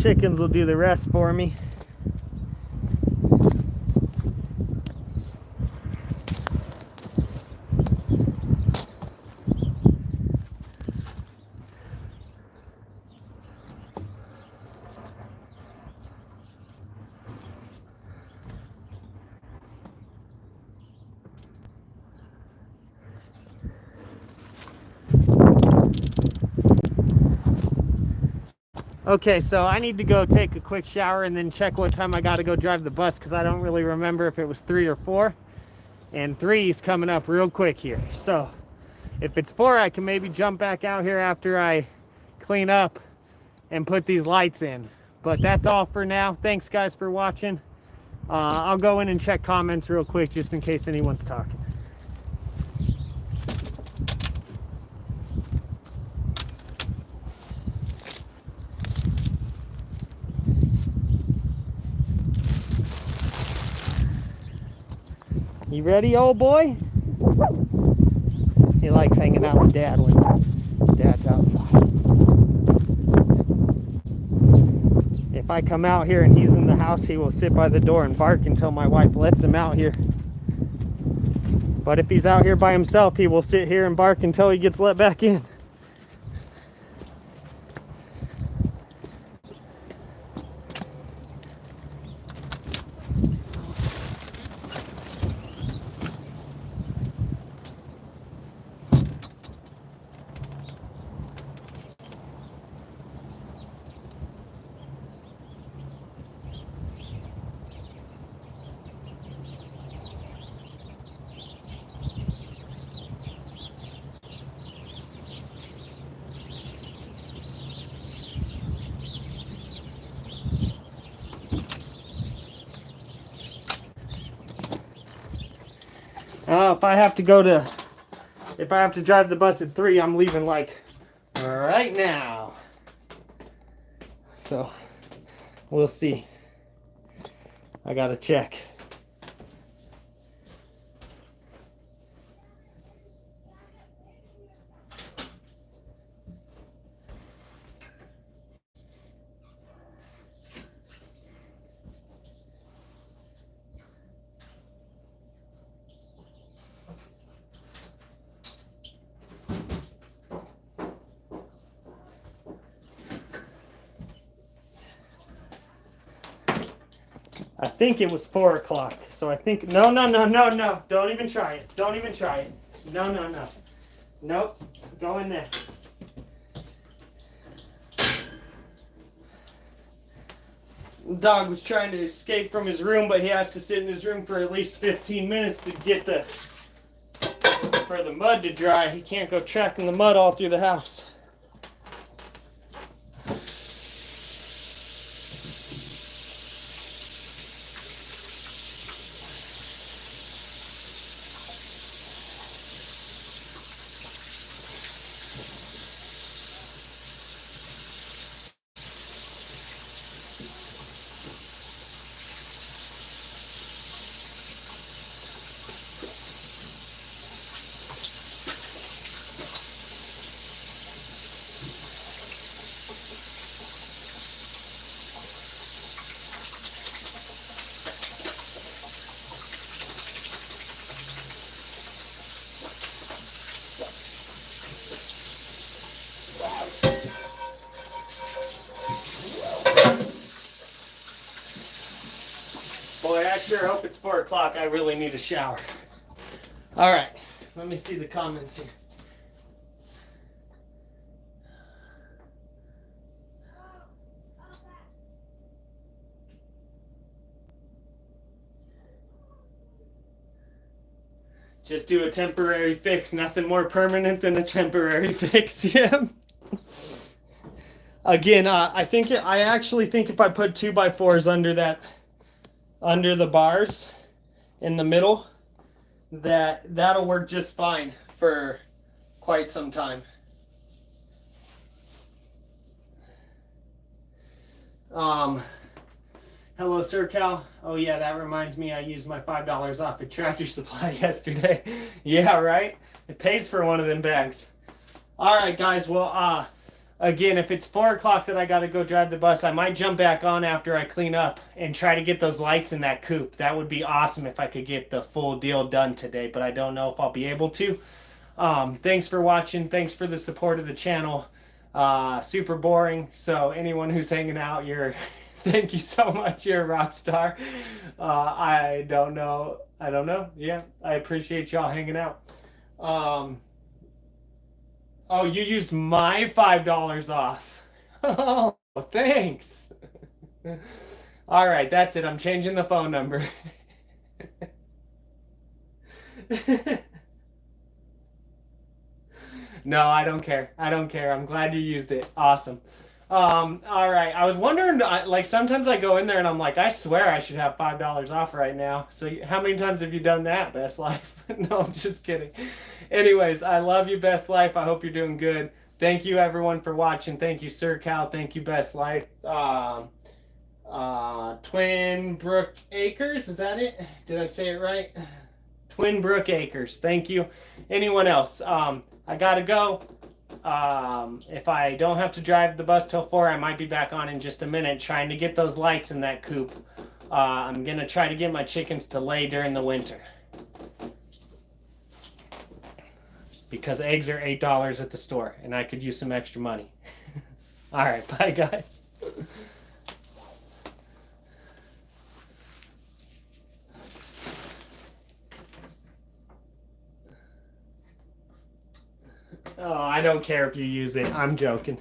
chickens will do the rest for me. Okay, so I need to go take a quick shower and then check what time I got to go drive the bus, because I don't really remember if it was 3 or 4. And 3 is coming up real quick here. So if it's 4, I can maybe jump back out here after I clean up and put these lights in. But that's all for now. Thanks, guys, for watching. I'll go in and check comments real quick just in case anyone's talking. You ready, old boy? He likes hanging out with Dad when Dad's outside. If I come out here and he's in the house, he will sit by the door and bark until my wife lets him out here. But if he's out here by himself, he will sit here and bark until he gets let back in. If I have to drive the bus at 3, I'm leaving like right now. So we'll see. I gotta check. I think it was 4 o'clock. So I think, no. Don't even try it. Don't even try it. No. Nope. Go in there. The dog was trying to escape from his room, but he has to sit in his room for at least 15 minutes to get for the mud to dry. He can't go tracking the mud all through the house. Boy, I sure hope it's 4 o'clock. I really need a shower. All right, let me see the comments here. Just do a temporary fix. Nothing more permanent than a temporary fix. Yeah. Again, I actually think if I put 2x4s under the bars in the middle, that'll work just fine for quite some time. Hello, Sir Cal. Oh yeah, that reminds me, I used my $5 off at Tractor Supply yesterday. Yeah, right? It pays for one of them bags. All right, guys. Well, again, if it's 4 o'clock that I got to go drive the bus, I might jump back on after I clean up and try to get those lights in that coop. That would be awesome if I could get the full deal done today, but I don't know if I'll be able to. Thanks for watching. Thanks for the support of the channel. Super boring. So anyone who's hanging out, thank you so much. You're a rock star. I don't know. Yeah, I appreciate y'all hanging out. Oh, you used my $5 off. Oh, thanks. All right, that's it. I'm changing the phone number. No, I don't care. I'm glad you used it. Awesome. All right. I was wondering, like, sometimes I go in there and I'm like, I swear I should have $5 off right now. So how many times have you done that, Best Life? No, I'm just kidding. Anyways, I love you, Best Life. I hope you're doing good. Thank you, everyone, for watching. Thank you, Sir Cal. Thank you, Best Life. Twin Brook Acres, is that it? Did I say it right? Twin Brook Acres. Thank you. Anyone else? I gotta go. If I don't have to drive the bus till 4, I might be back on in just a minute trying to get those lights in that coop. I'm gonna try to get my chickens to lay during the winter. Because eggs are $8 at the store and I could use some extra money. All right, bye guys. Oh, I don't care if you use it. I'm joking.